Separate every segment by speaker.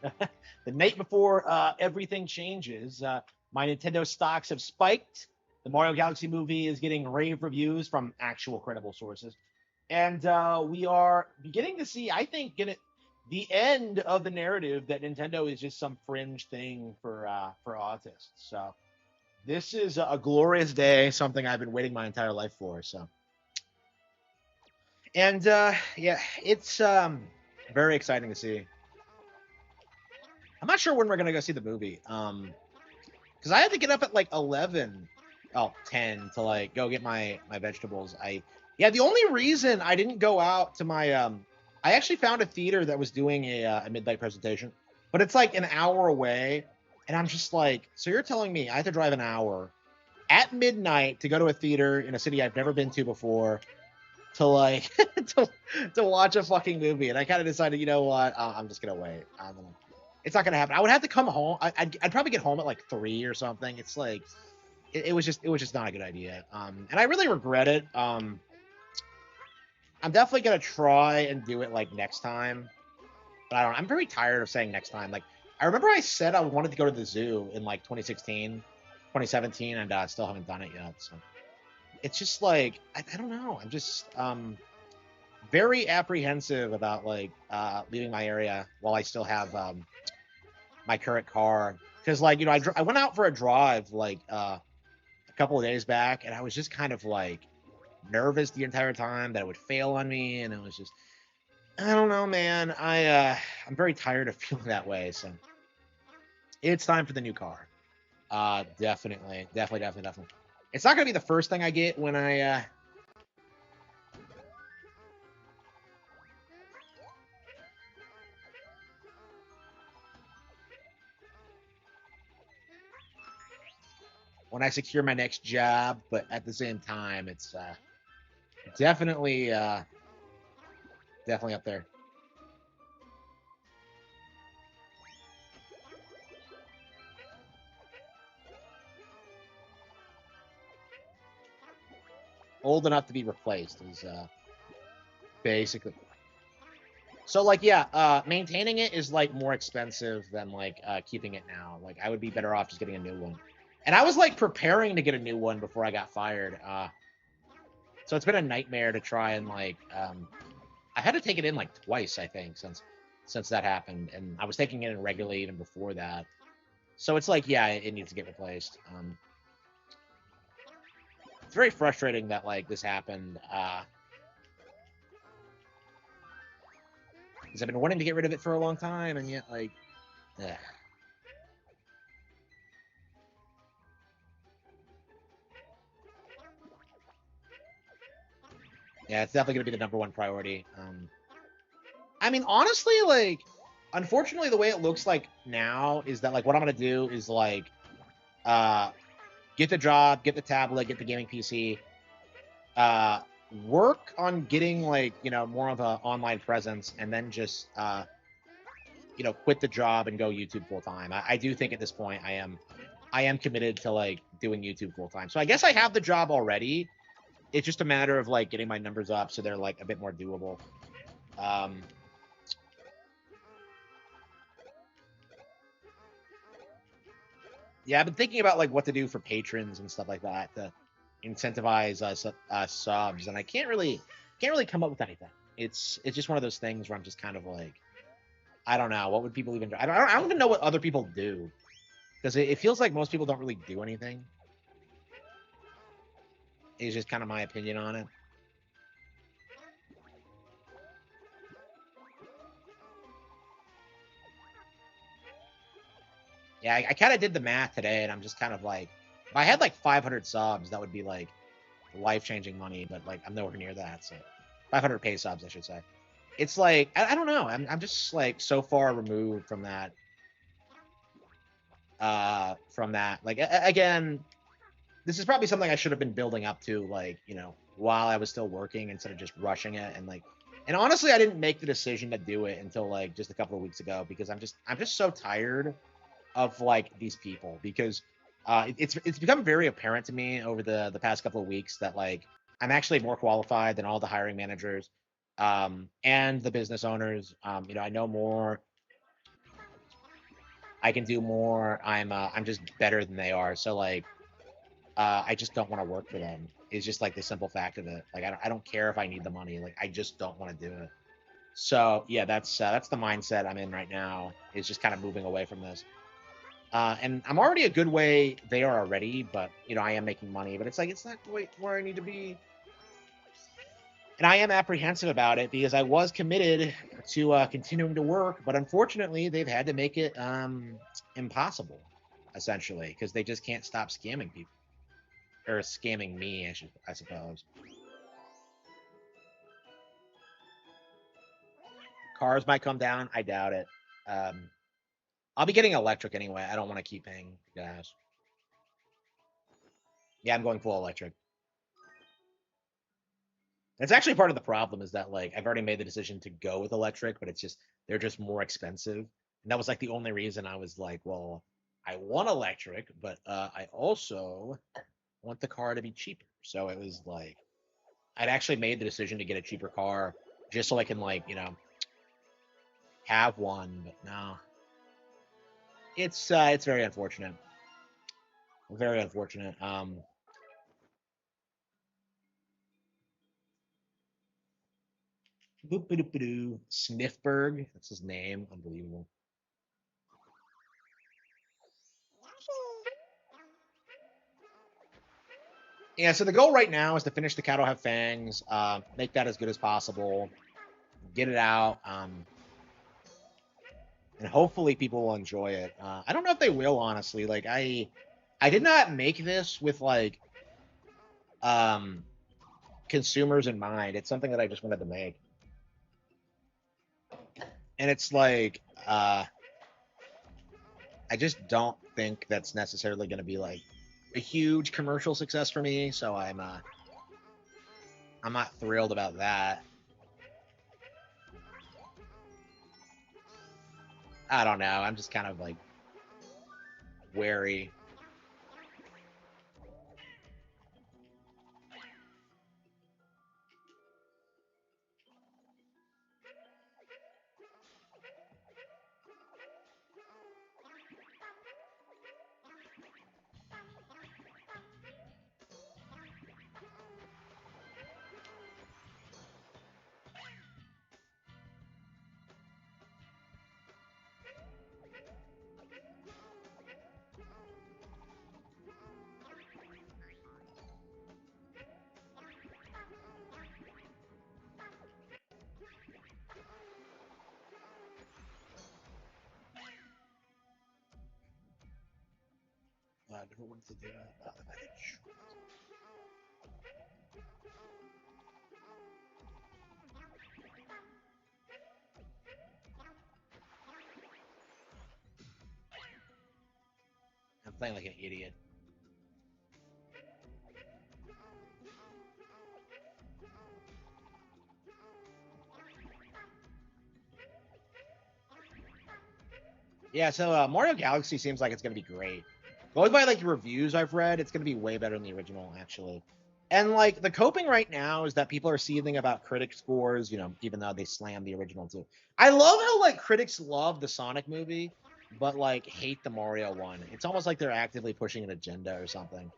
Speaker 1: The night before everything changes, my Nintendo stocks have spiked. The Mario Galaxy movie is getting rave reviews from actual credible sources, and we are beginning to see, I think, the end of the narrative that Nintendo is just some fringe thing for autists. So this is a glorious day, something I've been waiting my entire life for. So, and yeah, it's very exciting to see. I'm not sure when we're gonna go see the movie. Because I had to get up at like 11, oh 10 to like go get my vegetables. Yeah, the only reason I didn't go out to my I actually found a theater that was doing a midnight presentation, but it's like an hour away, and I'm just like, so you're telling me I have to drive an hour at midnight to go to a theater in a city I've never been to before to like to, to watch a fucking movie? And I kind of decided, you know what, I'm just gonna wait. It's not gonna happen. I would have to come home. I'd probably get home at like 3 or something. It's like it was just not a good idea. And I really regret it. I'm definitely gonna try and do it like next time. But I don't. I'm very tired of saying next time. Like I remember I said I wanted to go to the zoo in like 2016, 2017, and still haven't done it yet. So it's just like I don't know. I'm just very apprehensive about like leaving my area while I still have my current car, because like, you know, I went out for a drive like a couple of days back, and I was just kind of like nervous the entire time that it would fail on me, and it was just, I don't know, man. I'm very tired of feeling that way, so it's time for the new car. Definitely. It's not gonna be the first thing I get when I secure my next job, but at the same time, it's definitely definitely up there. Old enough to be replaced is basically. So like, yeah, maintaining it is like more expensive than like keeping it now. Like I would be better off just getting a new one. And I was like preparing to get a new one before I got fired. So it's been a nightmare to try and like I had to take it in like twice, I think, since that happened, and I was taking it in regularly even before that. So it's like, yeah, it needs to get replaced. It's very frustrating that like this happened. Because I've been wanting to get rid of it for a long time, and yet like, ugh. Yeah, it's definitely gonna be the number one priority. I mean, honestly, like, unfortunately, the way it looks like now is that like what I'm gonna do is like, uh, get the job, get the tablet, get the gaming PC, uh, work on getting like, you know, more of a online presence, and then just you know, quit the job and go YouTube full time. I do think at this point I am committed to like doing YouTube full time. So I guess I have the job already. It's just a matter of like getting my numbers up so they're like a bit more doable. Um, yeah, I've been thinking about like what to do for patrons and stuff like that to incentivize subs, and I can't really come up with anything. It's just one of those things where I'm just kind of like, I don't know, what would people even do? I don't even know what other people do, because it feels like most people don't really do anything. It's just kind of my opinion on it. Yeah, I kind of did the math today, and I'm just kind of like, if I had like 500 subs, that would be like life changing money. But like, I'm nowhere near that. So 500 pay subs, I should say. It's like, I don't know. I'm just like so far removed from that. Like again, this is probably something I should have been building up to, like, you know, while I was still working instead of just rushing it. And like, and honestly, I didn't make the decision to do it until like just a couple of weeks ago, because I'm just so tired of like these people, because it's become very apparent to me over the past couple of weeks that like I'm actually more qualified than all the hiring managers and the business owners. You know, I know more I can do more. I'm just better than they are. So like I just don't want to work for them. It's just like the simple fact of it. Like I don't care if I need the money. Like I just don't want to do it. So yeah, that's the mindset I'm in right now. Is just kind of moving away from this. And I'm already a good way there already, but I am making money. But it's like it's not quite where I need to be. And I am apprehensive about it because I was committed to continuing to work, but unfortunately, they've had to make it impossible, essentially, because they just can't stop scamming people or scamming me, I suppose. Cars might come down. I doubt it. Um, I'll be getting electric anyway. I don't want to keep paying gas. Yeah, I'm going full electric. That's actually part of the problem is that like I've already made the decision to go with electric, but it's just they're just more expensive. And that was like the only reason I was like, well, I want electric, but I also want the car to be cheaper. So it was like I'd actually made the decision to get a cheaper car just so I can like, have one, but no. It's very unfortunate. Very unfortunate. Sniffberg, that's his name. Unbelievable. Yeah, so the goal right now is to finish the Cattle Have Fangs, make that as good as possible, get it out, and hopefully people will enjoy it. I don't know if they will, honestly. Like I did not make this with like um, consumers in mind. It's something that I just wanted to make, and it's like I just don't think that's necessarily going to be like a huge commercial success for me. So I'm not thrilled about that. I don't know. I'm just kind of like wary. Different ones to do. I'm playing like an idiot. Yeah, so Mario Galaxy seems like it's gonna be great. Going by like the reviews I've read, it's gonna be way better than the original, actually. And like the coping right now is that people are seething about critic scores, even though they slammed the original too. I love how like critics love the Sonic movie, but like hate the Mario one. It's almost like they're actively pushing an agenda or something.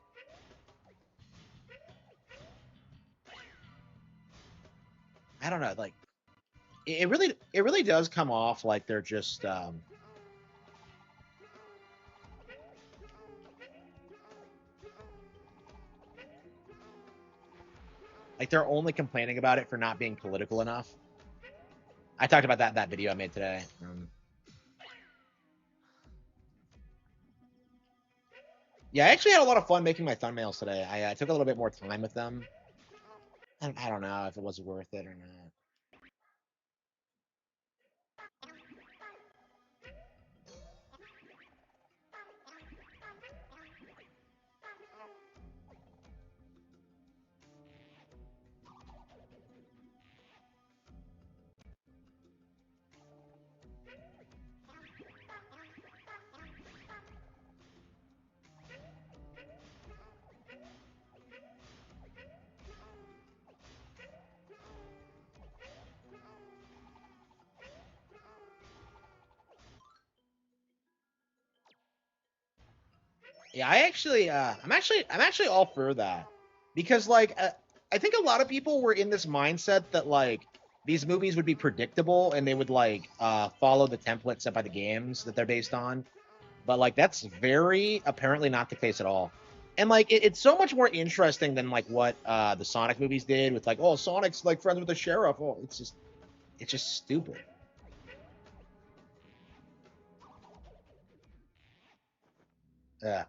Speaker 1: I don't know, like it really does come off like they're just like they're only complaining about it for not being political enough. I talked about that in that video I made today. Yeah, I actually had a lot of fun making my thumbnails today. I took a little bit more time with them. I don't know if it was worth it or not. Yeah, I'm actually all for that because I think a lot of people were in this mindset that like these movies would be predictable and they would like follow the template set by the games that they're based on, but like that's very apparently not the case at all. And like it's so much more interesting than like what the Sonic movies did with like, oh, Sonic's like friends with the sheriff. Oh, it's just stupid. Yeah.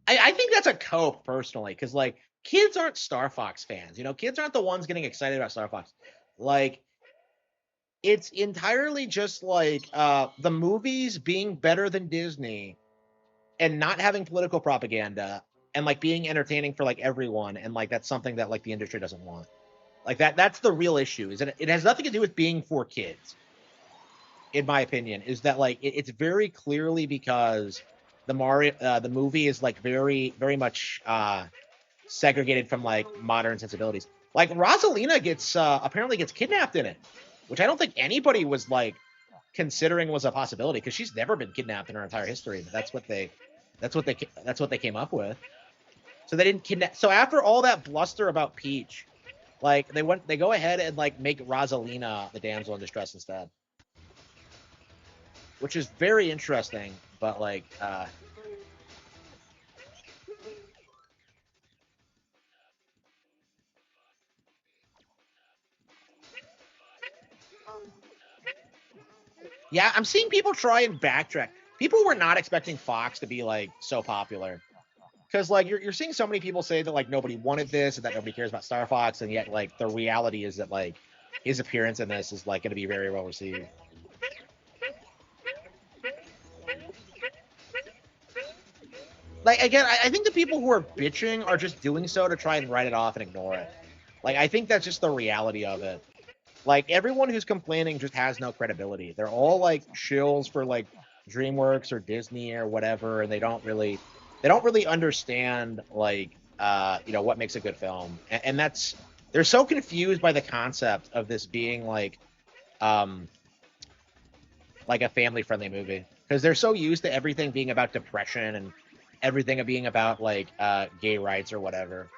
Speaker 1: I think that's a cope personally, because like kids aren't Star Fox fans. You know, kids aren't the ones getting excited about Star Fox. Like it's entirely just like the movies being better than Disney and not having political propaganda and like being entertaining for like everyone, and like that's something that like the industry doesn't want. Like that's the real issue. Is that it has nothing to do with being for kids, in my opinion. Is that like it's very clearly because the movie is like very much segregated from like modern sensibilities. Like Rosalina gets apparently gets kidnapped in it, which I don't think anybody was like considering was a possibility, because she's never been kidnapped in her entire history. But that's what they came up with. So they didn't kidnap. So after all that bluster about Peach, like they go ahead and like make Rosalina the damsel in distress instead, which is very interesting. But like yeah, I'm seeing people try and backtrack. People were not expecting Fox to be like so popular, because like you're seeing so many people say that like nobody wanted this and that nobody cares about Star Fox, and yet like the reality is that like his appearance in this is like going to be very well received. Like again, I think the people who are bitching are just doing so to try and write it off and ignore it. Like I think that's just the reality of it. Like everyone who's complaining just has no credibility. They're all like shills for like DreamWorks or Disney or whatever, and they don't really understand like you know what makes a good film. And that's they're so confused by the concept of this being um like a family friendly movie, because they're so used to everything being about depression and everything being about like gay rights or whatever.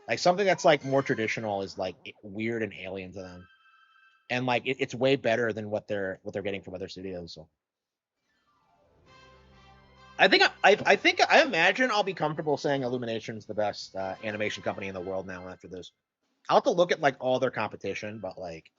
Speaker 1: Like something that's like more traditional is like weird and alien to them, and like it's way better than what they're getting from other studios. So I think I imagine I'll be comfortable saying Illumination's the best animation company in the world now after this. I'll have to look at like all their competition, but like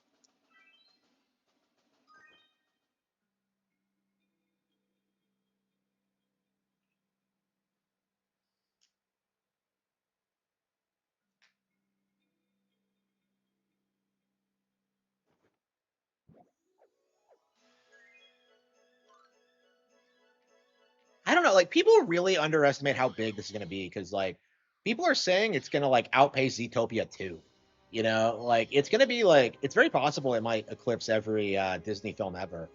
Speaker 1: I don't know. Like people really underestimate how big this is going to be, because like people are saying it's going to like outpace Zootopia 2. You know, like it's going to be like it's very possible it might eclipse every Disney film ever.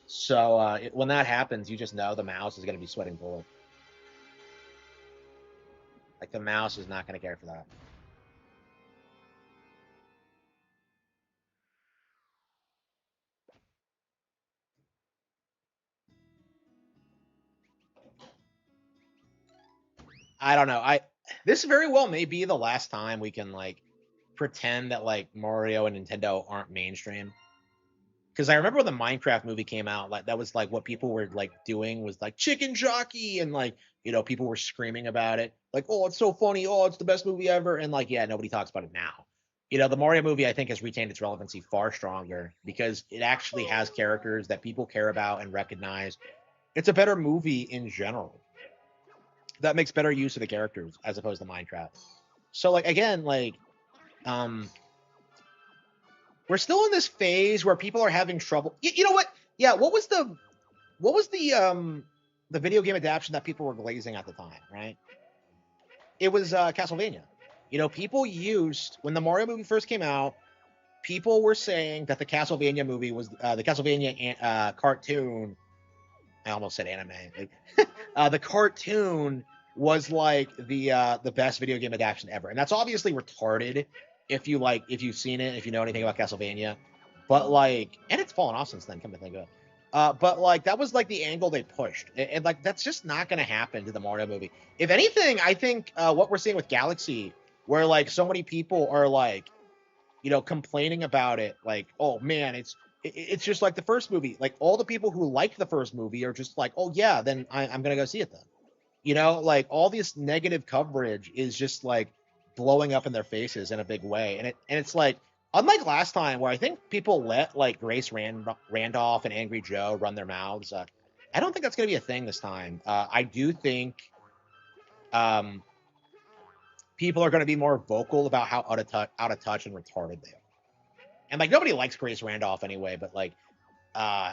Speaker 1: So when that happens, you just know the mouse is going to be sweating bullets. Like the mouse is not going to care for that. I don't know. I This very well may be the last time we can like pretend that like Mario and Nintendo aren't mainstream. Because I remember when the Minecraft movie came out, like that was like what people were like doing was like chicken jockey, and like you know people were screaming about it, like oh it's so funny, oh it's the best movie ever, and like yeah nobody talks about it now. You know the Mario movie I think has retained its relevancy far stronger because it actually has characters that people care about and recognize. It's a better movie in general that makes better use of the characters as opposed to Minecraft. So like again, like um we're still in this phase where people are having trouble. You know what? Yeah, what was the video game adaptation that people were glazing at the time, right? It was Castlevania. You know, people used when the Mario movie first came out, people were saying that the Castlevania movie was the Castlevania cartoon. I almost said anime. Like, the cartoon was like the best video game adaptation ever, and that's obviously retarded if you like if you've seen it, if you know anything about Castlevania. But like, and it's fallen off since then. Come to think of it. But like that was like the angle they pushed, and like that's just not going to happen to the Mario movie. If anything, I think what we're seeing with Galaxy, where like so many people are like, complaining about it, like, oh man, it's just like the first movie. Like all the people who liked the first movie are just like, oh yeah, then I'm gonna go see it then. Like all this negative coverage is just like blowing up in their faces in a big way, and it's like unlike last time where I think people let like Randolph and Angry Joe run their mouths. I don't think that's gonna be a thing this time. I do think um, people are gonna be more vocal about how out of touch and retarded they are. And like nobody likes Grace Randolph anyway, but like uh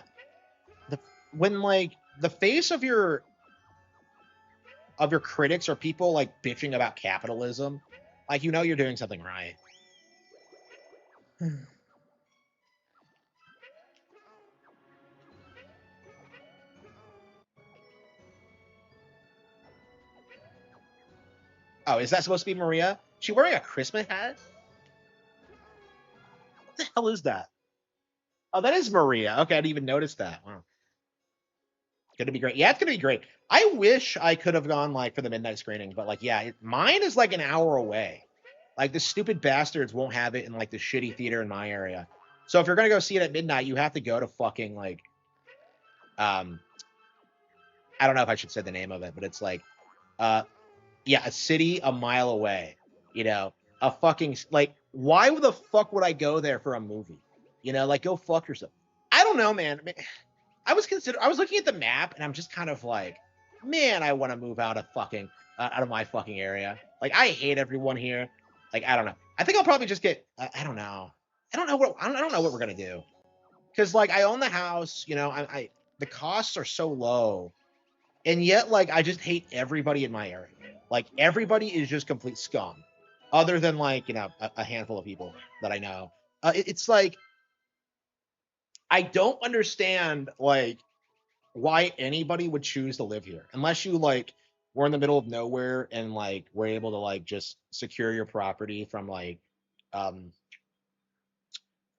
Speaker 1: the when like the face of your critics are people like bitching about capitalism, like you're doing something right. Oh, is that supposed to be Maria? She wearing a Christmas hat? What the hell is that? Oh, that is Maria. Okay, I didn't even notice that. Wow. Gonna be great. Yeah, it's gonna be great. I wish I could have gone like for the midnight screening, but like, yeah, mine is like an hour away. Like the stupid bastards won't have it in like the shitty theater in my area. So if you're gonna go see it at midnight, you have to go to fucking like, um, I don't know if I should say the name of it, but it's like, uh, yeah, a city a mile away. A fucking like, why the fuck would I go there for a movie? Like go fuck yourself. I don't know, man. I was looking at the map and I'm just kind of like, man, I want to move out of my fucking area. Like I hate everyone here. Like I don't know. I think I'll probably just get. I don't know. I don't know what we're gonna do because like I own the house. I the costs are so low, and yet like I just hate everybody in my area. Like everybody is just complete scum, other than like a handful of people that I know. It's like I don't understand like why anybody would choose to live here unless you like were in the middle of nowhere and like were able to like just secure your property from like um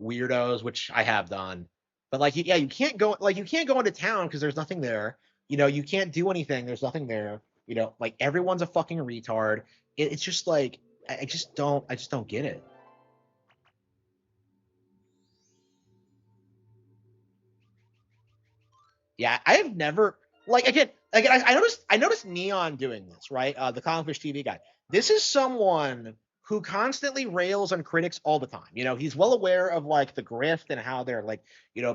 Speaker 1: weirdos, which I have done. But like yeah, you can't go into town because there's nothing there. You can't do anything, there's nothing there. Like everyone's a fucking retard. It's just like I just don't get it. Yeah, I have never like again. I noticed Neon doing this, right? The Kongfish TV guy. This is someone who constantly rails on critics all the time. He's well aware of like the grift and how they're like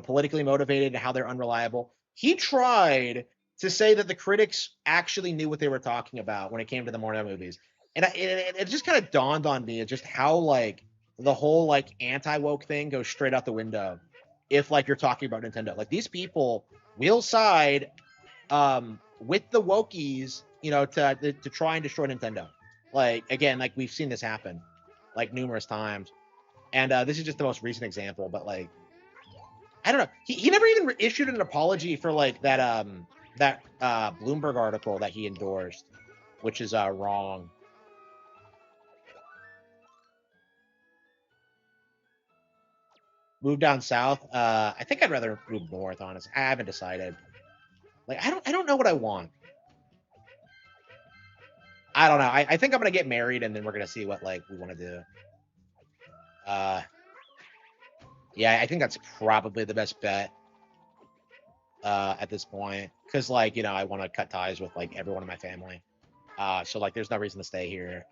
Speaker 1: politically motivated and how they're unreliable. He tried to say that the critics actually knew what they were talking about when it came to the Morno movies, and it just kind of dawned on me just how like the whole like anti woke thing goes straight out the window if like you're talking about Nintendo. Like these people will side with the wokies, to try and destroy Nintendo. Like again, like we've seen this happen like numerous times, and this is just the most recent example. But like, I don't know. He never even issued an apology for like that Bloomberg article that he endorsed, which is wrong. Move down south. I think I'd rather move north. Honestly, I haven't decided. Like I don't know what I want. I don't know. I think I'm gonna get married and then we're gonna see what like we want to do. Uh, yeah, I think that's probably the best bet at this point because like I want to cut ties with like everyone in my family. So like there's no reason to stay here.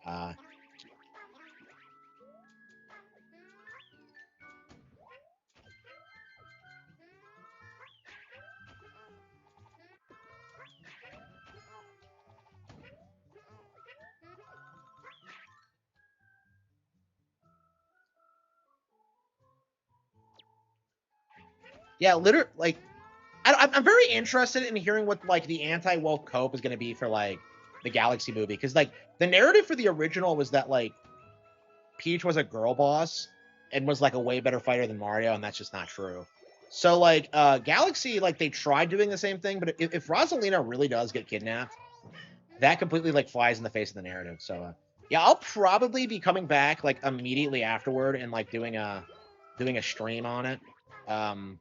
Speaker 1: Yeah, literally like I'm very interested in hearing what like the anti woke cope is gonna be for like the Galaxy movie because like the narrative for the original was that like Peach was a girl boss and was like a way better fighter than Mario, and that's just not true. So like Galaxy, like they tried doing the same thing, but if Rosalina really does get kidnapped, that completely like flies in the face of the narrative. So yeah, I'll probably be coming back like immediately afterward and like doing a stream on it. Um,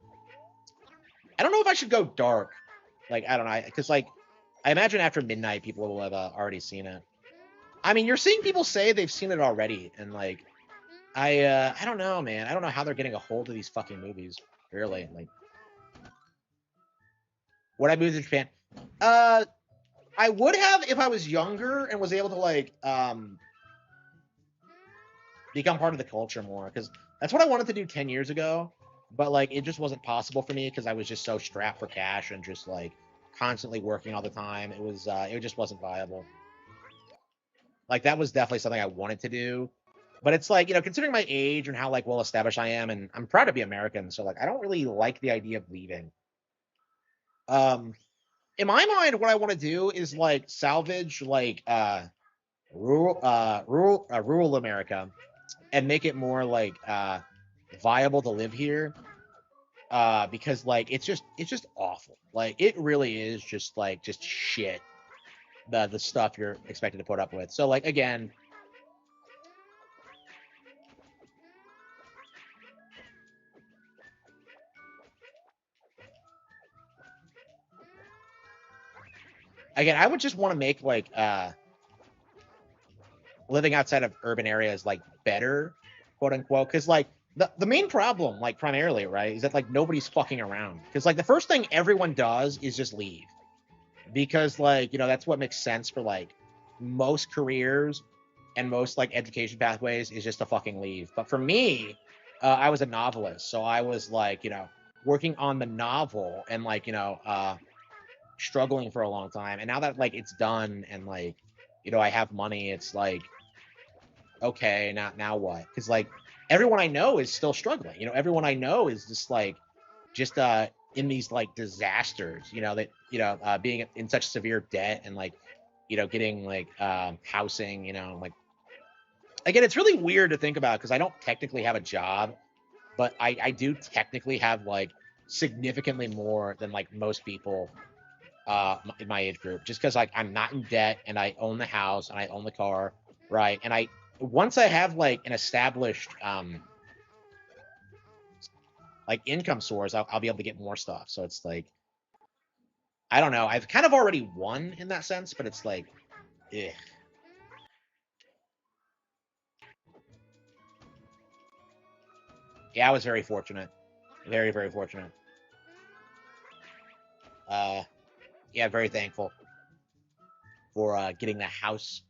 Speaker 1: I don't know if I should go dark. Like, I don't know, because like I imagine after midnight people will have already seen it. I mean, you're seeing people say they've seen it already, and like I don't know, man. I don't know how they're getting a hold of these fucking movies. Really, like, would I move to Japan? Uh, I would have if I was younger and was able to like become part of the culture more, because that's what I wanted to do 10 years ago, but like it just wasn't possible for me because I was just so strapped for cash and just like constantly working all the time. It just wasn't viable. Like that was definitely something I wanted to do, but it's like, considering my age and how like well established I am, and I'm proud to be American, so like I don't really like the idea of leaving. Um, in my mind, what I want to do is like salvage like rural America and make it more like viable to live here, because like it's just awful. Like it really is just shit, the stuff you're expected to put up with. So like again I would just want to make like living outside of urban areas like better, quote unquote, because like the main problem, like primarily, right, is that like nobody's fucking around, because like the first thing everyone does is just leave, because like that's what makes sense for like most careers and most like education pathways, is just to fucking leave. But for me, I was a novelist, so I was like working on the novel and like struggling for a long time, and now that like it's done and like I have money, it's like, okay, now what? Because like everyone I know is still struggling. Everyone I know is just in these like disasters. That being in such severe debt and like getting like housing. Like again, it's really weird to think about because I don't technically have a job, but I do technically have like significantly more than like most people in my age group, just because like I'm not in debt and I own the house and I own the car, right? And I once I have like an established like income source, I'll be able to get more stuff. So it's like, I don't know, I've kind of already won in that sense, but it's like, eh. Yeah, I was very fortunate, very very fortunate. Uh, yeah, very thankful for getting the house.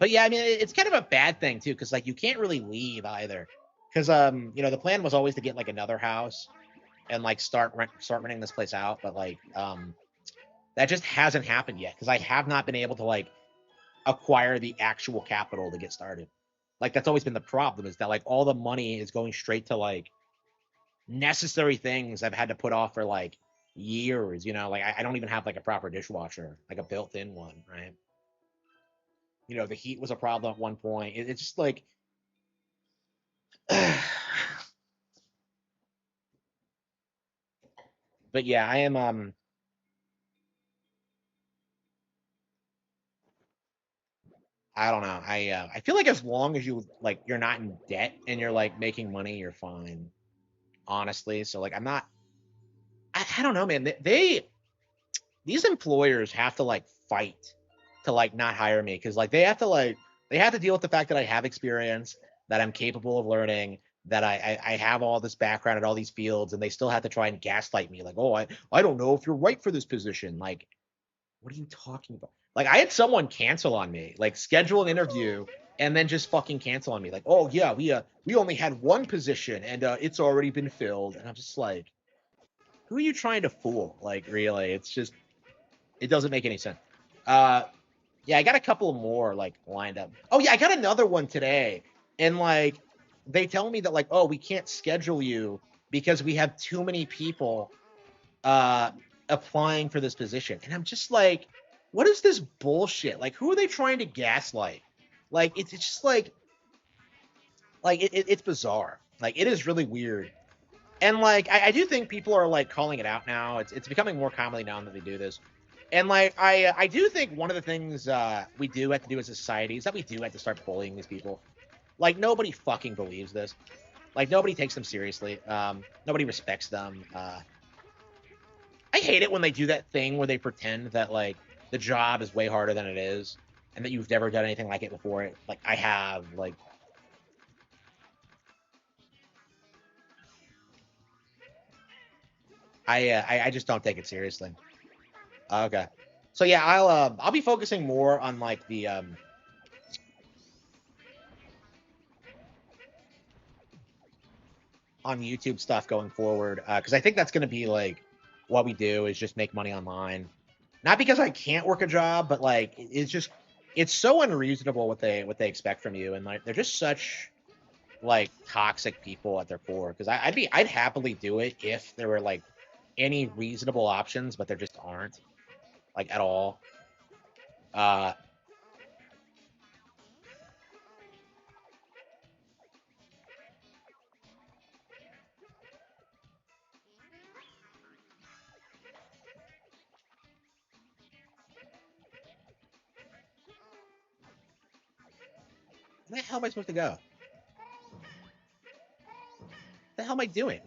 Speaker 1: But yeah, I mean, it's kind of a bad thing too, because like you can't really leave either, because the plan was always to get like another house and like start renting this place out, but like that just hasn't happened yet because I have not been able to like acquire the actual capital to get started. Like that's always been the problem, is that like all the money is going straight to like necessary things I've had to put off for like years. Like I don't even have like a proper dishwasher, like a built-in one, right? The heat was a problem at one point. It's just like, but yeah, I am. I don't know. I feel like as long as you're not in debt and you're like making money, you're fine. Honestly, so like I'm not. I don't know, man. These employers have to like fight to like not hire me, because like they have to deal with the fact that I have experience, that I'm capable of learning, that I have all this background in all these fields, and they still have to try and gaslight me like, oh, I don't know if you're right for this position. Like, what are you talking about? Like I had someone cancel on me, like schedule an interview and then just fucking cancel on me, like, oh yeah, we only had one position and it's already been filled, and I'm just like, who are you trying to fool? Like really, it's just, it doesn't make any sense. Uh, yeah, I got a couple more like lined up. Oh yeah, I got another one today, and like they tell me that like, oh, we can't schedule you because we have too many people uh applying for this position, and I'm just like, what is this bullshit? Like, who are they trying to gaslight? Like, it's just like it's bizarre. Like, it is really weird. And like I do think people are like calling it out now. It's becoming more commonly known that they do this. And like I do think one of the things we do have to do as a society is that we do have to start bullying these people. Like nobody fucking believes this. Like nobody takes them seriously. Nobody respects them. I hate it when they do that thing where they pretend that like the job is way harder than it is, and that you've never done anything like it before. Like I have. Like I just don't take it seriously. Okay. So yeah, I'll be focusing more on like the on YouTube stuff going forward because I think that's going to be like what we do is just make money online. Not because I can't work a job, but like it's just it's so unreasonable what they expect from you, and like they're just such like toxic people at their core. Because I'd happily do it if there were like any reasonable options, but there just aren't like at all. Uh, where the hell am I supposed to go? What the hell am I doing?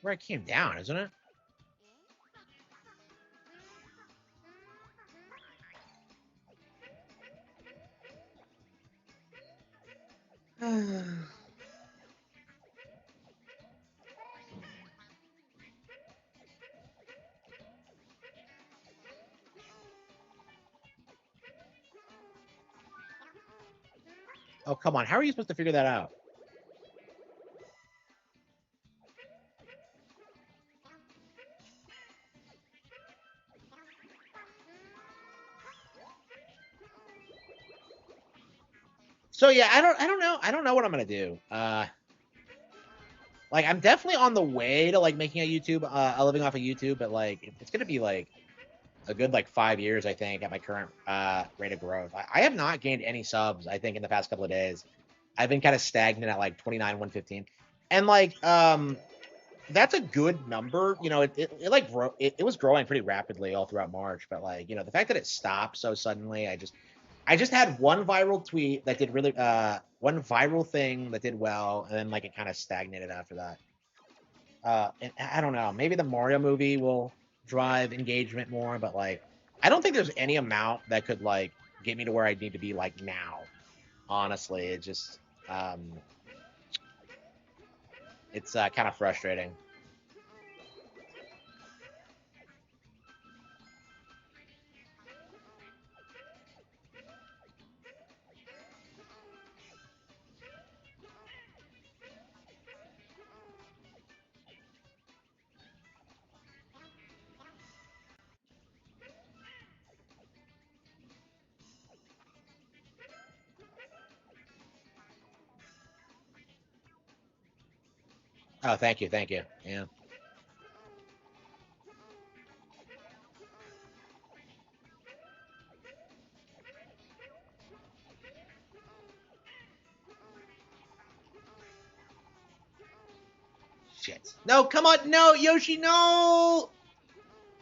Speaker 1: Where I came down, isn't it? Oh come on! How are you supposed to figure that out? So yeah, I don't know what I'm gonna do. Like I'm definitely on the way to like making a living off of YouTube, but like it's gonna be like a good like 5 years, I think, at my current rate of growth. I have not gained any subs, I think, in the past couple of days. I've been kind of stagnant at like 29, 115. And like that's a good number. You know, it was growing pretty rapidly all throughout March, but like, you know, the fact that it stopped so suddenly, I just had one viral tweet that did really one viral thing that did well, and then like it kind of stagnated after that. And I don't know, maybe the Mario movie will drive engagement more, but like I don't think there's any amount that could like get me to where I need to be like now. Honestly, it just um it's kind of frustrating. Oh, thank you, thank you. Yeah. Shit. No, come on, no, Yoshi, no.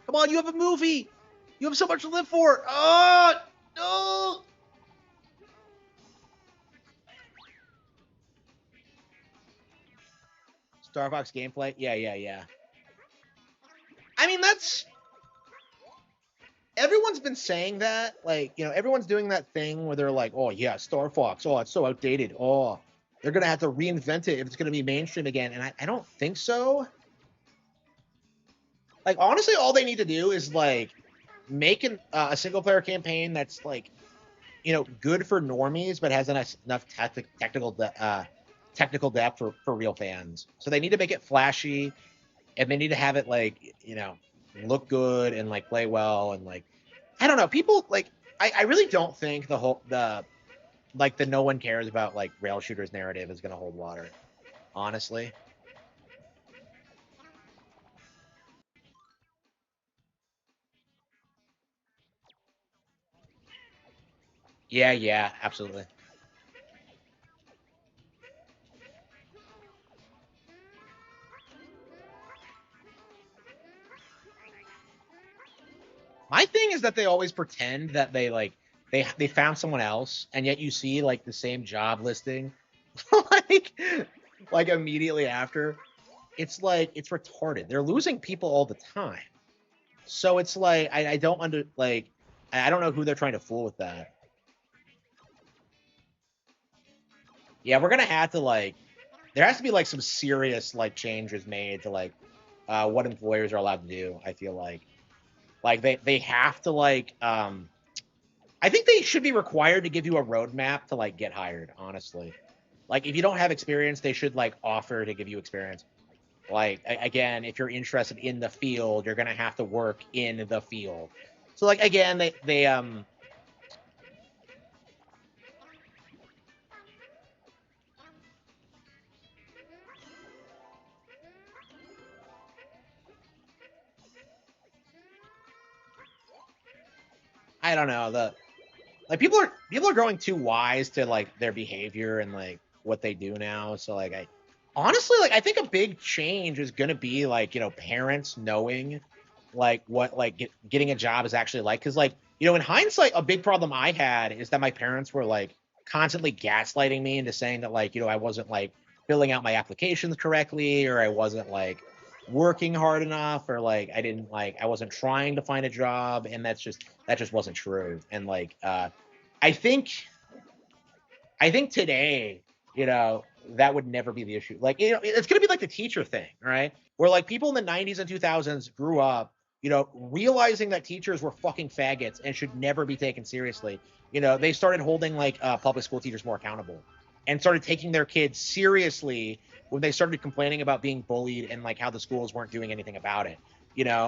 Speaker 1: Come on, you have a movie. You have so much to live for. Oh, no. Star Fox gameplay. Yeah, yeah, yeah. I mean, that's everyone's been saying that. Like, you know, everyone's doing that thing where they're like, "Oh yeah, Star Fox. Oh, it's so outdated. Oh, they're gonna have to reinvent it if it's gonna be mainstream again." And I don't think so. Like, honestly, all they need to do is like make a single player campaign that's like, you know, good for normies, but has enough technical depth for real fans. So they need to make it flashy, and they need to have it like, you know, look good and like play well, and like I don't know, people like I really don't think the like the no one cares about like rail shooters narrative is gonna hold water. Honestly. Yeah, yeah, absolutely. My thing is that they always pretend that they found someone else, and yet you see like the same job listing, like like immediately after. It's like it's retarded. They're losing people all the time. So it's like I don't under like I don't know who they're trying to fool with that. Yeah, we're gonna have to like there has to be like some serious like changes made to like what employers are allowed to do. I feel like they have to like I think they should be required to give you a roadmap to like get hired, honestly. Like if you don't have experience, they should like offer to give you experience. Like again, if you're interested in the field, you're gonna have to work in the field. So like again, they I don't know, the like people are growing too wise to like their behavior and like what they do now. So like I honestly like I think a big change is gonna be like, parents knowing like what like getting a job is actually like. Cause like, in hindsight, a big problem I had is that my parents were like constantly gaslighting me into saying that like, I wasn't like filling out my applications correctly, or I wasn't like working hard enough, or like I wasn't trying to find a job. And that just wasn't true. And like I think I think today, that would never be the issue. Like, it's gonna be like the teacher thing, right? Where like people in the 90s and 2000s grew up, realizing that teachers were fucking faggots and should never be taken seriously. They started holding like public school teachers more accountable and started taking their kids seriously when they started complaining about being bullied and like how the schools weren't doing anything about it.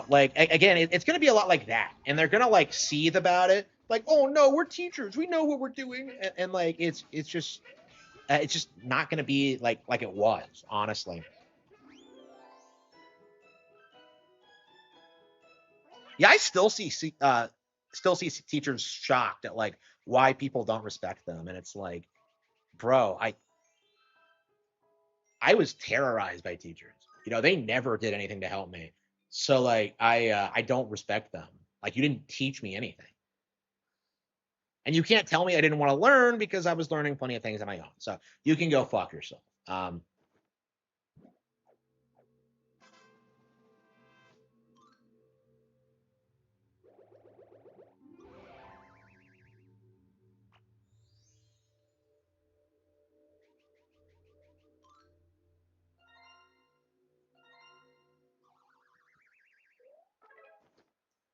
Speaker 1: Like again, it's going to be a lot like that, and they're going to like seethe about it, like, oh no, we're teachers, we know what we're doing, and like it's just not going to be like it was, honestly. Yeah, I still see teachers shocked at like why people don't respect them, and it's like, bro, I was terrorized by teachers. They never did anything to help me. So like I don't respect them. Like you didn't teach me anything. And you can't tell me I didn't want to learn because I was learning plenty of things on my own. So you can go fuck yourself.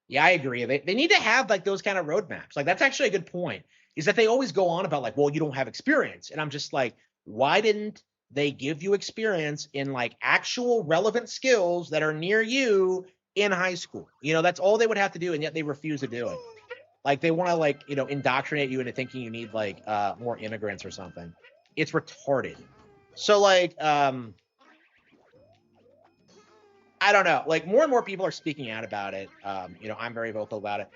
Speaker 1: Yeah, I agree. They need to have like those kind of roadmaps. Like that's actually a good point. Is that they always go on about like, well, you don't have experience, and I'm just like, why didn't they give you experience in like actual relevant skills that are near you in high school? That's all they would have to do, and yet they refuse to do it. Like they want to like indoctrinate you into thinking you need like more immigrants or something. It's retarded. So like I don't know. Like more and more people are speaking out about it. I'm very vocal about it.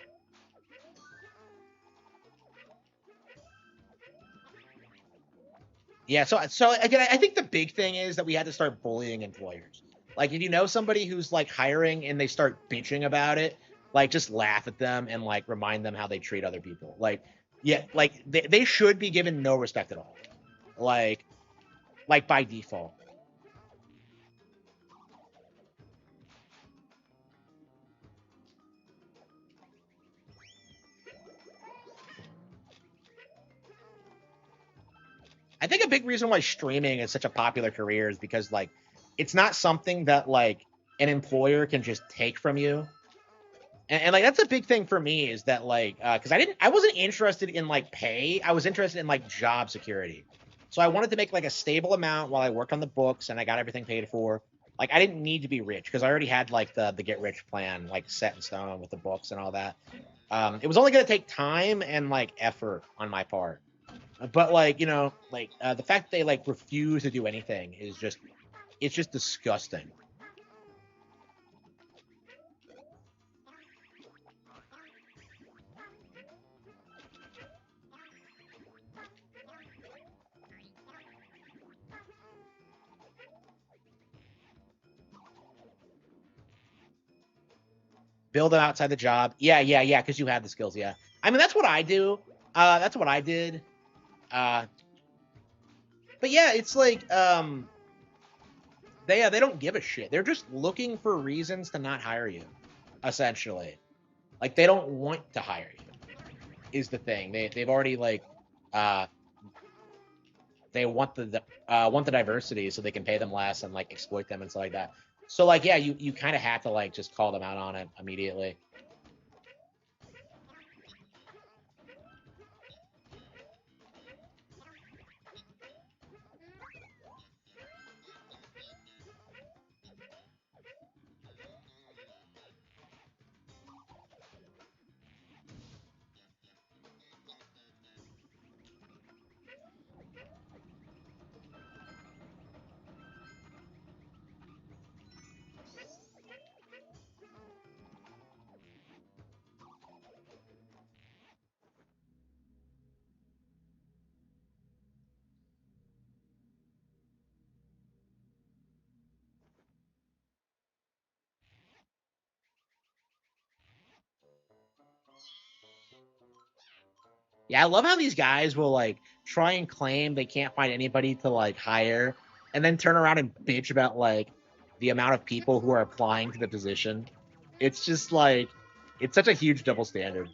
Speaker 1: Yeah, so again, I think the big thing is that we had to start bullying employers. Like if you know somebody who's like hiring and they start bitching about it, like just laugh at them and like remind them how they treat other people. Like yeah, like they should be given no respect at all. Like like by default. I think a big reason why streaming is such a popular career is because like it's not something that like an employer can just take from you. And like that's a big thing for me is that like because I wasn't interested in like pay. I was interested in like job security. So I wanted to make like a stable amount while I worked on the books and I got everything paid for. Like I didn't need to be rich because I already had like the get rich plan like set in stone with the books and all that. It was only going to take time and like effort on my part. But like like the fact that they like refuse to do anything is just it's just disgusting. build them outside the job. Yeah, because you have the skills. Yeah, I mean that's what I do. That's what I did. But yeah, it's like they don't give a shit. They're just looking for reasons to not hire you, essentially. Like they don't want to hire you is the thing. They've already like uh they want the diversity so they can pay them less and like exploit them and stuff like that. So like yeah, you kind of have to like just call them out on it immediately. Yeah, I love how these guys will like try and claim they can't find anybody to like hire and then turn around and bitch about like the amount of people who are applying to the position. It's just like it's such a huge double standard.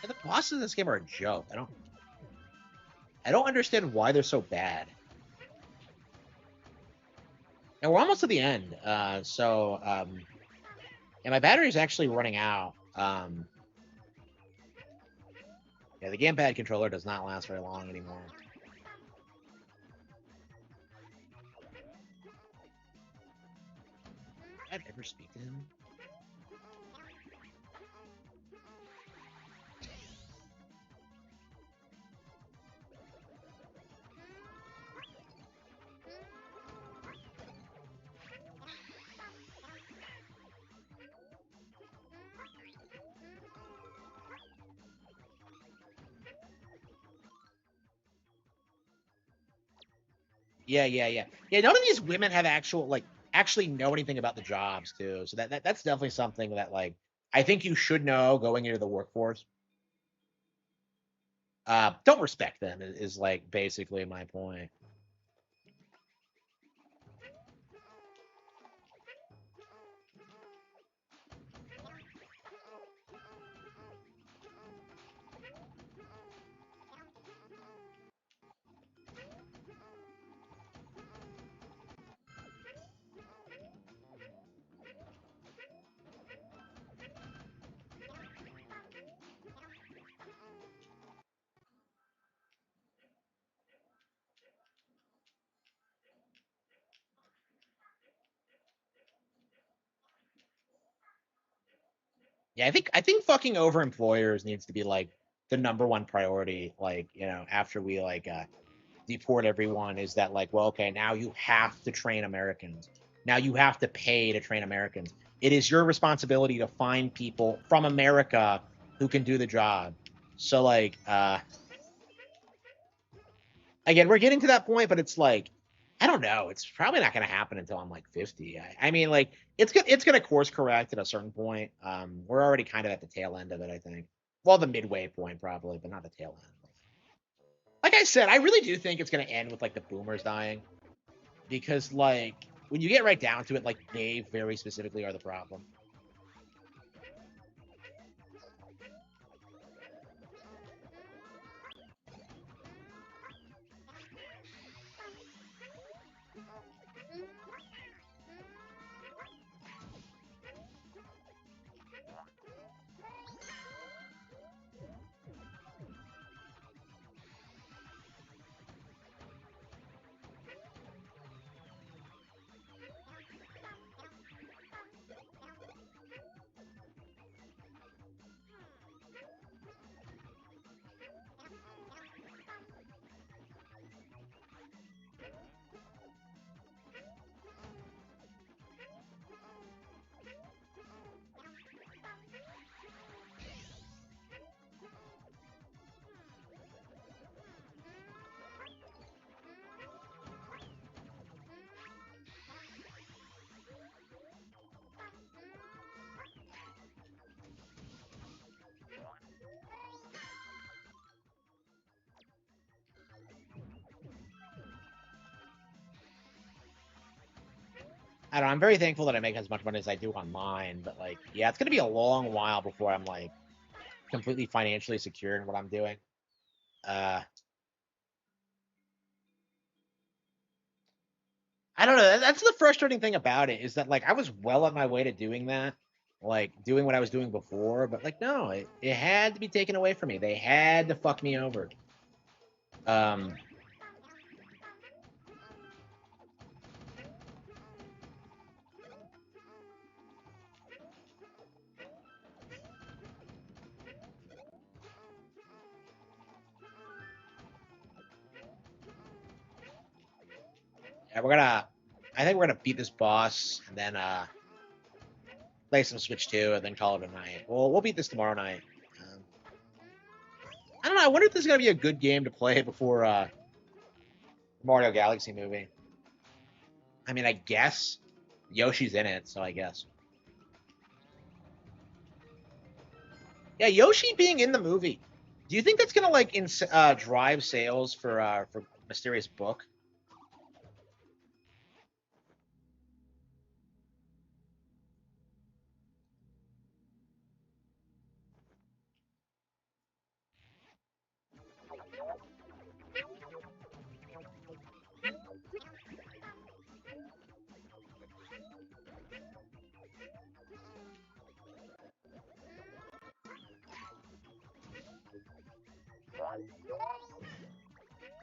Speaker 1: And the bosses in this game are a joke. I don't understand why they're so bad. And we're almost to the end. And my battery's actually running out. Yeah, the gamepad controller does not last very long anymore. Did I ever speak to him? Yeah. Yeah, none of these women have actually know anything about the jobs too. So that's definitely something that like I think you should know going into the workforce. Don't respect them is like basically my point. Yeah, I think fucking over employers needs to be like the number one priority. Like after we like deport everyone, is that like well okay now you have to train Americans. Now you have to pay to train Americans. It is your responsibility to find people from America who can do the job. So like again, we're getting to that point, but it's like I don't know. It's probably not going to happen until I'm like 50. I mean, like it's going to course correct at a certain point. We're already kind of at the tail end of it, I think. Well, the midway point probably, but not the tail end. Like I said, I really do think it's going to end with like the boomers dying because like when you get right down to it, like they very specifically are the problem. I don't know, I'm very thankful that I make as much money as I do online, but like, yeah, it's gonna be a long while before I'm like completely financially secure in what I'm doing. Uh, I don't know. That's the frustrating thing about it is that like I was well on my way to doing that, like doing what I was doing before, but like no, it had to be taken away from me. They had to fuck me over. Um, yeah, I think we're gonna beat this boss and then play some Switch 2 and then call it a night. Well, we'll beat this tomorrow night. Um, I don't know. I wonder if this is gonna be a good game to play before Mario Galaxy movie. I mean, I guess Yoshi's in it, so I guess. Yeah, Yoshi being in the movie. Do you think that's gonna like drive sales for Mysterious Book?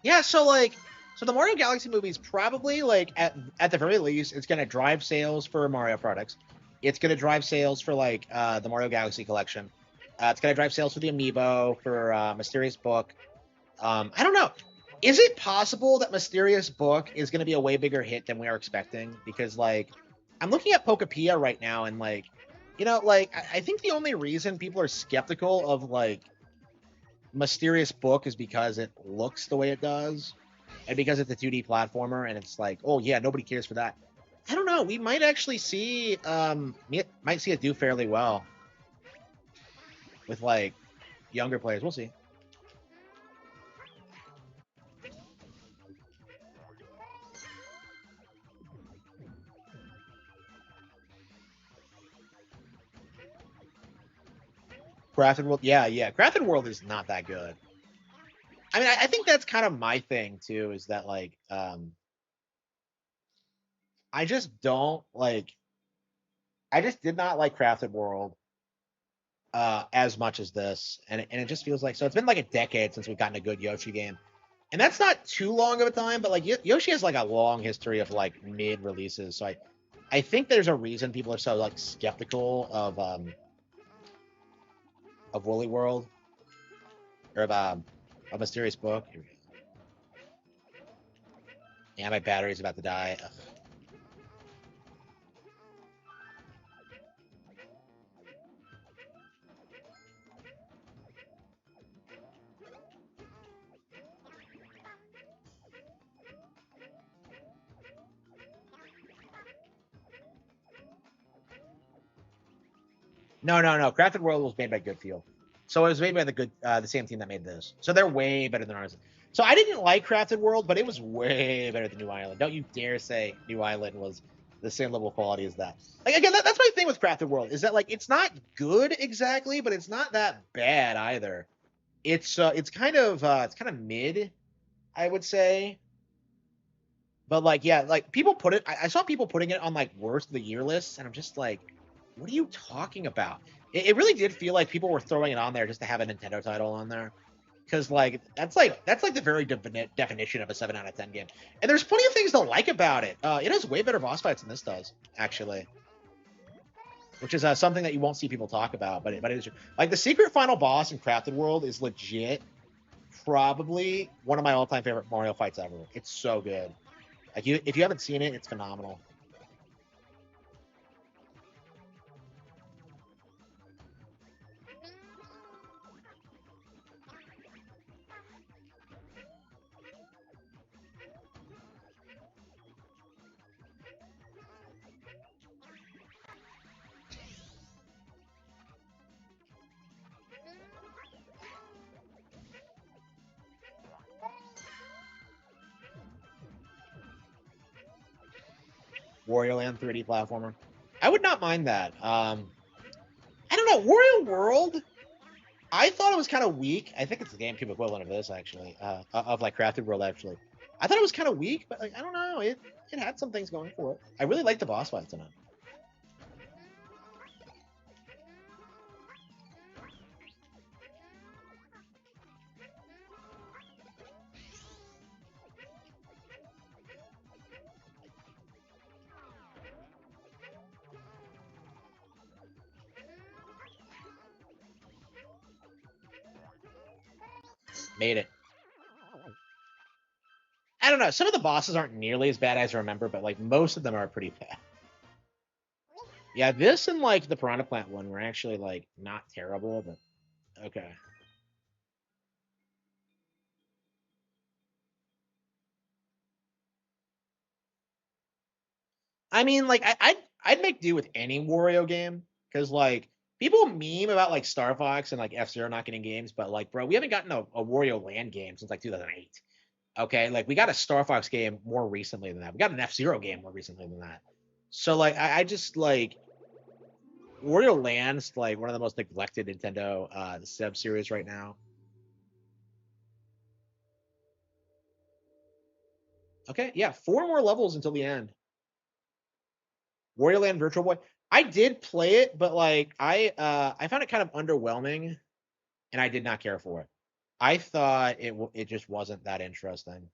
Speaker 1: Yeah, so the Mario Galaxy movie is probably like at the very least, it's gonna drive sales for Mario products. It's gonna drive sales for like the Mario Galaxy collection. It's gonna drive sales for the Amiibo for Mysterious Book. I don't know. Is it possible that Mysterious Book is going to be a way bigger hit than we are expecting? Because like, I'm looking at Pokepia right now, and like, like I think the only reason people are skeptical of like Mysterious Book is because it looks the way it does, and because it's a 2D platformer, and it's like, oh yeah, nobody cares for that. I don't know. We might actually see, might see it do fairly well with like younger players. We'll see. Crafted World, yeah, yeah. Crafted World is not that good. I mean, I think that's kind of my thing too, is that like I just don't like I just did not like Crafted World as much as this. And it just feels like so it's been like a decade since we've gotten a good Yoshi game. And that's not too long of a time, but like Yoshi has like a long history of like mid releases. So I think there's a reason people are so like skeptical of Woolly World or of a Mysterious Book. Yeah, my battery's about to die. Ugh. No, no, no. Crafted World was made by Goodfield, so it was made by the same team that made this. So they're way better than ours. So I didn't like Crafted World, but it was way better than New Island. Don't you dare say New Island was the same level of quality as that. Like again, that's my thing with Crafted World is that like it's not good exactly, but it's not that bad either. It's kind of mid, I would say. But like, yeah, like people put it. I saw people putting it on like worst of the year lists, and I'm just like, what are you talking about? It really did feel like people were throwing it on there just to have a Nintendo title on there, because like that's like the very definition of a 7 out of 10 game. And there's plenty of things to like about it. It has way better boss fights than this does, actually, which is something that you won't see people talk about. But it is like the secret final boss in Crafted World is legit, probably one of my all-time favorite Mario fights ever. It's so good. Like if you haven't seen it, it's phenomenal. Wario Land 3D platformer. I would not mind that. I don't know. Wario World. I thought it was kind of weak. I think it's the GameCube equivalent of this, actually, of like Crafted World. Actually, I thought it was kind of weak, but like I don't know. It had some things going for it. I really liked the boss fights in it. Made it. I don't know. Some of the bosses aren't nearly as bad as I remember, but like most of them are pretty bad. Yeah, this and like the Piranha Plant one were actually like not terrible, but okay. I mean, like I'd make do with any Wario game because like people meme about like Star Fox and like F Zero not getting games, but like bro, we haven't gotten a Wario Land game since like 2008. Okay, like we got a Star Fox game more recently than that. We got an F Zero game more recently than that. So like I just like Wario Land's like one of the most neglected Nintendo sub series right now. Okay, yeah, 4 more levels until the end. Wario Land Virtual Boy. I did play it, but like I found it kind of underwhelming, and I did not care for it. I thought it just wasn't that interesting.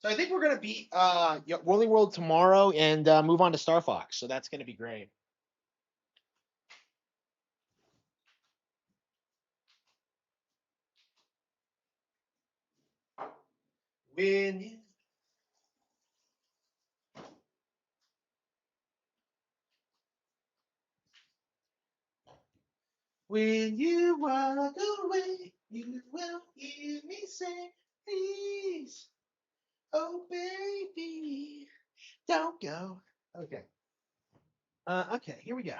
Speaker 1: So I think we're gonna beat Whirling World tomorrow and move on to Star Fox. So that's gonna be great. When when you walk away, you will hear me say, "Please, oh baby, don't go." Okay. Okay. Here we go.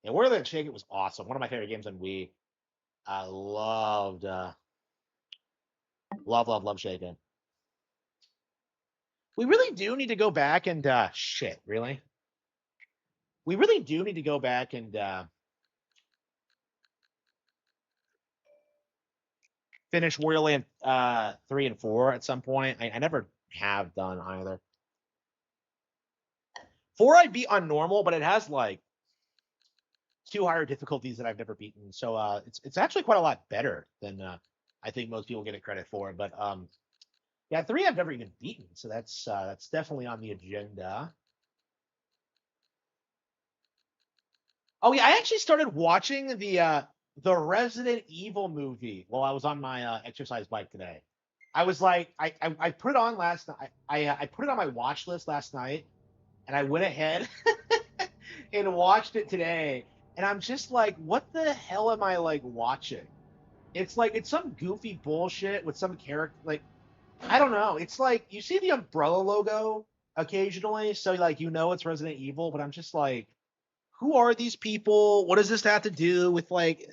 Speaker 1: And Where That Shake It was awesome. One of my favorite games on Wii. I loved, love Shake It. We really do need to go back and shit. Really, we really do need to go back and finish Wario Land 3 and 4 at some point. I never have done either. 4 I beat on normal, but it has like 2 higher difficulties that I've never beaten. So it's actually quite a lot better than I think most people get it credit for. But yeah, 3 I've never even beaten, so that's definitely on the agenda. Oh yeah, I actually started watching the Resident Evil movie while I was on my exercise bike today. I was like, I put it on last night. I put it on my watch list last night, and I went ahead and watched it today. And I'm just like, what the hell am I like watching? It's like it's some goofy bullshit with some character. Like I don't know. It's like you see the Umbrella logo occasionally, so like you know it's Resident Evil, but I'm just like, who are these people? What does this have to do with like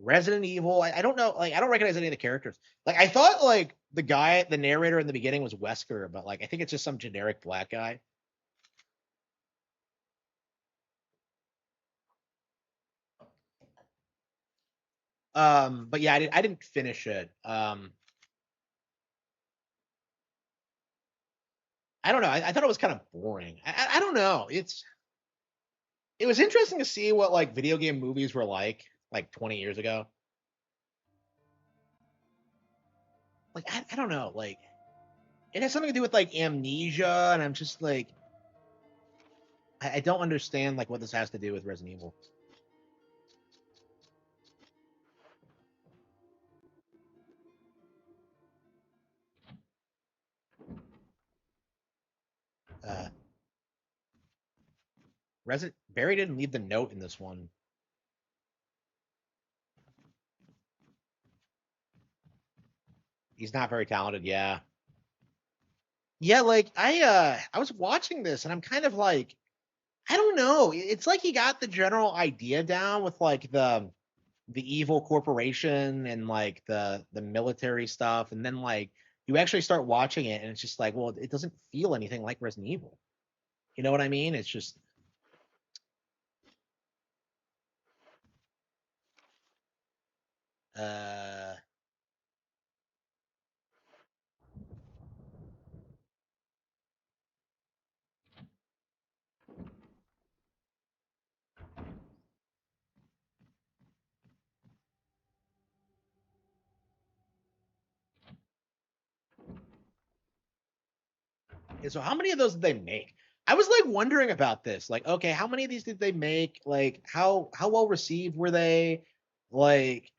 Speaker 1: Resident Evil? I don't know. Like I don't recognize any of the characters. Like I thought like the guy, the narrator in the beginning was Wesker, but like I think it's just some generic black guy. But yeah, I didn't finish it. I don't know. I thought it was kind of boring. I don't know. It was interesting to see what like video game movies were like 20 years ago. Like I don't know. Like it has something to do with like amnesia, and I'm just like I don't understand like what this has to do with Resident Evil. Uh, Resident Barry didn't leave the note in this one. He's not very talented. Yeah. Yeah, like I was watching this and I'm kind of like I don't know. It's like he got the general idea down with like the evil corporation and like the military stuff, and then like you actually start watching it and it's just like, well, it doesn't feel anything like Resident Evil. You know what I mean? It's just uh so how many of those did they make? I was like wondering about this. Like, okay, how many of these did they make? Like, how well received were they? Like,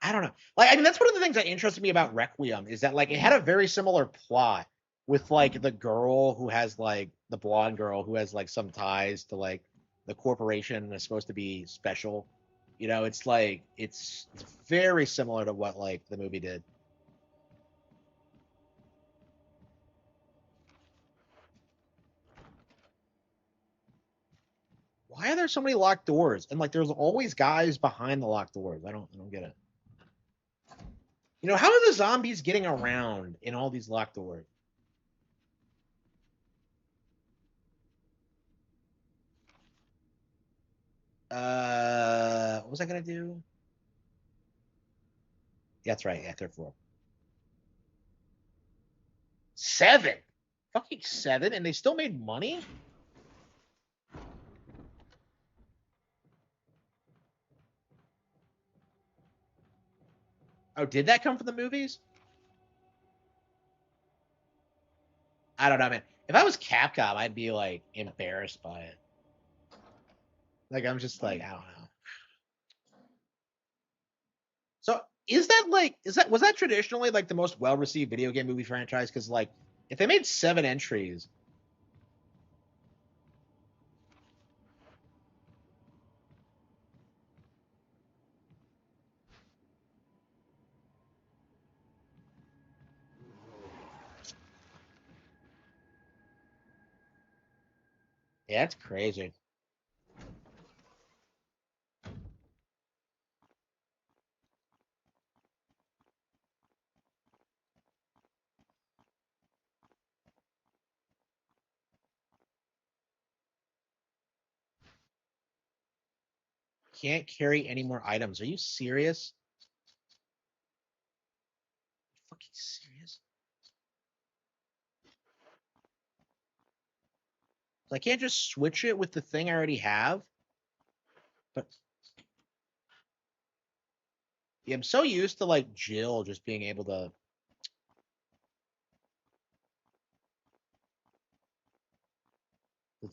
Speaker 1: I don't know. Like, I mean, that's one of the things that interested me about Requiem is that like it had a very similar plot with like the girl who has like the blonde girl who has like some ties to like the corporation and is supposed to be special. You know, it's like it's very similar to what like the movie did. Why are there so many locked doors? And like there's always guys behind the locked doors. I don't get it. You know, how are the zombies getting around in all these locked doors? What was I gonna do? Yeah, that's right. Yeah, third floor. Seven. Fucking seven, and they still made money. Oh, did that come from the movies? I don't know, man. If I was Capcom, I'd be like embarrassed by it. Like I'm just like I don't know. So is that was that traditionally like the most well received video game movie franchise? Because like if they made seven entries, yeah, that's crazy. Can't carry any more items. Are you serious? Fucking serious? So I can't just switch it with the thing I already have. But yeah, I'm so used to like Jill just being able to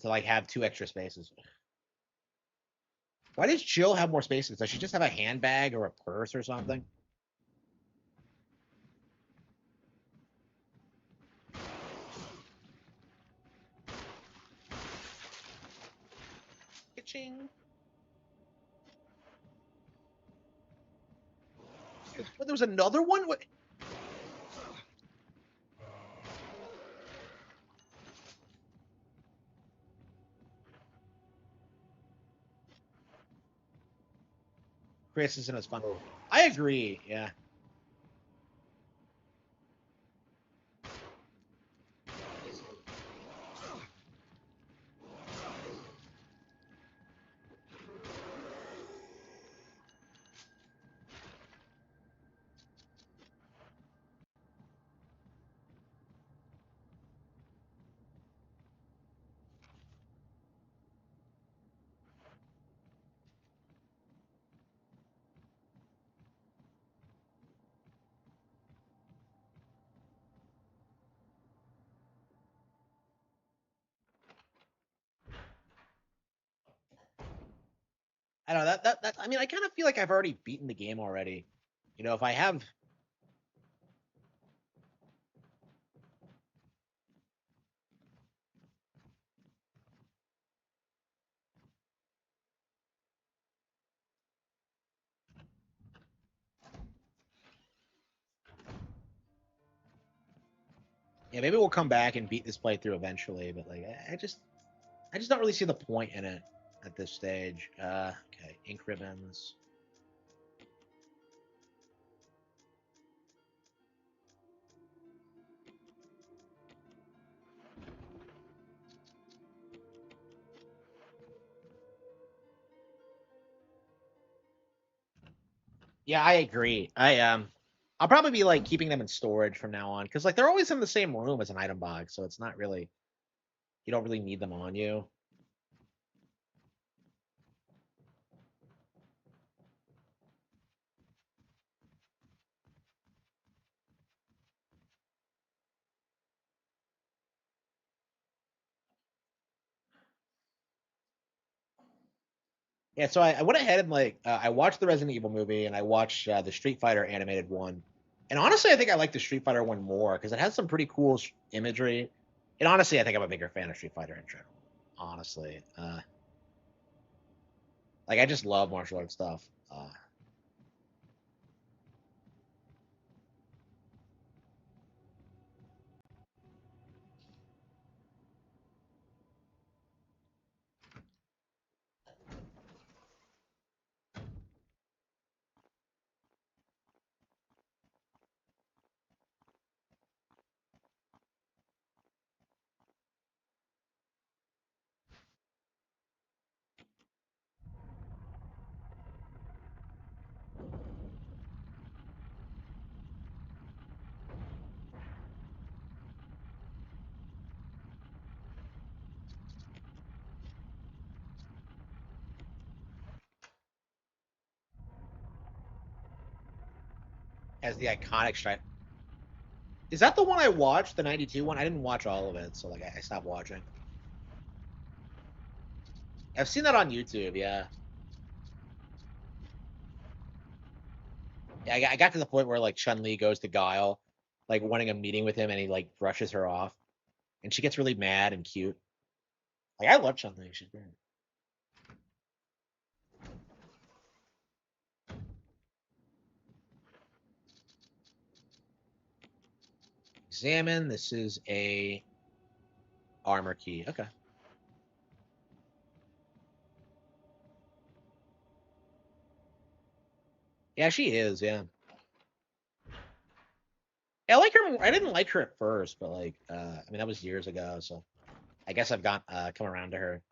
Speaker 1: like have two extra spaces. Why does Jill have more spaces? Does she just have a handbag or a purse or something? Ka-ching. But there was another one. What? Chris isn't as fun. I agree. Yeah. I don't know that I mean, I kind of feel like I've already beaten the game already. You know, if I have, yeah, maybe we'll come back and beat this playthrough eventually. But like, I just don't really see the point in it at this stage. Okay, ink ribbons. Yeah, I agree. I'll probably be like keeping them in storage from now on because like they're always in the same room as an item box, so it's not really you don't really need them on you. Yeah, so I went ahead and like I watched the Resident Evil movie and I watched the Street Fighter animated one, and honestly, I think I like the Street Fighter one more because it has some pretty cool imagery. And honestly, I think I'm a bigger fan of Street Fighter in general. Honestly, like I just love martial arts stuff. As the iconic strike. Is that the one I watched, the '92 one? I didn't watch all of it, so like I stopped watching. I've seen that on YouTube. Yeah, yeah. I got to the point where like Chun Li goes to Guile, like wanting a meeting with him, and he like brushes her off, and she gets really mad and cute. Like I love Chun Li. She's great. Examine. This is a armor key. Okay. Yeah, she is. Yeah. Yeah, I like her. I didn't like her at first, but like, I mean, that was years ago. So I guess I've got come around to her.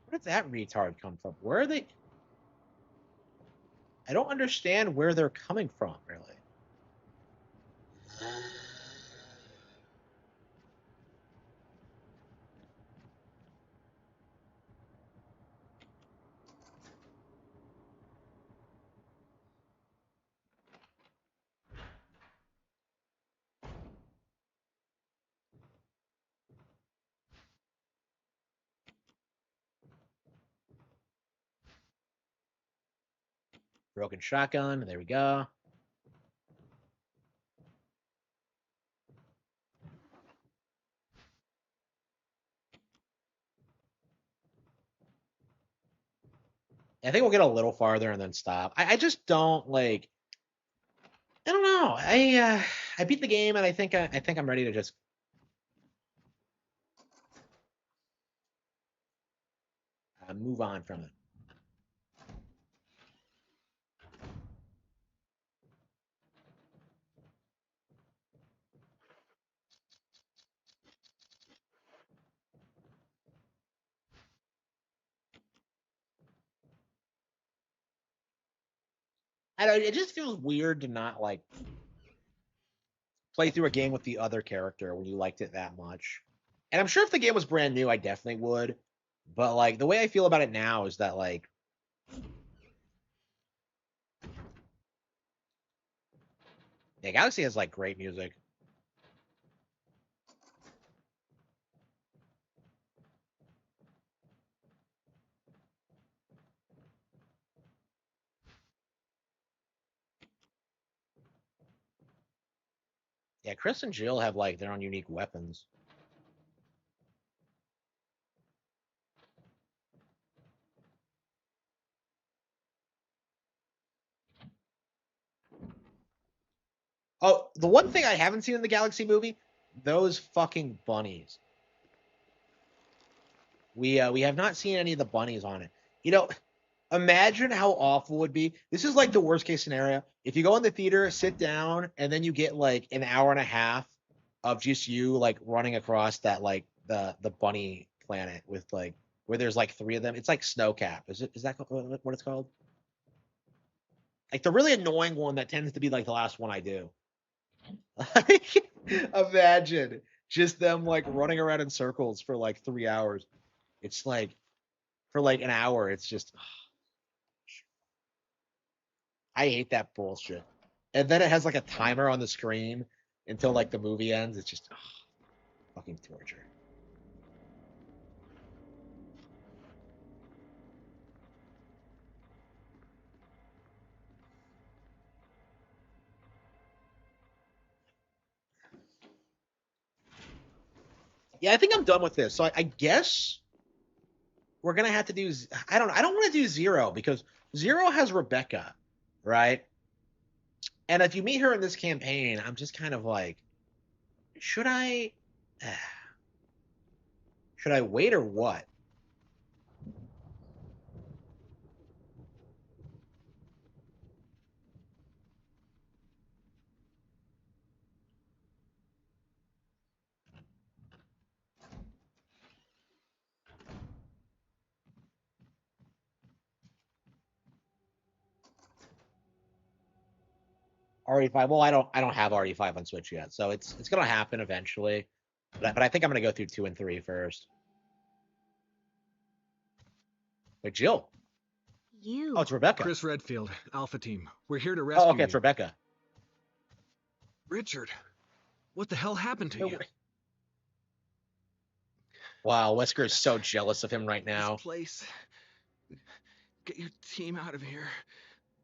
Speaker 1: Where did that retard come from? Where are they? I don't understand where they're coming from, really. Broken shotgun. There we go. I think we'll get a little farther and then stop. I just don't like. I don't know. I beat the game and I think I'm ready to just move on from it. I don't. It just feels weird to not like play through a game with the other character when you liked it that much. And I'm sure if the game was brand new, I definitely would. But like the way I feel about it now is that like yeah, Galaxy has like great music. Yeah, Chris and Jill have like their own unique weapons. Oh, the one thing I haven't seen in the Galaxy movie, those fucking bunnies. We have not seen any of the bunnies on it. You know, imagine how awful it would be. This is like the worst case scenario. If you go in the theater, sit down, and then you get like an hour and a half of just you like running across that like the bunny planet with like where there's like three of them. It's like Snowcap. Is that what it's called? Like the really annoying one that tends to be like the last one I do. Like, imagine just them like running around in circles for like 3 hours. It's like for like an hour. It's just I hate that bullshit. And then it has like a timer on the screen until like the movie ends. It's just fucking torture. Yeah, I think I'm done with this. So I guess we're gonna have to do. I don't want to do Zero because Zero has Rebecca, right? And if you meet her in this campaign, I'm just kind of like, should I? Should I wait or what? RE5. Well, I don't have RE5 on Switch yet, so it's gonna happen eventually. But I think I'm gonna go through 2 and 3 first. Wait, Jill.
Speaker 2: You.
Speaker 1: Oh, it's Rebecca.
Speaker 3: Chris Redfield, Alpha Team. We're here to
Speaker 1: Oh,
Speaker 3: rescue
Speaker 1: okay, it's
Speaker 3: you.
Speaker 1: Rebecca.
Speaker 3: Richard, what the hell happened to you?
Speaker 1: Wow, Wesker is so jealous of him right now.
Speaker 3: This place. Get your team out of here.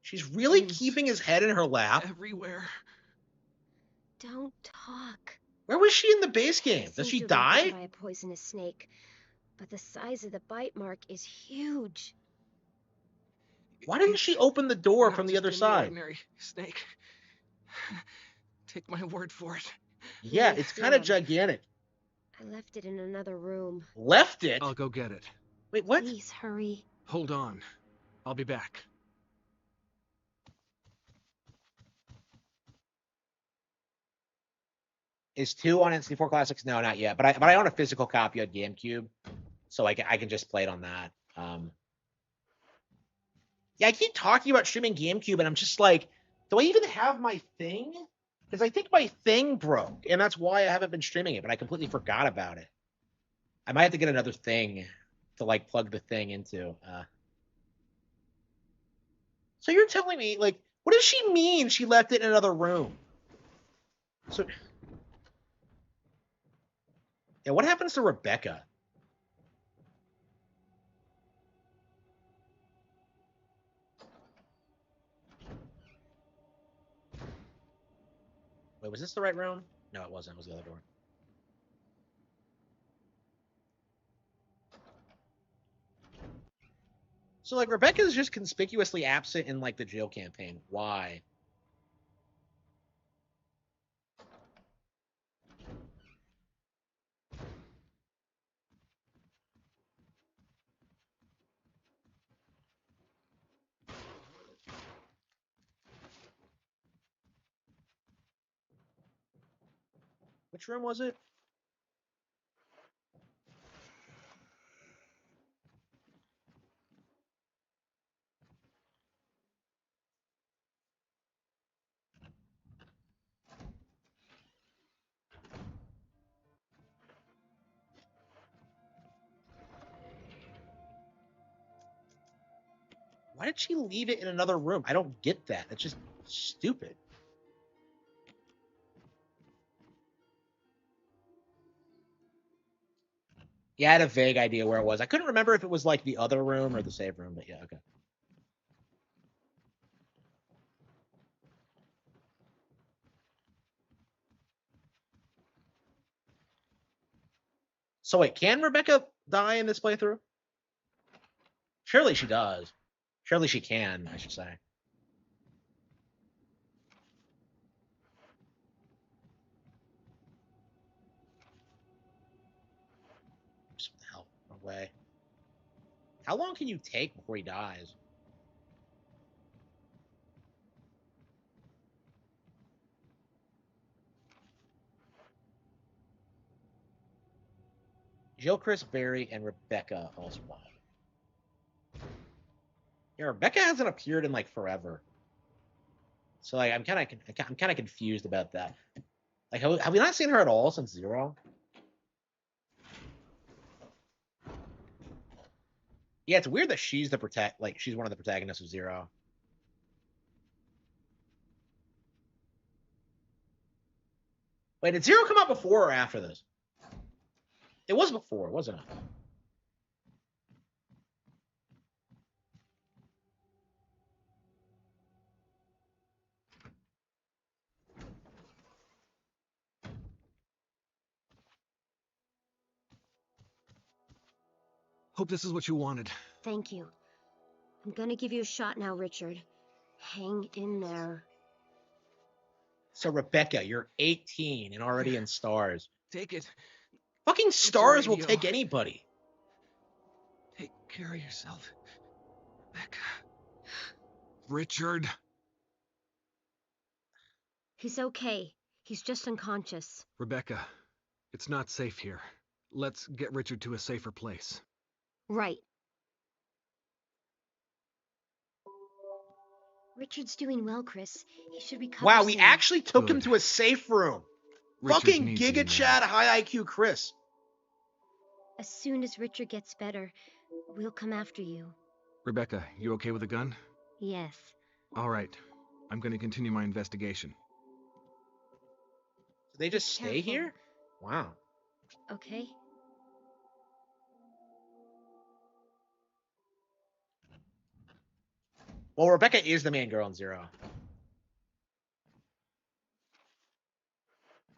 Speaker 1: She's really
Speaker 3: Teams
Speaker 1: keeping his head in her lap.
Speaker 3: everywhere.
Speaker 2: Don't talk.
Speaker 1: Where was she in the base game? Does she die?
Speaker 2: By a poisonous snake, but the size of the bite mark is huge.
Speaker 1: Why didn't she open the door from the other side?
Speaker 3: Ordinary snake. Take my word for it.
Speaker 1: Yeah, it's kind of gigantic.
Speaker 2: I left it in another room.
Speaker 1: Left it?
Speaker 3: I'll go get it.
Speaker 1: Wait, what?
Speaker 2: Please hurry.
Speaker 3: Hold on. I'll be back.
Speaker 1: Is 2 on N64 Classics? No, not yet. But I own a physical copy of GameCube, so I can just play it on that. Yeah, I keep talking about streaming GameCube, and I'm just like, do I even have my thing? Because I think my thing broke, and that's why I haven't been streaming it. But I completely forgot about it. I might have to get another thing to like plug the thing into. So you're telling me, like, what does she mean? She left it in another room. So, yeah, what happens to Rebecca? Wait, was this the right room? No, it wasn't. It was the other door. So, like, Rebecca's just conspicuously absent in, like, the jail campaign. Why? Which room was it? Why did she leave it in another room? I don't get that. That's just stupid. Yeah, I had a vague idea where it was. I couldn't remember if it was like the other room or the save room, but yeah, okay. So wait, can Rebecca die in this playthrough? Surely she does. Surely she can, I should say. What the hell? No way. How long can you take before he dies? Jill, Chris, Barry, and Rebecca all survive. Yeah, Rebecca hasn't appeared in like forever. So like I'm kind of confused about that. Like have we not seen her at all since Zero? Yeah, it's weird that she's she's one of the protagonists of Zero. Wait, did Zero come out before or after this? It was before, wasn't it?
Speaker 3: Hope this is what you wanted.
Speaker 2: Thank you. I'm gonna give you a shot now, Richard. Hang in there.
Speaker 1: So Rebecca, you're 18 and already in Stars.
Speaker 3: Take it.
Speaker 1: Fucking
Speaker 3: It's a
Speaker 1: Stars will
Speaker 3: radio.
Speaker 1: take anybody.
Speaker 3: Take care of yourself. Becca. Richard.
Speaker 2: He's okay. He's just unconscious.
Speaker 3: Rebecca, it's not safe here. Let's get Richard to a safer place.
Speaker 2: Right. Richard's doing well, Chris. He should recover
Speaker 1: Wow, we
Speaker 2: soon.
Speaker 1: actually took him
Speaker 3: Good.
Speaker 1: to a safe room.
Speaker 3: Richard
Speaker 1: Fucking
Speaker 3: needs you
Speaker 1: Giga
Speaker 3: now.
Speaker 1: Chad high IQ Chris.
Speaker 2: As soon as Richard gets better, we'll come after you.
Speaker 3: Rebecca, you okay with the gun?
Speaker 2: Yes.
Speaker 3: All right. I'm going to continue my investigation.
Speaker 1: Did they just stay
Speaker 2: Careful.
Speaker 1: here? Wow.
Speaker 2: Okay.
Speaker 1: Well, Rebecca is the main girl in Zero.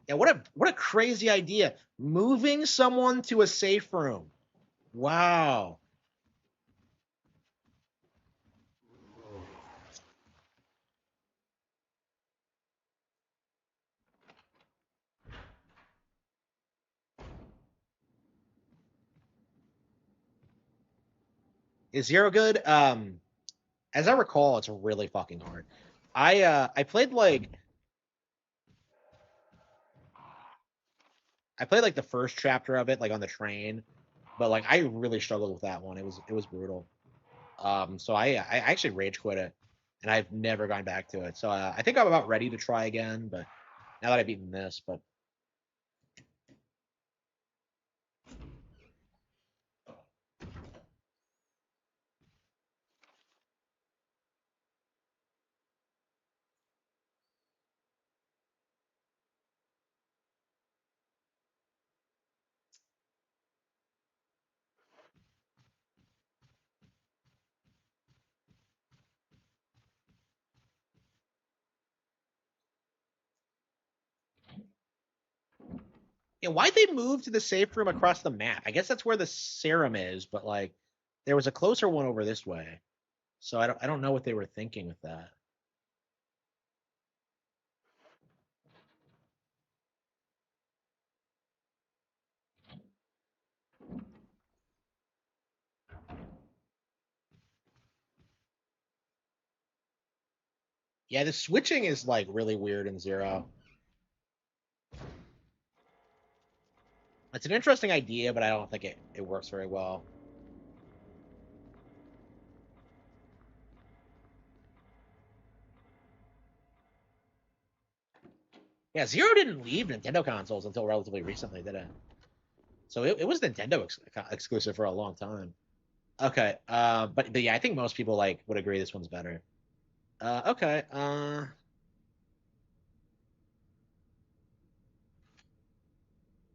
Speaker 1: Yeah, what a crazy idea. Moving someone to a safe room. Wow. Is Zero good? As I recall, it's really fucking hard. I played like the first chapter of it, like on the train, but like I really struggled with that one. It was brutal. So I actually rage quit it, and I've never gone back to it. So I think I'm about ready to try again, but now that I've beaten this, but yeah, why'd they move to the safe room across the map? I guess that's where the serum is, but like there was a closer one over this way. So I don't know what they were thinking with that. Yeah, the switching is like really weird in Zero. It's an interesting idea, but I don't think it works very well. Yeah, Zero didn't leave Nintendo consoles until relatively recently, did it? So it was Nintendo exclusive for a long time. Okay, but yeah, I think most people like would agree this one's better. Okay,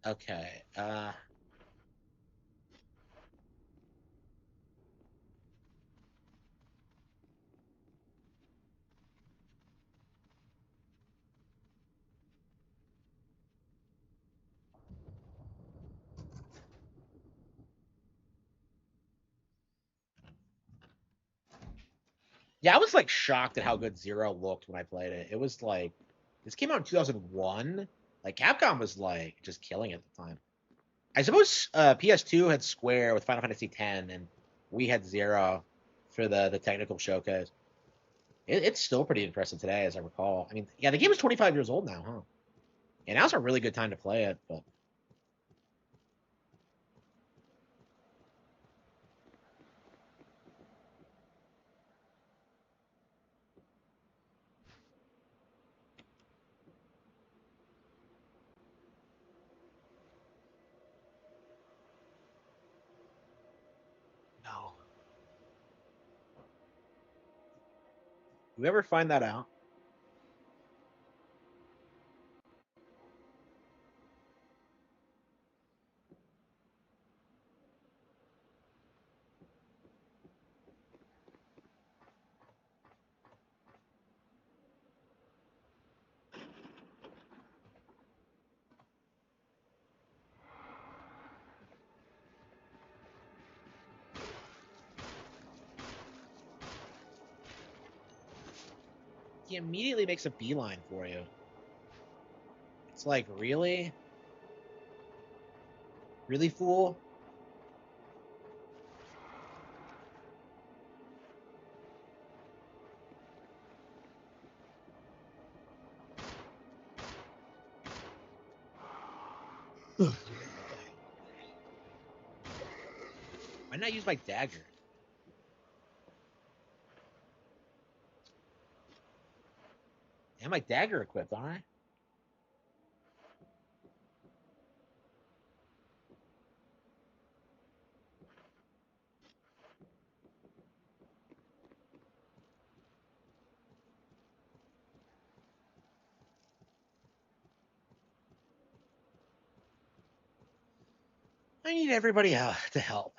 Speaker 1: okay, Yeah, I was like shocked at how good Zero looked when I played it. It was like this came out in 2001. Like Capcom was like just killing it at the time. I suppose PS2 had Square with Final Fantasy X, and we had Zero for the technical showcase. It's still pretty impressive today, as I recall. I mean, yeah, the game is 25 years old now, huh? And now's a really good time to play it, but
Speaker 3: No.
Speaker 1: you ever find that out? He immediately makes a beeline for you. It's like, really? Really, fool? Why not use my dagger? And my dagger equipped, aren't I? I need everybody out to help.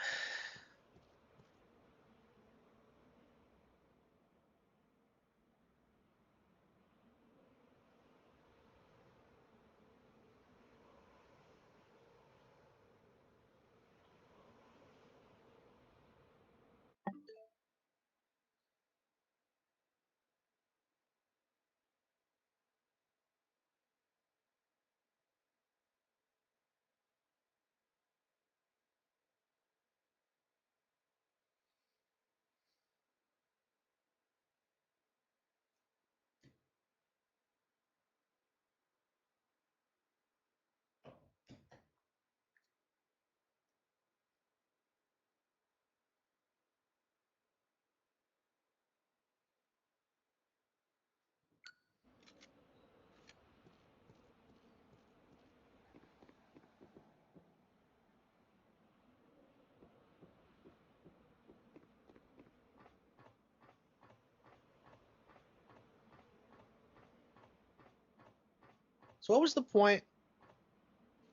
Speaker 1: So what was the point?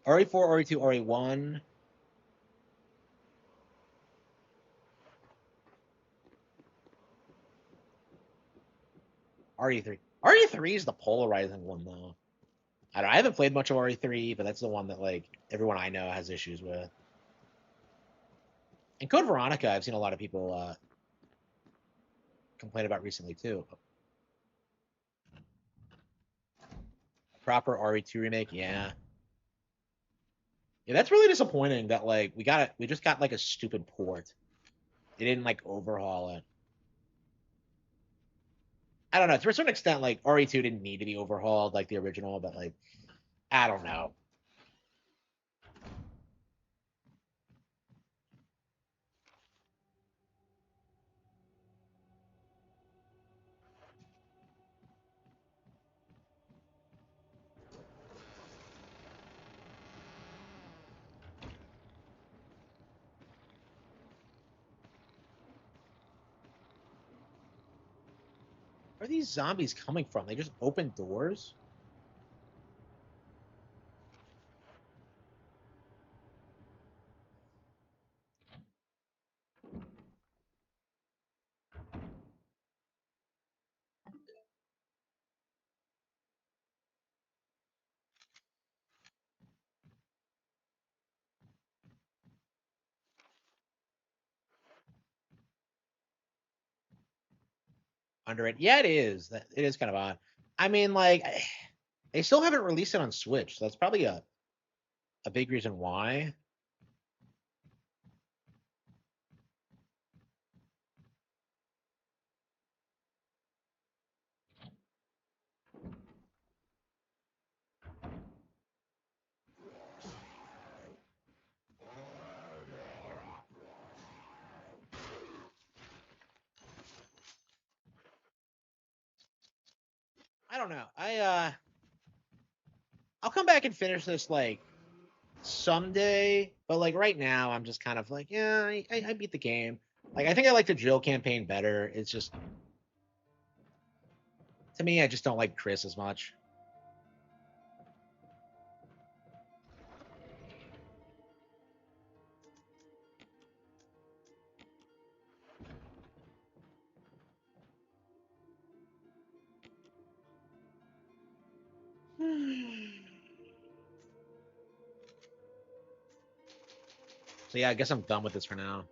Speaker 1: RE4, RE2, RE1. RE3. RE3 is the polarizing one, though. I don't know. I haven't played much of RE3, but that's the one that like everyone I know has issues with. And Code Veronica, I've seen a lot of people complain about recently too. Proper RE2 remake, yeah. Yeah, that's really disappointing that like we just got like a stupid port. They didn't like overhaul it. I don't know. To a certain extent, like RE2 didn't need to be overhauled like the original, but like I don't know. Where are these zombies coming from? They just open doors? Under it. Yeah, it is. It is kind of odd. I mean, like, they still haven't released it on Switch, so that's probably a big reason why. I don't know. I'll come back and finish this like someday, but like right now, I'm just kind of like, yeah, I beat the game. Like I think I like the Jill campaign better. It's just to me, I just don't like Chris as much. So yeah, I guess I'm done with this for now.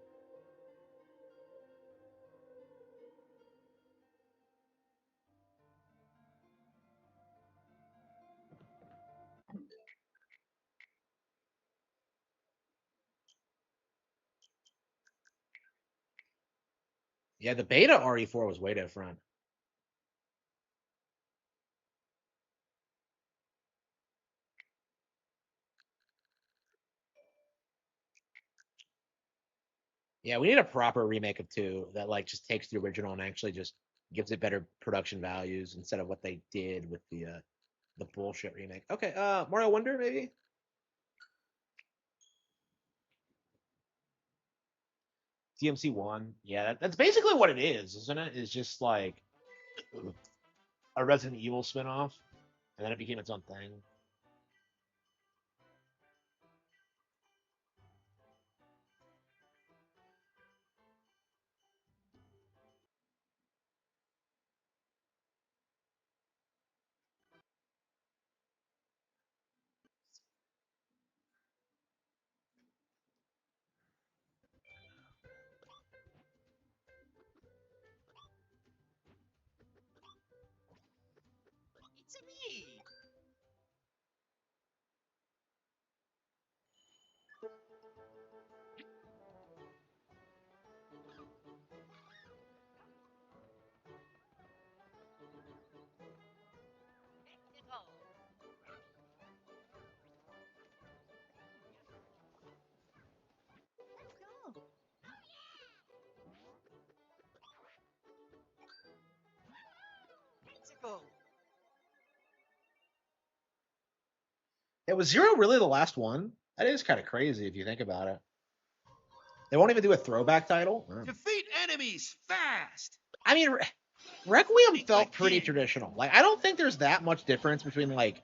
Speaker 1: Yeah, the beta RE4 was way different. Yeah, we need a proper remake of 2 that like just takes the original and actually just gives it better production values instead of what they did with the bullshit remake. Okay, Mario Wonder maybe? DMC1. Yeah, that's basically what it is, isn't it? It's just like a Resident Evil spinoff, and then it became its own thing. It's me. Yeah, was Zero really the last one? That is kind of crazy if you think about it. They won't even do a throwback title. Oh.
Speaker 4: Defeat enemies fast.
Speaker 1: I mean, Requiem felt pretty traditional. Like, I don't think there's that much difference between like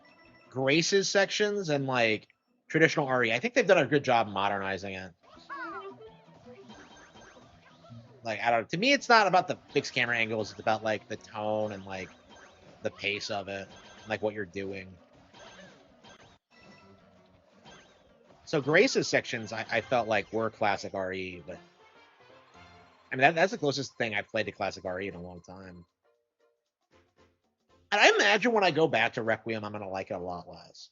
Speaker 1: Grace's sections and like traditional RE. I think they've done a good job modernizing it. Like, I don't. To me, it's not about the fixed camera angles. It's about like the tone and like the pace of it, like what you're doing. So Grace's sections, I felt like were classic RE, but I mean that's the closest thing I've played to classic RE in a long time. And I imagine when I go back to Requiem, I'm gonna like it a lot less.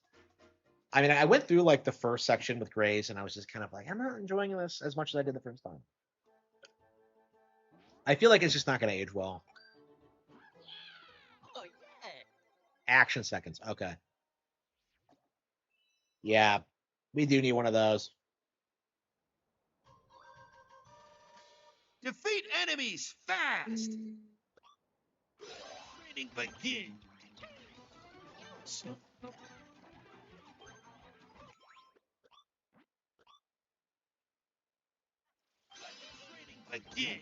Speaker 1: I mean, I went through like the first section with Grace, and I was just kind of like, I'm not enjoying this as much as I did the first time. I feel like it's just not gonna age well.
Speaker 4: Oh yeah.
Speaker 1: Action seconds, okay. Yeah, we do need one of those.
Speaker 4: Defeat enemies fast. Training begin. Training begin.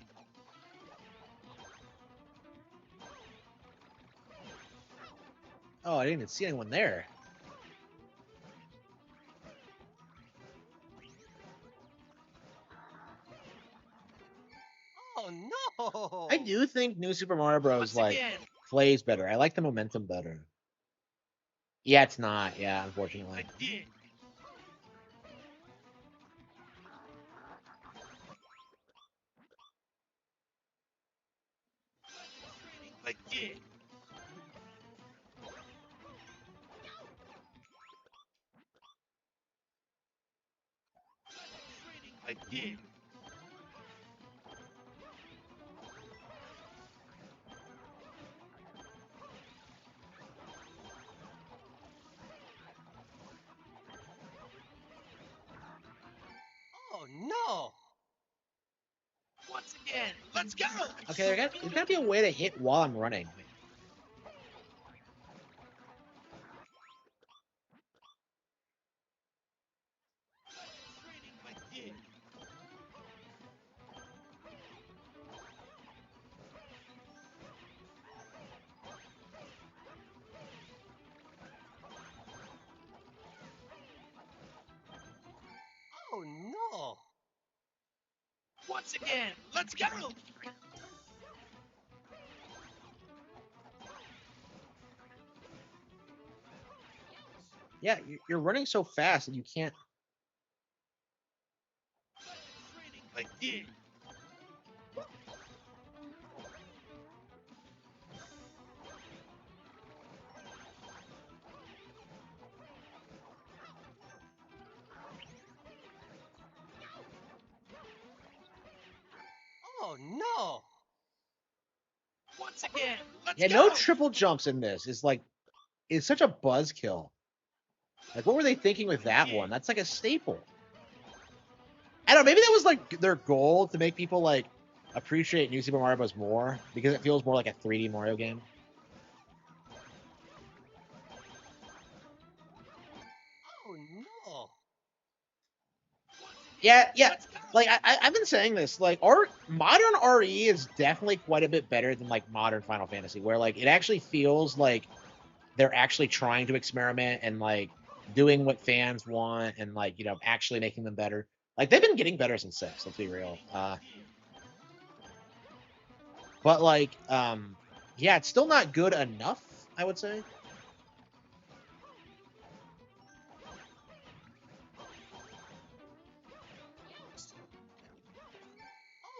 Speaker 1: Oh, I didn't even see anyone there.
Speaker 4: Oh no.
Speaker 1: I do think New Super Mario Bros.
Speaker 4: Once
Speaker 1: Like
Speaker 4: again.
Speaker 1: plays better. I like the momentum better. Yeah, it's not. Yeah, unfortunately.
Speaker 4: Begin. again. Again. Oh no! Once again, let's go!
Speaker 1: Okay, there's gotta be a way to hit while I'm running.
Speaker 4: Again. Oh no! Once again, let's go!
Speaker 1: Yeah, you're running so fast that you can't.
Speaker 4: Again. Oh no! Once again, let's
Speaker 1: Yeah,
Speaker 4: go!
Speaker 1: no triple jumps in this is such a buzzkill. Like, what were they thinking with that one? That's like a staple. I don't know. Maybe that was like their goal to make people like appreciate New Super Mario Bros. More because it feels more like a 3D Mario game.
Speaker 4: Oh no!
Speaker 1: Yeah.
Speaker 4: Let's go!
Speaker 1: Like I've been saying this. Like our modern RE is definitely quite a bit better than like modern Final Fantasy, where like it actually feels like they're actually trying to experiment and like doing what fans want and like actually making them better. Like they've been getting better since 6. Let's be real. But like yeah, it's still not good enough, I would say.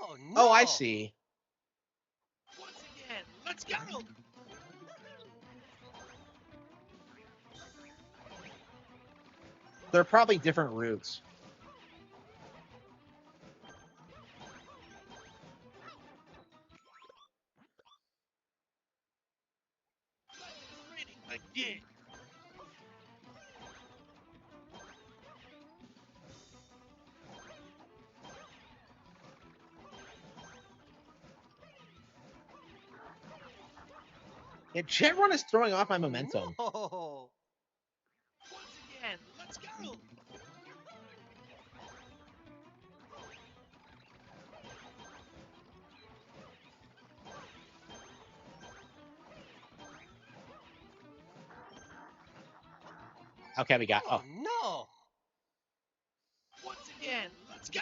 Speaker 4: Oh no!
Speaker 1: Oh, I see.
Speaker 4: Once again, let's go!
Speaker 1: They're probably different routes.
Speaker 4: Again.
Speaker 1: Yeah, Jet Run is throwing off my momentum.
Speaker 4: No! Once again, let's go!
Speaker 1: Okay, we got.
Speaker 4: Oh
Speaker 1: Oh,
Speaker 4: no! Once again, let's go!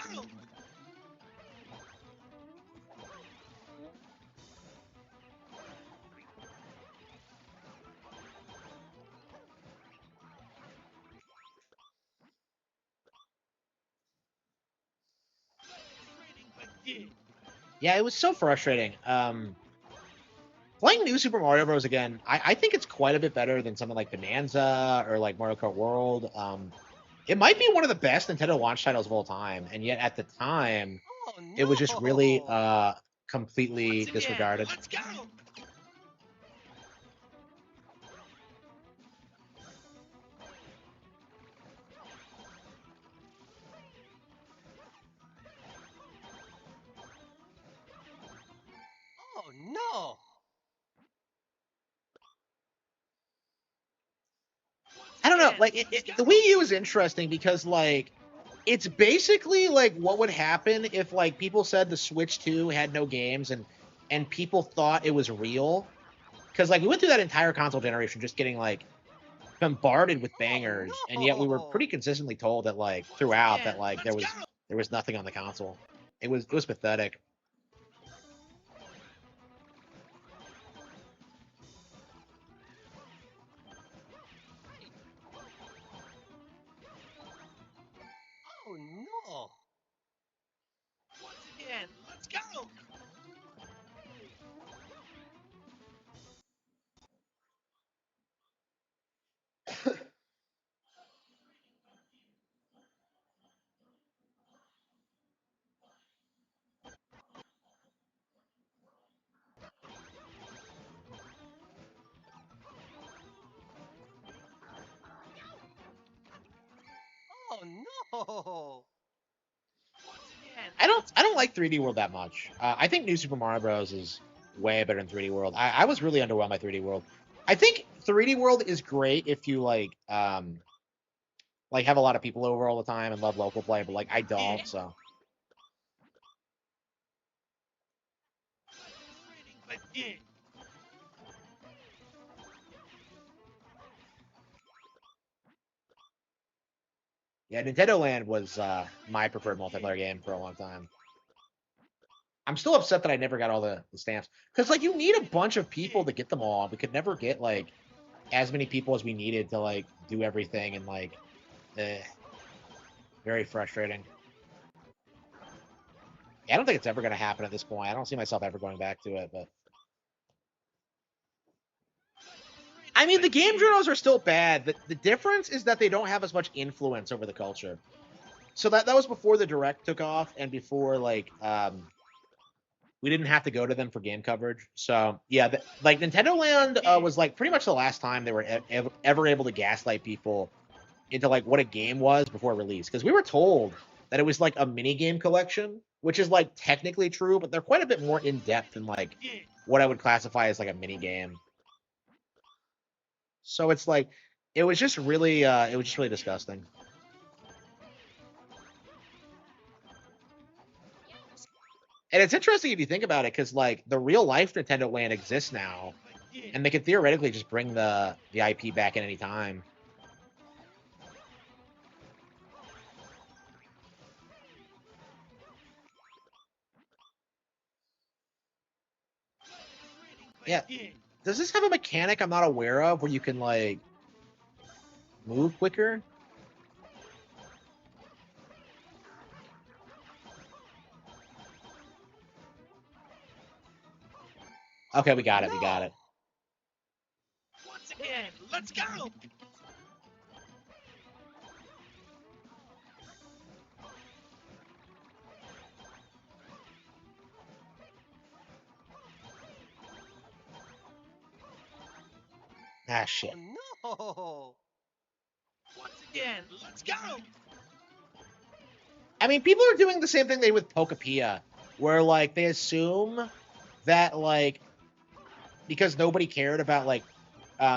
Speaker 4: Again.
Speaker 1: yeah, it was so frustrating. Playing New Super Mario Bros. Again, I think it's quite a bit better than something like Bonanza or like Mario Kart World. It might be one of the best Nintendo launch titles of all time, and yet at the time,
Speaker 4: Oh
Speaker 1: it was just really
Speaker 4: no!
Speaker 1: completely
Speaker 4: Once again,
Speaker 1: disregarded.
Speaker 4: let's go! Oh no!
Speaker 1: I don't know.
Speaker 4: Again,
Speaker 1: Like
Speaker 4: let's
Speaker 1: the
Speaker 4: go!
Speaker 1: Wii U is interesting because like it's basically like what would happen if like people said the Switch 2 had no games and people thought it was real. Because like we went through that entire console generation just getting like bombarded with
Speaker 4: Oh
Speaker 1: bangers, and yet we were
Speaker 4: no!
Speaker 1: pretty consistently told that like
Speaker 4: Once
Speaker 1: throughout
Speaker 4: again,
Speaker 1: that like
Speaker 4: let's go!
Speaker 1: there was nothing on the console. It was pathetic.
Speaker 4: Oh no! Once again, let's go! no!
Speaker 1: I don't like 3D World that much. I think New Super Mario Bros. Is way better than 3D World. I was really underwhelmed by 3D World. I think 3D World is great if you like have a lot of people over all the time and love local play, but like I don't, so. Yeah, Nintendo Land was my preferred multiplayer game for a long time. I'm still upset that I never got all the stamps because like you need a bunch of people to get them all. We could never get like as many people as we needed to like do everything, and like very frustrating. Yeah, I don't think it's ever going to happen at this point. I don't see myself ever going back to it, but I mean, the game journals are still bad. The difference is that they don't have as much influence over the culture. So that was before the direct took off and before like we didn't have to go to them for game coverage. So yeah, like Nintendo Land was like pretty much the last time they were ever able to gaslight people into like what a game was before release, because we were told that it was like a mini game collection, which is like technically true, but they're quite a bit more in depth than like what I would classify as like a mini game. So it's like it was just really disgusting. And it's interesting if you think about it, because like the real life Nintendo Land exists now, and they could theoretically just bring the IP back at any time. Yeah. Does this have a mechanic I'm not aware of where you can like move quicker? Okay, we got it. We got it.
Speaker 4: Once again, let's go!
Speaker 1: Ah, shit.
Speaker 4: No! Once again, let's go!
Speaker 1: I mean, people are doing the same thing they did with Pokepia, where like they assume that like because nobody cared about like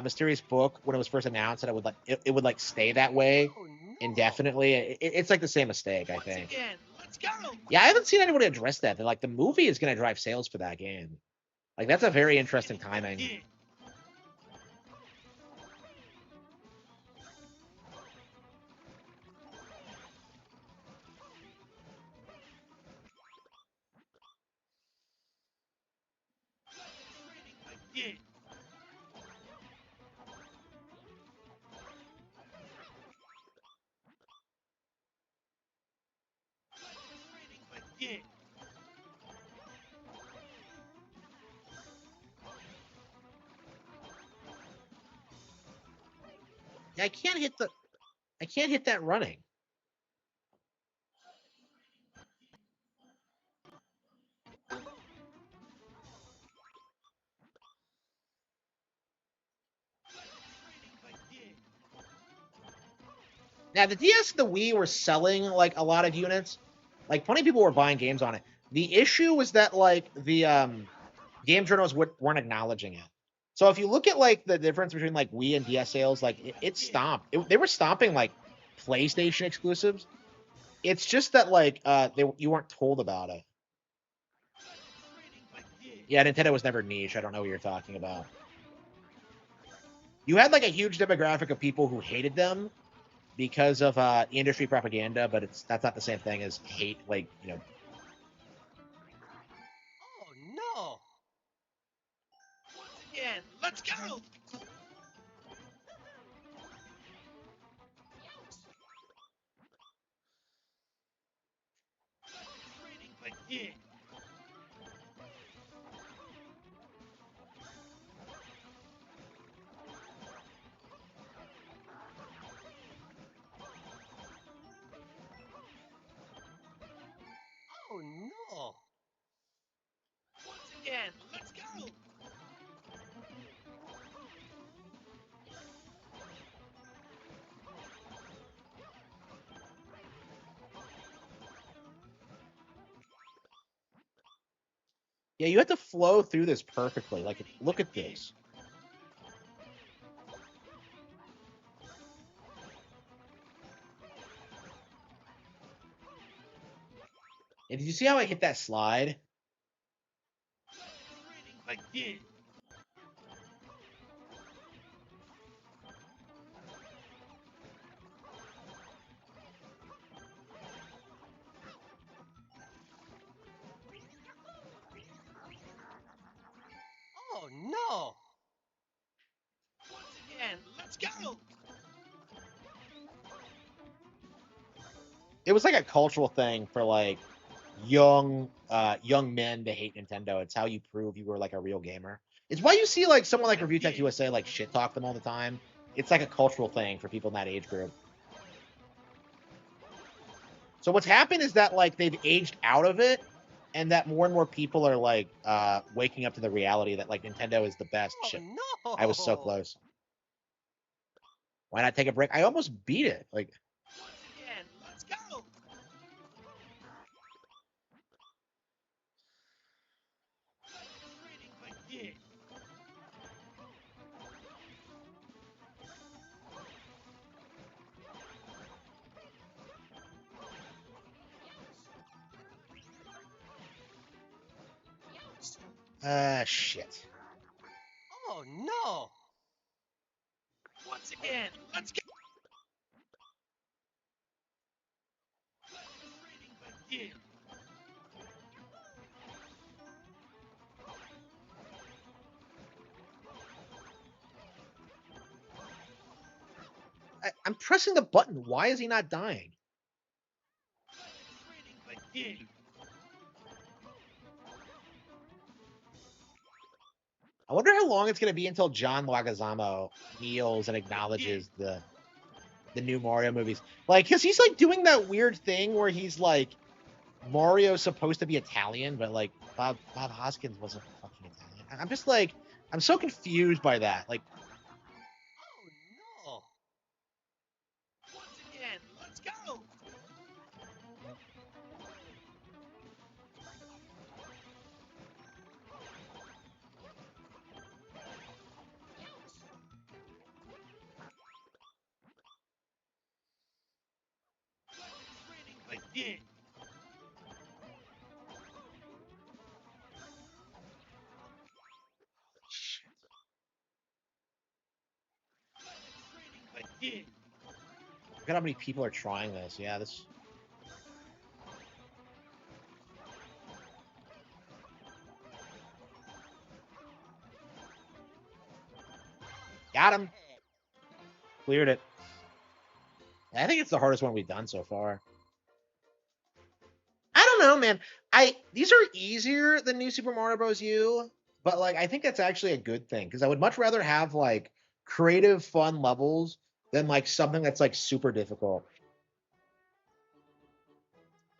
Speaker 1: Mysterious Book when it was first announced, that it would like it would like stay that way
Speaker 4: Oh, no.
Speaker 1: indefinitely. It's like the same mistake, I
Speaker 4: Once
Speaker 1: think.
Speaker 4: again, let's go!
Speaker 1: Yeah, I haven't seen anybody address that. They're like the movie is going to drive sales for that game. Like that's a very interesting timing.
Speaker 4: Yeah. Yeah.
Speaker 1: Yeah, I can't hit that running. Now the DS and the Wii were selling like a lot of units. Like plenty of people were buying games on it. The issue was that like the game journals weren't acknowledging it. So if you look at like the difference between like Wii and DS sales, like it stomped. They were stomping like PlayStation exclusives. It's just that like you weren't told about it. Yeah, Nintendo was never niche. I don't know what you're talking about. You had like a huge demographic of people who hated them because of industry propaganda, but that's not the same thing as hate. Like
Speaker 4: Oh, no! Once again, let's go! Yeah. Oh, no! Once again, let's go!
Speaker 1: Yeah, you have to flow through this perfectly. Like, look at this. And did you see how I hit that slide?
Speaker 4: Like this. Oh no! Once again, let's go!
Speaker 1: It was like a cultural thing for like young men to hate Nintendo. It's how you prove you were like a real gamer. It's why you see like someone like Review Tech USA like shit talk them all the time. It's like a cultural thing for people in that age group. So what's happened is that like they've aged out of it, and that more and more people are like waking up to the reality that like Nintendo is the best.
Speaker 4: Oh
Speaker 1: Shit,
Speaker 4: no!
Speaker 1: I was so close. Why not take a break? I almost beat it. Like,
Speaker 4: Once again, let's go! Like this.
Speaker 1: shit.
Speaker 4: Oh no! Once again, let's go! Like this.
Speaker 1: I'm pressing the button. Why is he not dying?
Speaker 4: Like this.
Speaker 1: I wonder how long it's going to be until John Leguizamo kneels and acknowledges the new Mario movies. Like, because he's like doing that weird thing where he's like, Mario's supposed to be Italian, but like Bob Hoskins wasn't fucking Italian. I'm just like, I'm so confused by that. Like,
Speaker 4: Oh no! Once again, let's go! Like this. Like this.
Speaker 1: look at how many people are trying this. Yeah, this. Got him. Cleared it. I think it's the hardest one we've done so far. I don't know, man. These are easier than New Super Mario Bros. U, but like I think that's actually a good thing because I would much rather have like creative, fun levels than like something that's like super difficult.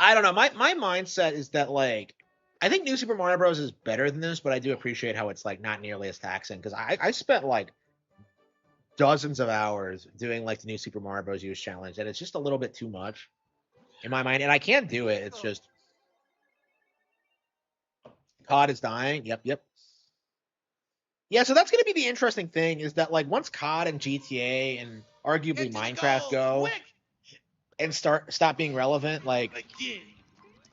Speaker 1: I don't know. My mindset is that like I think New Super Mario Bros. Is better than this, but I do appreciate how it's like not nearly as taxing because I spent like dozens of hours doing like the New Super Mario Bros. U challenge, and it's just a little bit too much in my mind, and I can't do it. It's just COD is dying. Yep. Yeah, so that's going to be the interesting thing is that like once COD and GTA and arguably
Speaker 4: Get to the
Speaker 1: Minecraft
Speaker 4: goal,
Speaker 1: go
Speaker 4: quick!
Speaker 1: and stop being relevant, like
Speaker 4: Like this.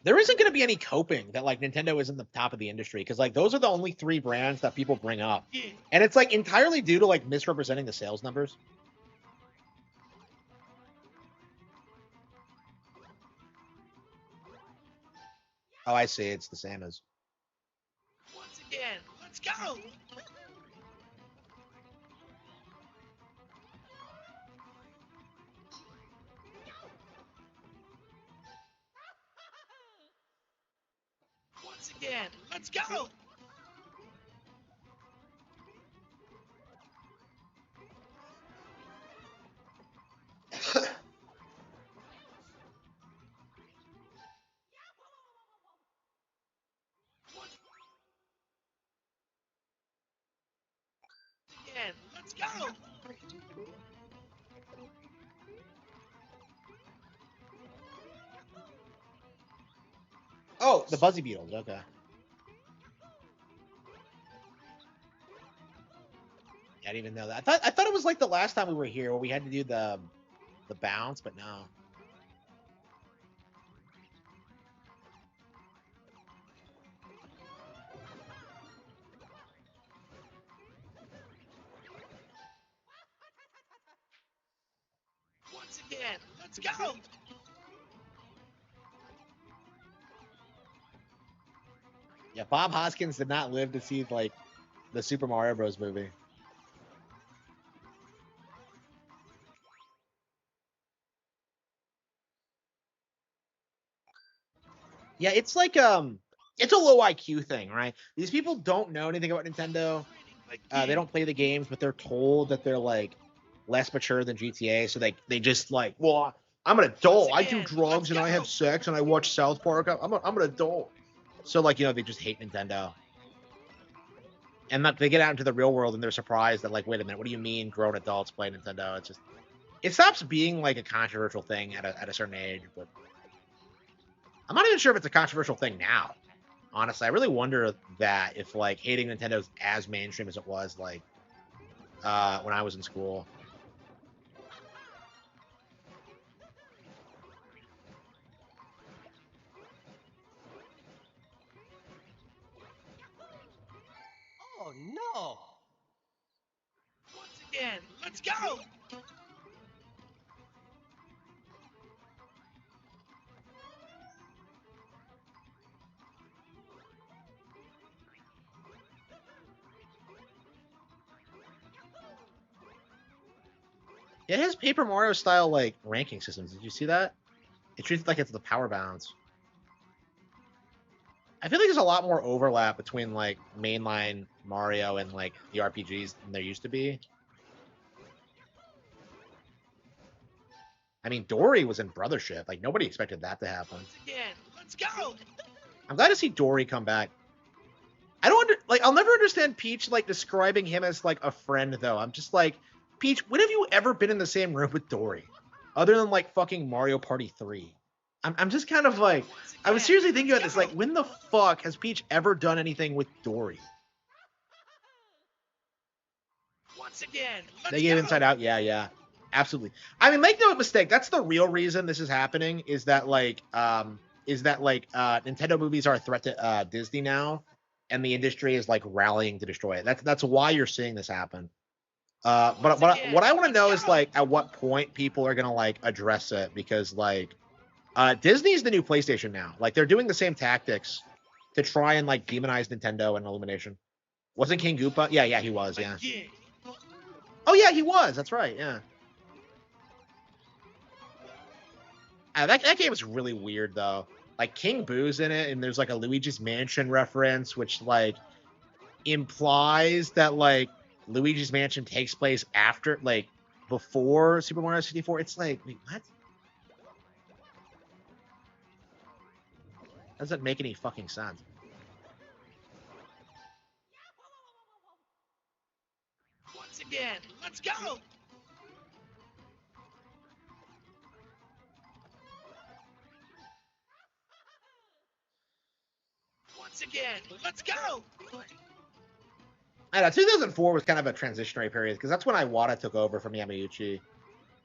Speaker 1: there isn't going to be any coping that like Nintendo isn't the top of the industry because like those are the only three brands that people bring up,
Speaker 4: Yeah.
Speaker 1: and it's like entirely due to like misrepresenting the sales numbers. Oh, I see. It's the same as.
Speaker 4: Once again, let's go! Once again, let's go! Again, let's go!
Speaker 1: Oh, the Buzzy Beetles. Okay. I didn't even know that. I thought it was like the last time we were here where we had to do the bounce, but no.
Speaker 4: Once again, let's go!
Speaker 1: Yeah, Bob Hoskins did not live to see like the Super Mario Bros. Movie. Yeah, it's like it's a low IQ thing, right? These people don't know anything about Nintendo. They don't play the games, but they're told that they're like less mature than GTA, so they just like, well, I'm an adult. I do drugs and I have sex and I watch South Park. I'm an adult. So like, you know, they just hate Nintendo. And they get out into the real world and they're surprised that like, wait a minute, what do you mean grown adults play Nintendo? It's just it stops being like a controversial thing at a certain age, but I'm not even sure if it's a controversial thing now. Honestly, I really wonder that if like hating Nintendo's as mainstream as it was like when I was in school.
Speaker 4: Oh no! Once again, let's go!
Speaker 1: It has Paper Mario style like ranking systems. Did you see that? It treats it like it's the power balance. I feel like there's a lot more overlap between like mainline Mario and like the RPGs than there used to be. I mean, Dory was in Brothership. Like nobody expected that to happen.
Speaker 4: Once again, let's go!
Speaker 1: I'm glad to see Dory come back. I don't I'll never understand Peach like describing him as like a friend though. I'm just like, Peach, when have you ever been in the same room with Dory? Other than like fucking Mario Party 3. I'm just kind of like, I was seriously thinking about this, like, when the fuck has Peach ever done anything with Dory?
Speaker 4: Once again,
Speaker 1: They gave Inside Out, yeah, absolutely. I mean, make no mistake, that's the real reason this is happening. Is that Nintendo movies are a threat to Disney now, and the industry is like rallying to destroy it. That's why you're seeing this happen. But what I want to know is like at what point people are gonna like address it, because like Disney's the new PlayStation now. Like they're doing the same tactics to try and like demonize Nintendo and Illumination. Wasn't King Koopa? Yeah, he was. Yeah. Oh yeah, he was. That's right. Yeah. That game is really weird though. Like King Boo's in it, and there's like a Luigi's Mansion reference, which like implies that like Luigi's Mansion takes place after, like, before Super Mario 64. It's like, wait, what? Doesn't make any fucking sense.
Speaker 4: Once again, let's go! Once again, let's go!
Speaker 1: I know 2004 was kind of a transitionary period because that's when Iwata took over from Yamauchi.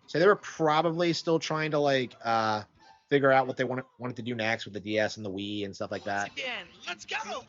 Speaker 1: So they were probably still trying to like figure out what they wanted to do next with the DS and the Wii and stuff like that.
Speaker 4: Once again, let's go!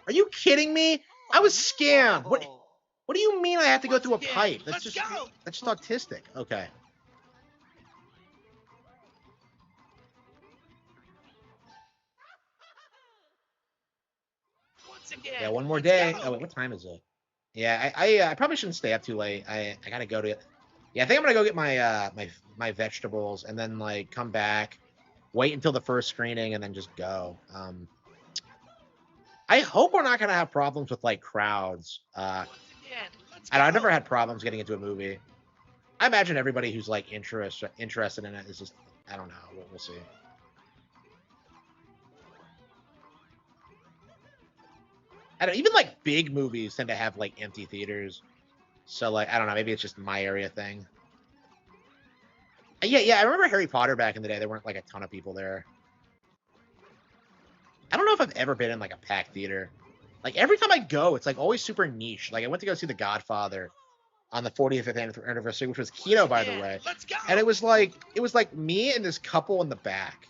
Speaker 1: Are you kidding me? I was scammed. What do you mean I have to go through a pipe? That's just autistic. Okay.
Speaker 4: Once again,
Speaker 1: Yeah, one more
Speaker 4: let's
Speaker 1: day.
Speaker 4: go.
Speaker 1: Oh wait, what time is it? Yeah, I probably shouldn't stay up too late. I gotta go to Yeah, I think I'm gonna go get my my vegetables and then like come back, wait until the first screening, and then just go. I hope we're not gonna have problems with like crowds.
Speaker 4: Once again, let's
Speaker 1: And I've never
Speaker 4: go.
Speaker 1: had problems getting into a movie. I imagine everybody who's like interested in it is just I don't know. We'll see. I don't even like big movies tend to have like empty theaters. So like I don't know, maybe it's just my area thing. Yeah, I remember Harry Potter back in the day. There weren't like a ton of people there. I don't know if I've ever been in like a packed theater. Like every time I go, it's like always super niche. Like I went to go see The Godfather on the 40th anniversary, which was Kino, by the way.
Speaker 4: Let's go.
Speaker 1: And it was like me and this couple in the back.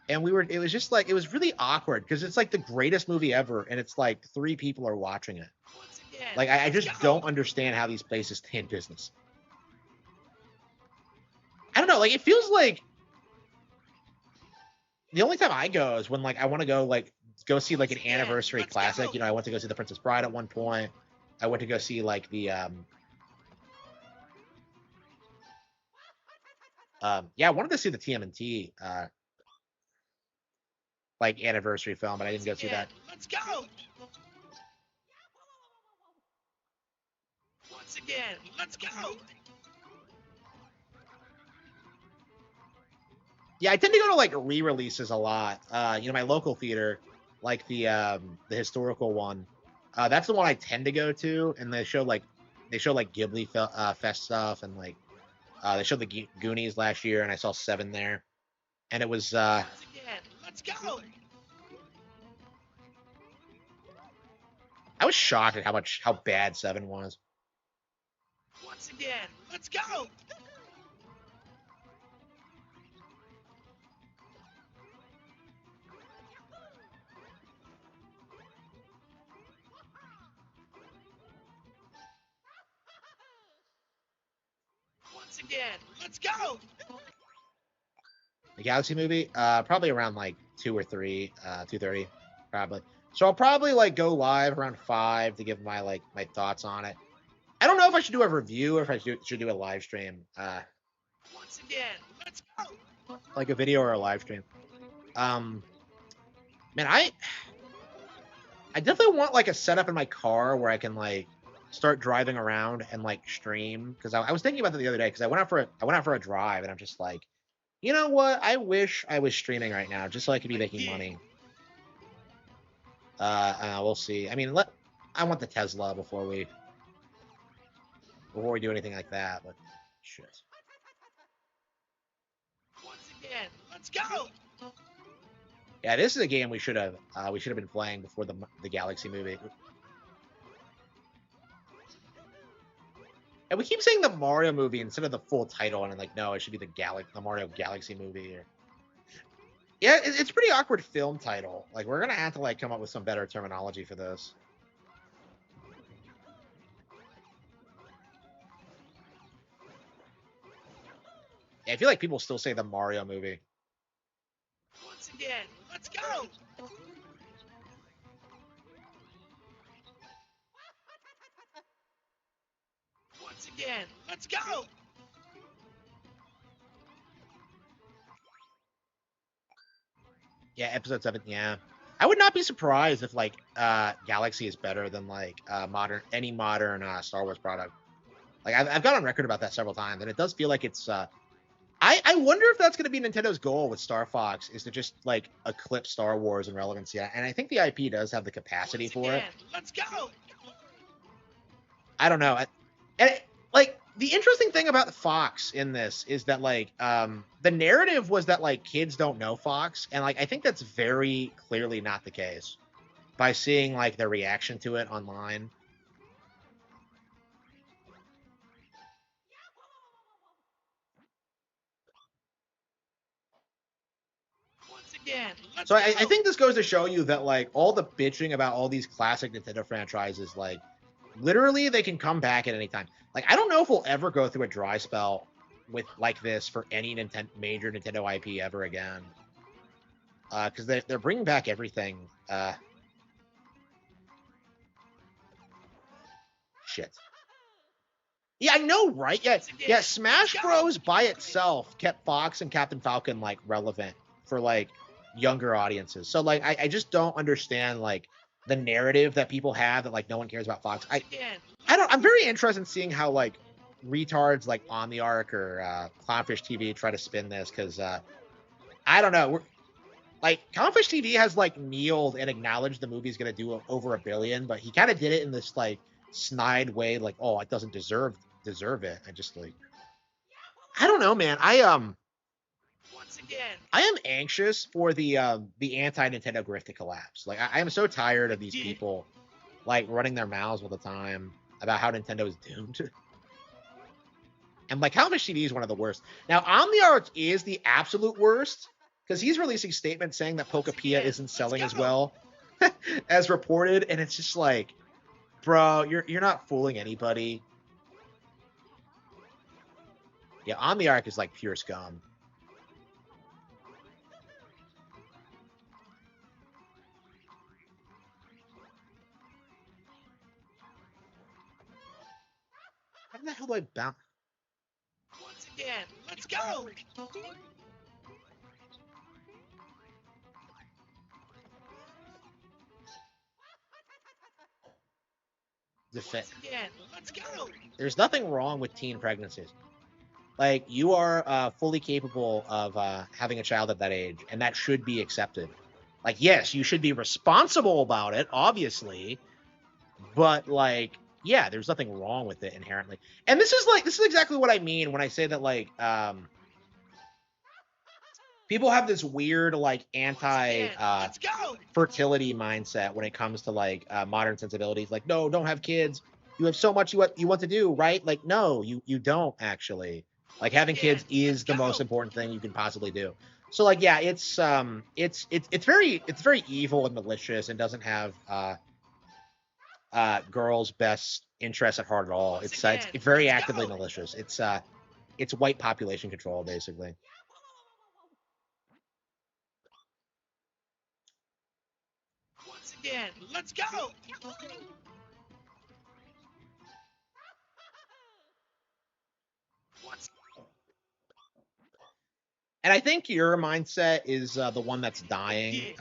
Speaker 1: And it was just like, it was really awkward because it's like the greatest movie ever. And it's like 3 people are watching it.
Speaker 4: Once again,
Speaker 1: Like, I
Speaker 4: let's
Speaker 1: just
Speaker 4: go.
Speaker 1: don't understand how these places stay in business. I don't know. Like, it feels like the only time I go is when like I want to go see like an anniversary classic. You know, I went to go see The Princess Bride at one point. I went to go see like the yeah, I wanted to see the TMNT like anniversary film, but I didn't go see that.
Speaker 4: Let's go. Once again, let's go.
Speaker 1: Yeah, I tend to go to like re-releases a lot. You know, my local theater, like the historical one, that's the one I tend to go to, and they show like Ghibli Fest stuff, and like they showed the Goonies last year, and I saw Seven there, and it was
Speaker 4: Once again, let's go.
Speaker 1: I was shocked at how bad Seven was.
Speaker 4: Once again, let's go. Once again, let's go.
Speaker 1: The Galaxy movie, probably around like 2 or 3, 2:30, probably. So I'll probably like go live around 5 to give my my thoughts on it. I don't know if I should do a review or if I should do a live stream,
Speaker 4: Once again, let's go.
Speaker 1: like a video or a live stream. Man, I definitely want like a setup in my car where I can like start driving around and like stream because I was thinking about that the other day because I went out for a drive and I'm just like, you know what? I wish I was streaming right now just so I could be making money. We'll see. I mean, I want the Tesla before we do anything like that, but shit.
Speaker 4: Once again, let's go.
Speaker 1: Yeah, this is a game we should have been playing before the Galaxy movie. And we keep saying the Mario movie instead of the full title, and I'm like, no, it should be the Mario Galaxy movie. Yeah, it's a pretty awkward film title. Like, we're gonna have to like come up with some better terminology for this. Yeah, I feel like people still say the Mario movie.
Speaker 4: Once again, let's go. Once again, let's go.
Speaker 1: Yeah, episode 7. Yeah, I would not be surprised if like Galaxy is better than like any modern Star Wars product. Like I've gone on record about that several times, and it does feel like it's. I wonder if that's going to be Nintendo's goal with Star Fox is to just like eclipse Star Wars in relevancy, and I think the IP does have the capacity for it.
Speaker 4: Let's go.
Speaker 1: I don't know, like the interesting thing about Fox in this is that like the narrative was that like kids don't know Fox, and like I think that's very clearly not the case by seeing like their reaction to it online.
Speaker 4: Once again, let's
Speaker 1: So
Speaker 4: go.
Speaker 1: I think this goes to show you that like all the bitching about all these classic Nintendo franchises, like literally they can come back at any time. Like I don't know if we'll ever go through a dry spell with like this for any major Nintendo IP ever again. Because they're bringing back everything. Shit. Yeah, I know, right? Yeah,
Speaker 4: Once again,
Speaker 1: yeah. Smash
Speaker 4: let's go.
Speaker 1: Bros. By itself kept Fox and Captain Falcon like relevant for like younger audiences. So like, I just don't understand like the narrative that people have that like no one cares about Fox.
Speaker 4: Once again,
Speaker 1: I don't. I'm very interested in seeing how like retards like On the Arc or Clownfish TV try to spin this because I don't know. We're like Clownfish TV has like kneeled and acknowledged the movie's gonna do over $1 billion, but he kind of did it in this like snide way, like, oh, it doesn't deserve it. I just like I don't know, man.
Speaker 4: once again.
Speaker 1: I am anxious for the anti Nintendo grift to collapse. Like I am so tired of these
Speaker 4: Yeah.
Speaker 1: people like running their mouths all the time about how Nintendo is doomed. And like Clownfish TV is one of the worst. Now, On the Arch is the absolute worst because he's releasing statements saying that Pokapia isn't selling as well as reported, and it's just like, bro, you're not fooling anybody. Yeah, On the Arc is like pure scum. How the hell do I bounce?
Speaker 4: Once again, let's go. Once again, let's go.
Speaker 1: There's nothing wrong with teen pregnancies. Like you are fully capable of having a child at that age, and that should be accepted. Like, yes, you should be responsible about it, obviously, but like, yeah, there's nothing wrong with it inherently. And this is exactly what I mean when I say that like people have this weird like anti
Speaker 4: Let's go.
Speaker 1: fertility mindset when it comes to like modern sensibilities. Like, no, don't have kids. You have so much you want to do, right? Like, no, you don't actually. Like having kids is the most important thing you can possibly do. So like, yeah, it's very evil and malicious and doesn't have girls' best interests at heart at all. It's very actively malicious. It's white population control basically.
Speaker 4: Once again, let's go.
Speaker 1: And I think your mindset is the one that's dying.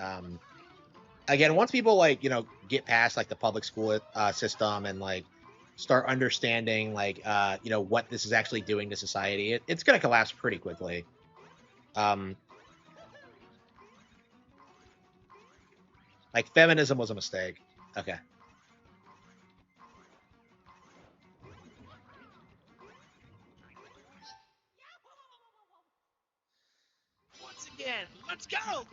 Speaker 1: Again, once people like get past like the public school system and like start understanding like what this is actually doing to society, it's going to collapse pretty quickly. Like feminism was a mistake. Okay.
Speaker 4: Once again, let's go.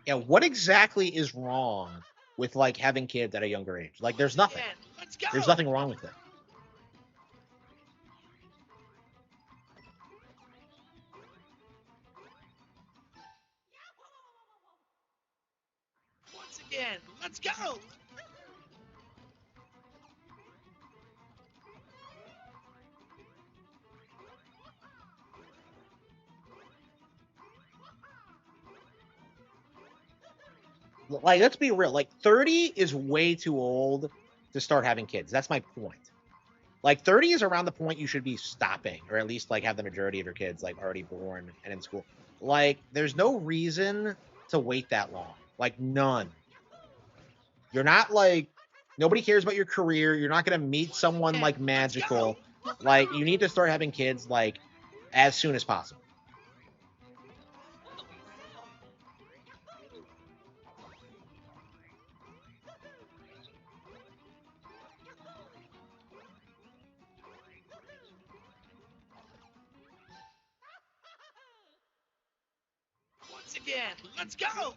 Speaker 1: Yeah, what exactly is wrong with like having kids at a younger age? Like there's nothing.
Speaker 4: Let's go.
Speaker 1: There's nothing wrong with it.
Speaker 4: Once again, let's go.
Speaker 1: Like let's be real. Like 30 is way too old to start having kids. That's my point. Like 30 is around the point you should be stopping, or at least like have the majority of your kids like already born and in school. Like there's no reason to wait that long. Like none. You're not like nobody cares about your career. You're not gonna meet someone like magical. Like you need to start having kids like as soon as possible.
Speaker 4: Once again, let's go.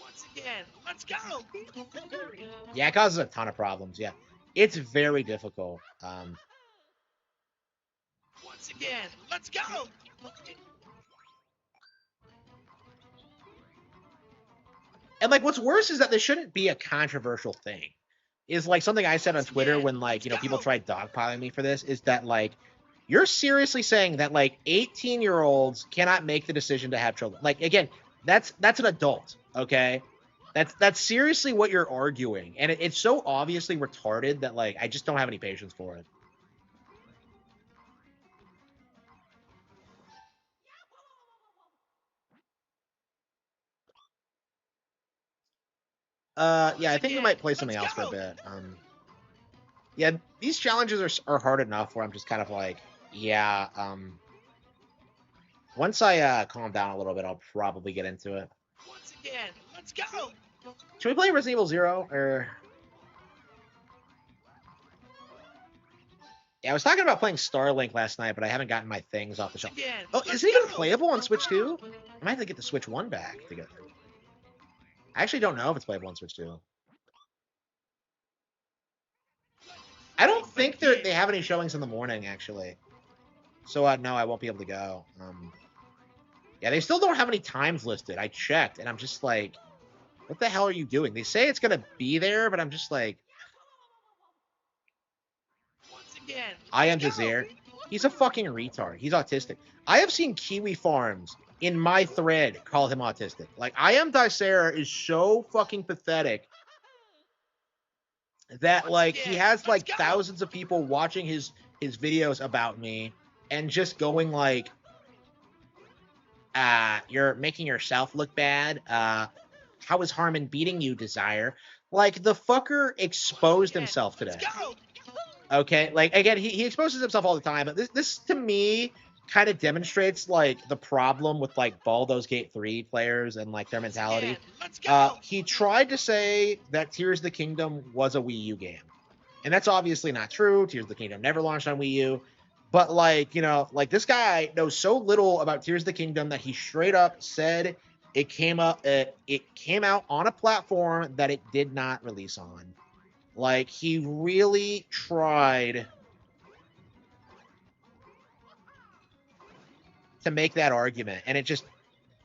Speaker 4: Once again, let's go.
Speaker 1: Yeah, it causes a ton of problems. Yeah, it's very difficult.
Speaker 4: Once again, let's go.
Speaker 1: And like, what's worse is that this shouldn't be a controversial thing. Is like something I said on Twitter when like, you know, people tried dogpiling me for this, is that like, you're seriously saying that like 18-year-olds cannot make the decision to have children. Like, again, that's an adult, okay? That's seriously what you're arguing. And it's so obviously retarded that like, I just don't have any patience for it. Yeah, I think we might play something else for a bit. Yeah, these challenges are hard enough where I'm just kind of like, yeah, once I calm down a little bit, I'll probably get into it.
Speaker 4: Once again, let's go.
Speaker 1: Should we play Resident Evil 0 or? Yeah, I was talking about playing Starlink last night, but I haven't gotten my things off the shelf. Oh, is it even playable on Switch 2? I might have to get the Switch 1 back to get it. I actually don't know if it's playable on Switch 2. I don't think they have any showings in the morning, actually. So, no, I won't be able to go. Yeah, they still don't have any times listed. I checked, and I'm just like, what the hell are you doing? They say it's going to be there, but I'm just like... I am Desire. He's a fucking retard. He's autistic. I have seen Kiwi Farms in my thread call him autistic. Like, I am Desire is so fucking pathetic that, like, he has, like, thousands of people watching his videos about me and just going, like, you're making yourself look bad. How is Harman beating you, Desire? Like, the fucker exposed himself today. Okay, like, again, he exposes himself all the time, but this to me kind of demonstrates, like, the problem with, like, Baldur's Gate 3 players and, like, their mentality. He tried to say that Tears of the Kingdom was a Wii U game. And that's obviously not true. Tears of the Kingdom never launched on Wii U. But, like, you know, like, this guy knows so little about Tears of the Kingdom that he straight up said it came out on a platform that it did not release on. Like, he really tried to make that argument, and it just,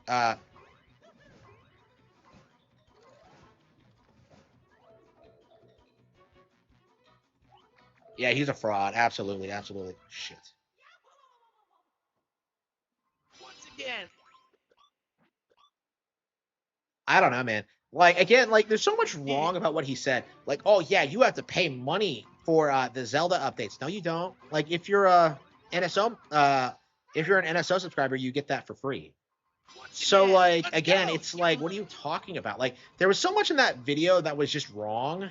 Speaker 1: yeah, he's a fraud. Absolutely, absolutely. Shit.
Speaker 4: Once again.
Speaker 1: I don't know, man. Like, again, like, there's so much wrong about what he said. Like, oh, yeah, you have to pay money for the Zelda updates. No, you don't. Like, if you're an NSO subscriber, you get that for free. So, like, again, it's like, what are you talking about? Like, there was so much in that video that was just wrong.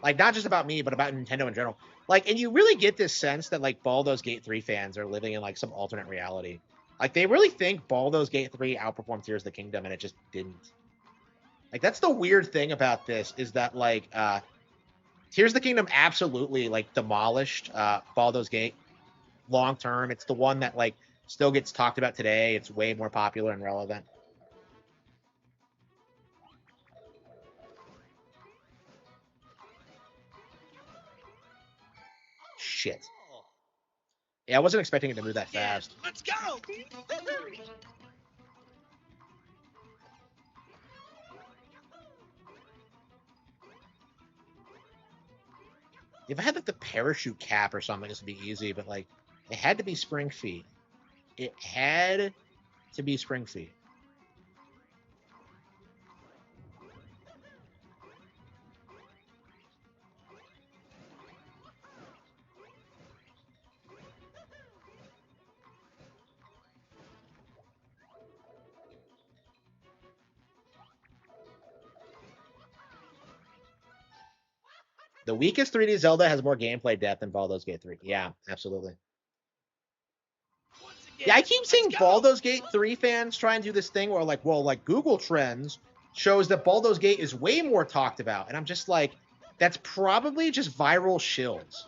Speaker 1: Like, not just about me, but about Nintendo in general. Like, and you really get this sense that, like, Baldur's Gate 3 fans are living in, like, some alternate reality. Like, they really think Baldur's Gate 3 outperformed Tears of the Kingdom, and it just didn't. Like, that's the weird thing about this, is that, like, Tears of the Kingdom absolutely, like, demolished Baldur's Gate long term. It's the one that, like, still gets talked about today. It's way more popular and relevant. Shit. Yeah, I wasn't expecting it to move that fast.
Speaker 4: Let's go.
Speaker 1: If I had, like, the parachute cap or something, this would be easy, but, like, it had to be spring feet. It had to be spring feet. The weakest 3D Zelda has more gameplay depth than Baldur's Gate 3. Yeah, absolutely. Yeah, I keep seeing Baldur's Gate 3 fans try and do this thing where, like, well, like, Google Trends shows that Baldur's Gate is way more talked about. And I'm just like, that's probably just viral shills.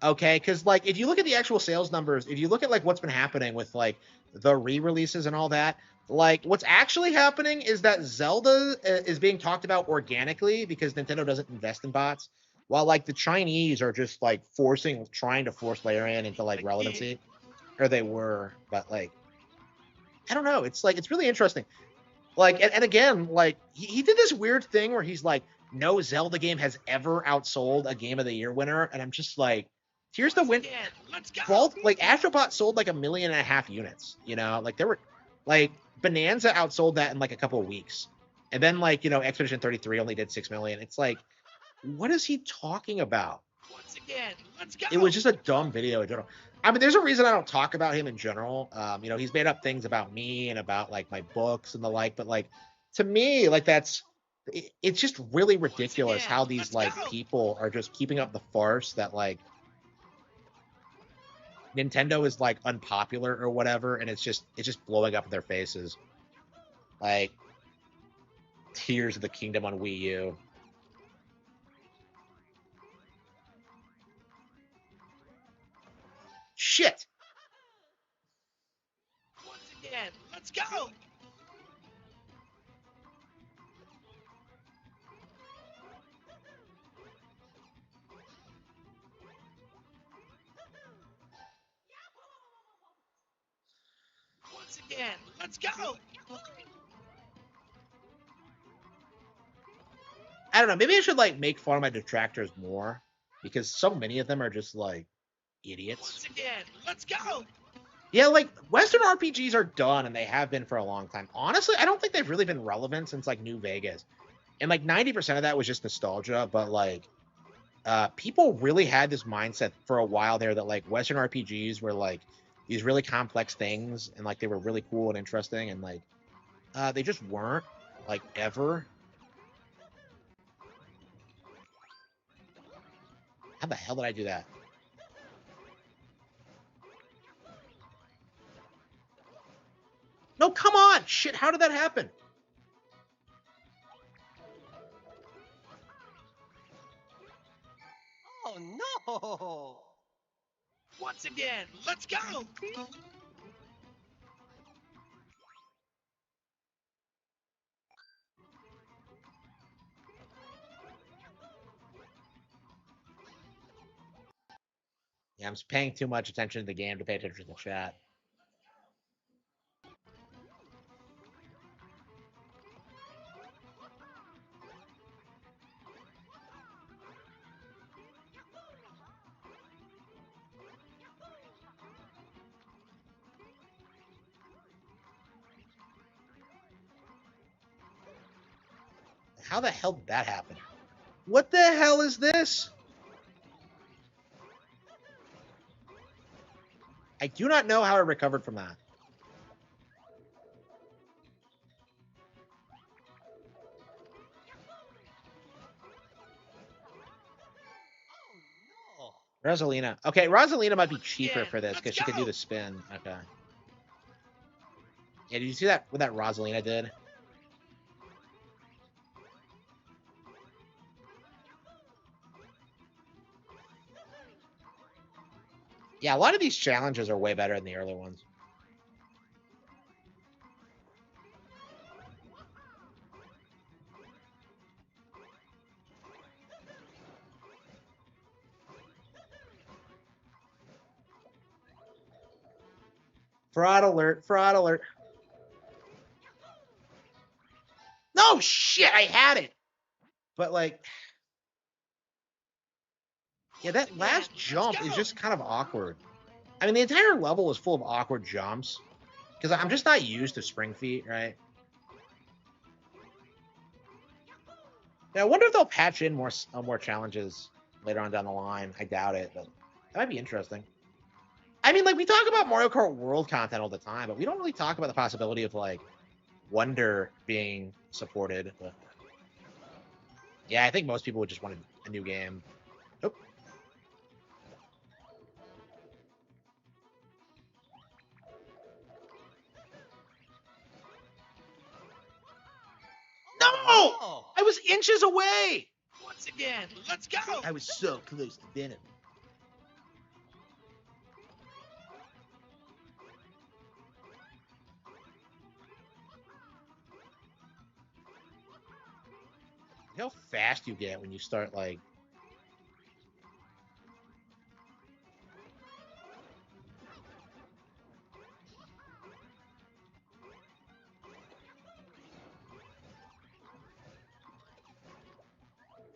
Speaker 1: Okay? Because, like, if you look at the actual sales numbers, if you look at, like, what's been happening with, like, the re-releases and all that, like, what's actually happening is that Zelda is being talked about organically because Nintendo doesn't invest in bots. While, like, the Chinese are just, like, trying to force Larian into, like, relevancy. Or they were, but, like, I don't know. It's, like, it's really interesting. Like, and again, like he did this weird thing where he's like, no Zelda game has ever outsold a Game of the Year winner, and I'm just like, here's the win.
Speaker 4: Again, let's go.
Speaker 1: Vault, like Astrobot sold like 1.5 million units. You know, like there were like Bonanza outsold that in like a couple of weeks, and then like Expedition 33 only did 6 million. It's like, what is he talking about?
Speaker 4: Once again, let's go.
Speaker 1: It was just a dumb video in general. I mean, there's a reason I don't talk about him in general. He's made up things about me and about like my books and the like, but like to me, like it's just really ridiculous how these like people are just keeping up the farce that like Nintendo is like unpopular or whatever, and it's just blowing up in their faces. Like Tears of the Kingdom on Wii U. Shit.
Speaker 4: Once again, let's go. Once again, let's go.
Speaker 1: I don't know. Maybe I should like make fun of my detractors more because so many of them are just like idiots.
Speaker 4: Once again, let's go.
Speaker 1: Yeah, like Western RPGs are done and they have been for a long time. Honestly, I don't think they've really been relevant since like New Vegas. And like 90% of that was just nostalgia, but like people really had this mindset for a while there that like Western RPGs were like these really complex things and like they were really cool and interesting and like they just weren't like ever. How the hell did I do that? No, come on! Shit, how did that happen?
Speaker 5: Oh no!
Speaker 4: Once again, let's go.
Speaker 1: Yeah, I'm paying too much attention to the game to pay attention to the chat. How the hell did that happen? What the hell is this? I do not know how I recovered from that.
Speaker 5: Oh
Speaker 1: Rosalina. Okay, Rosalina might be cheaper
Speaker 4: again,
Speaker 1: for this
Speaker 4: let's
Speaker 1: because she could do
Speaker 4: go.
Speaker 1: the spin. Okay. Yeah, did you see that? What that Rosalina did? Yeah, a lot of these challenges are way better than the early ones. Fraud alert, fraud alert. No shit, I had it. But like, yeah, that last jump is just kind of awkward. I mean, the entire level is full of awkward jumps because I'm just not used to spring feet, right? Yeah, I wonder if they'll patch in more challenges later on down the line. I doubt it, but that might be interesting. I mean, like we talk about Mario Kart World content all the time, but we don't really talk about the possibility of like Wonder being supported. But yeah, I think most people would just want a new game. Oh. No!
Speaker 5: no!
Speaker 1: I was inches away!
Speaker 4: Once again, let's go.
Speaker 1: I was so close to Venom. How fast you get when you start like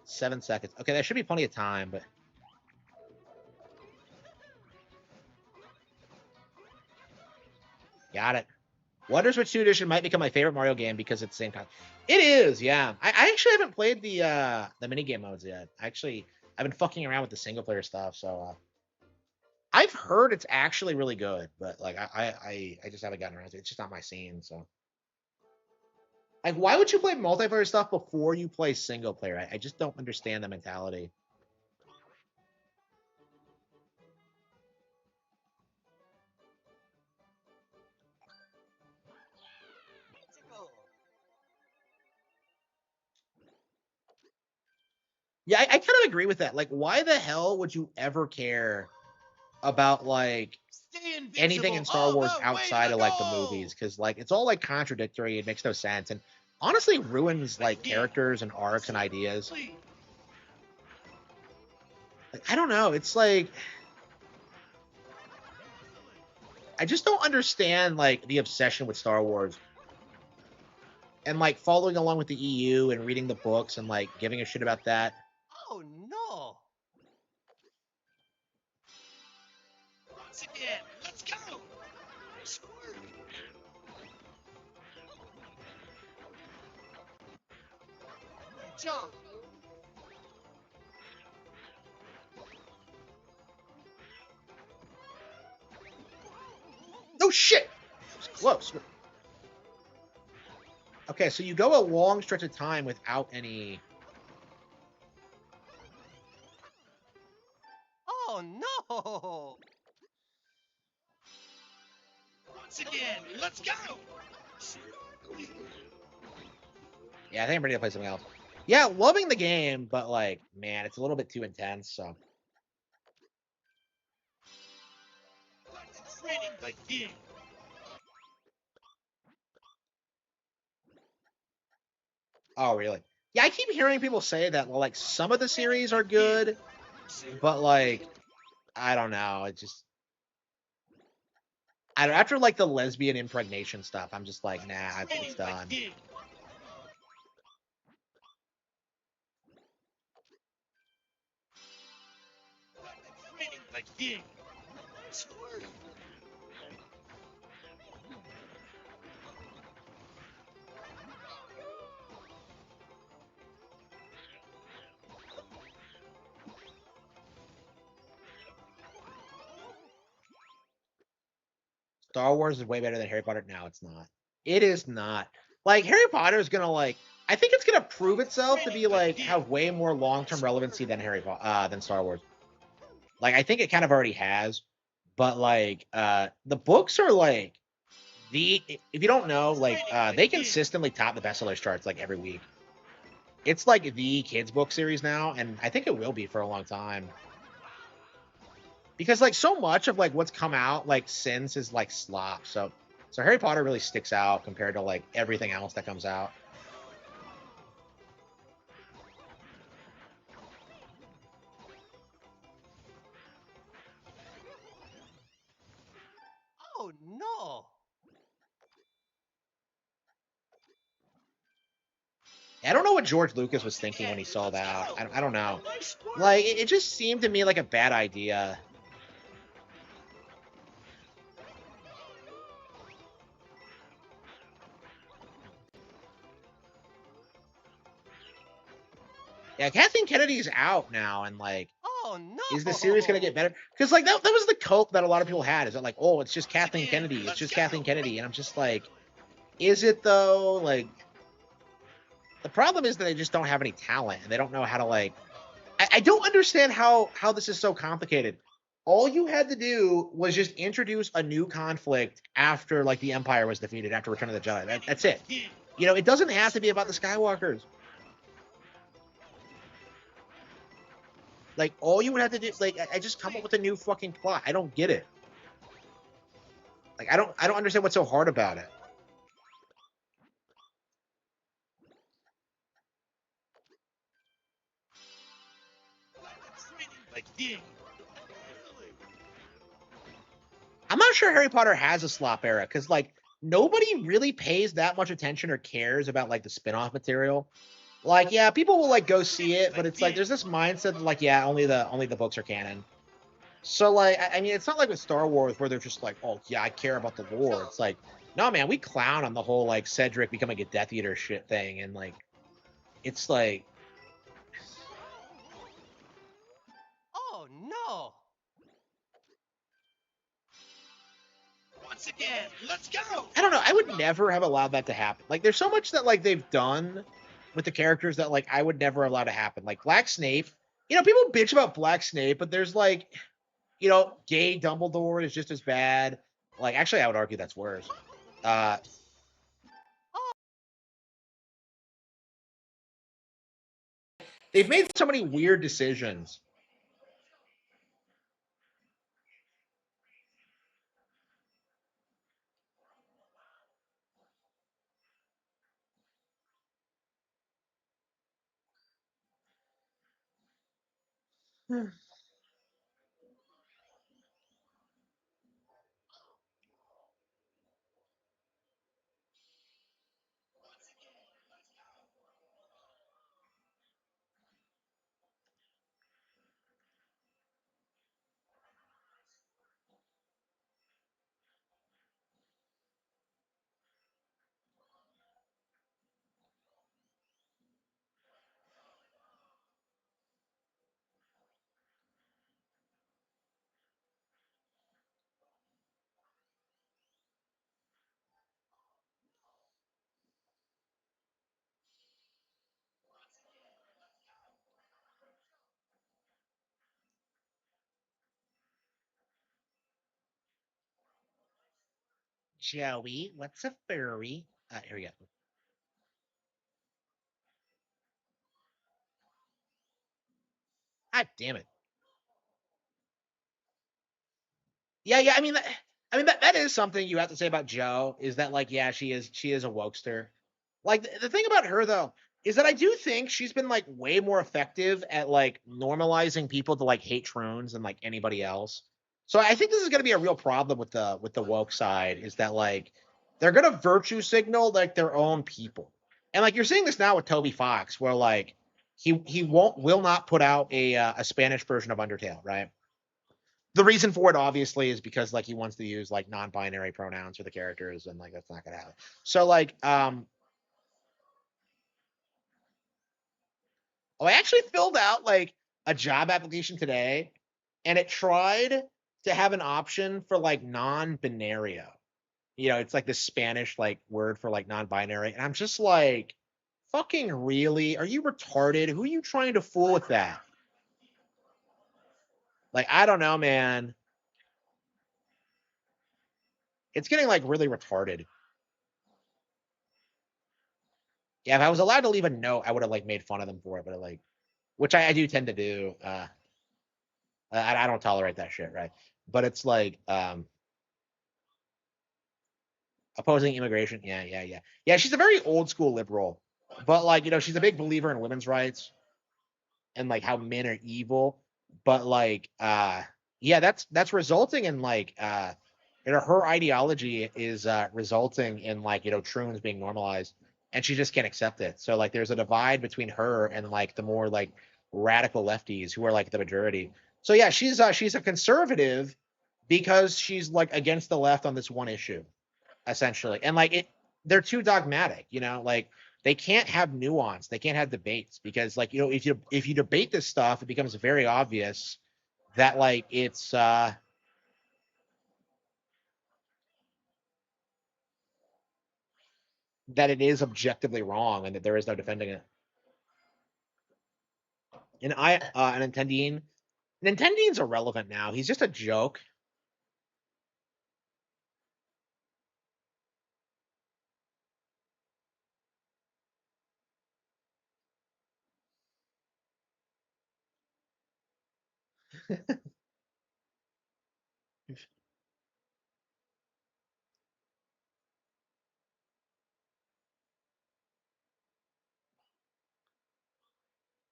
Speaker 1: 7 seconds. Okay, there should be plenty of time, but got it. Wonder Switch 2 Edition might become my favorite Mario game because it's the same kind. It is, yeah. I actually haven't played the minigame modes yet. Actually, I've been fucking around with the single player stuff, so I've heard it's actually really good, but like I just haven't gotten around to it. It's just not my scene, so. Like, why would you play multiplayer stuff before you play single player? I just don't understand the mentality.
Speaker 5: Let's go.
Speaker 1: Yeah, I kind of agree with that. Like, why the hell would you ever care about like
Speaker 4: Stay invincible
Speaker 1: anything in Star
Speaker 4: all
Speaker 1: Wars
Speaker 4: the way
Speaker 1: outside
Speaker 4: to
Speaker 1: of like the
Speaker 4: go.
Speaker 1: movies? Because like it's all like contradictory. It makes no sense, and honestly ruins like characters and arcs and ideas. Like, I don't know. It's like I just don't understand like the obsession with Star Wars and like following along with the EU and reading the books and like giving a shit about that.
Speaker 5: Oh no!
Speaker 4: Once again, let's go. Jump.
Speaker 1: No shit. It was close. Okay, so you go a long stretch of time without any.
Speaker 5: Oh no!
Speaker 4: Once again, let's go.
Speaker 1: Yeah, I think I'm ready to play something else. Yeah, loving the game, but like, man, it's a little bit too intense. So.
Speaker 4: Training begin.
Speaker 1: Oh, really? Yeah, I keep hearing people say that like some of the series are good, but like, I don't know. It just. After like the lesbian impregnation stuff, I'm just like, nah, it's done.
Speaker 4: Training begin.
Speaker 1: Star Wars is way better than Harry Potter. No, it's not. It is not. Like Harry Potter is gonna like. I think it's gonna prove itself to be like have way more long-term relevancy than than Star Wars. Like I think it kind of already has, but like the books are like if you don't know like they consistently top the bestsellers charts like every week. It's like the kids book series now, and I think it will be for a long time. Because like so much of like what's come out like since is like slop. So Harry Potter really sticks out compared to like everything else that comes out.
Speaker 5: Oh no!
Speaker 1: I don't know what George Lucas was thinking when he saw that. I don't know. Like it just seemed to me like a bad idea. Yeah, Kathleen Kennedy's out now, and like,
Speaker 5: Oh no!
Speaker 1: is the series gonna get better? Because like that was the cope that a lot of people had. Is that like, oh, it's just Kathleen Kennedy, it's just Kathleen Kennedy, and I'm just like, is it though? Like, the problem is that they just don't have any talent, and they don't know how to like. I don't understand how this is so complicated. All you had to do was just introduce a new conflict after like the Empire was defeated after Return of the Jedi. That's it. You know, it doesn't have to be about the Skywalkers. Like all you would have to do, like I just come up with a new fucking plot. I don't get it. Like I don't understand what's so hard about it. I'm not sure Harry Potter has a slop era because like nobody really pays that much attention or cares about like the spin-off material. Like, yeah, people will like go see it, but it's like there's this mindset that like, yeah, only the books are canon. So like, I mean, it's not like with Star Wars where they're just like, oh yeah, I care about the lore. It's like, no man, we clown on the whole like Cedric becoming a Death Eater shit thing, and like, it's like,
Speaker 5: Oh no!
Speaker 4: Once again, let's go.
Speaker 1: I don't know. I would never have allowed that to happen. Like, there's so much that like they've done with the characters that like I would never allow to happen. Like Black Snape. You know, people bitch about Black Snape, but there's like, you know, gay Dumbledore is just as bad. Like, actually, I would argue that's worse. Uh, they've made so many weird decisions. Joey, what's a furry? Here we go. God damn it. Yeah, yeah. I mean that is something you have to say about Joe is that like yeah she is a wokester. Like the thing about her though is that I do think she's been like way more effective at like normalizing people to like hate troons than like anybody else. So I think this is going to be a real problem with the woke side is that like they're going to virtue signal like their own people. And like you're seeing this now with Toby Fox where like he will not put out a Spanish version of Undertale, right? The reason for it obviously is because like he wants to use like non-binary pronouns for the characters and like that's not gonna happen. So like I actually filled out like a job application today and it tried to have an option for like non-binario. You know, it's like this Spanish like word for like non-binary. And I'm just like, fucking really? Are you retarded? Who are you trying to fool with that? Like, I don't know, man. It's getting like really retarded. Yeah, if I was allowed to leave a note, I would have like made fun of them for it, but like, which I do tend to do. I don't tolerate that shit, right? But it's like opposing immigration. Yeah, yeah, yeah, yeah. She's a very old school liberal, but like you know, she's a big believer in women's rights and like how men are evil. But like, yeah, that's resulting in like, you know, her ideology is resulting in like you know troons being normalized, and she just can't accept it. So like, there's a divide between her and like the more like radical lefties who are like the majority. So yeah, she's a conservative because she's like against the left on this one issue essentially. And like they're too dogmatic, you know, like they can't have nuance, they can't have debates because like, you know, if you debate this stuff, it becomes very obvious that like it's that it is objectively wrong and that there is no defending it. And Nintendine's irrelevant now. He's just a joke.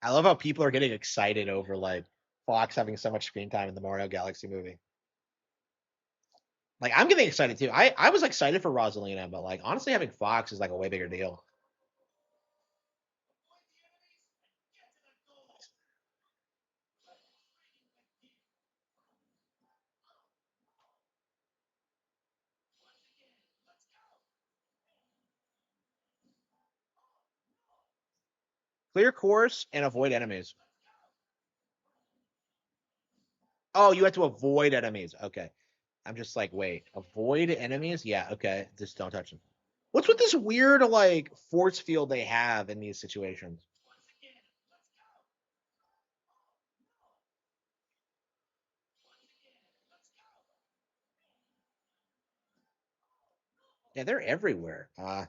Speaker 1: I love how people are getting excited over like Fox having so much screen time in the Mario Galaxy movie. Like I'm getting excited too. I was excited for Rosalina, but like honestly having Fox is like a way bigger deal. Clear course and avoid enemies. Oh, you have to avoid enemies. Okay. I'm just like, wait, avoid enemies? Yeah, okay. Just don't touch them. What's with this weird like force field they have in these situations? Yeah, they're everywhere. Oh,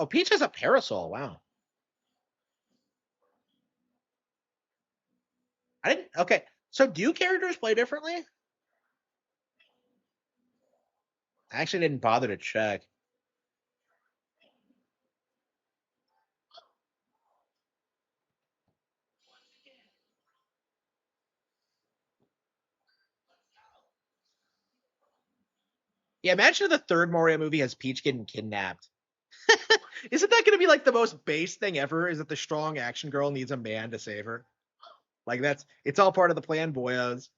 Speaker 1: Peach has a parasol. Wow. I didn't. Okay. So do characters play differently? I actually didn't bother to check. Yeah, imagine if the third Mario movie has Peach getting kidnapped. Isn't that going to be like the most base thing ever? Is that the strong action girl needs a man to save her? Like it's all part of the plan, boyos.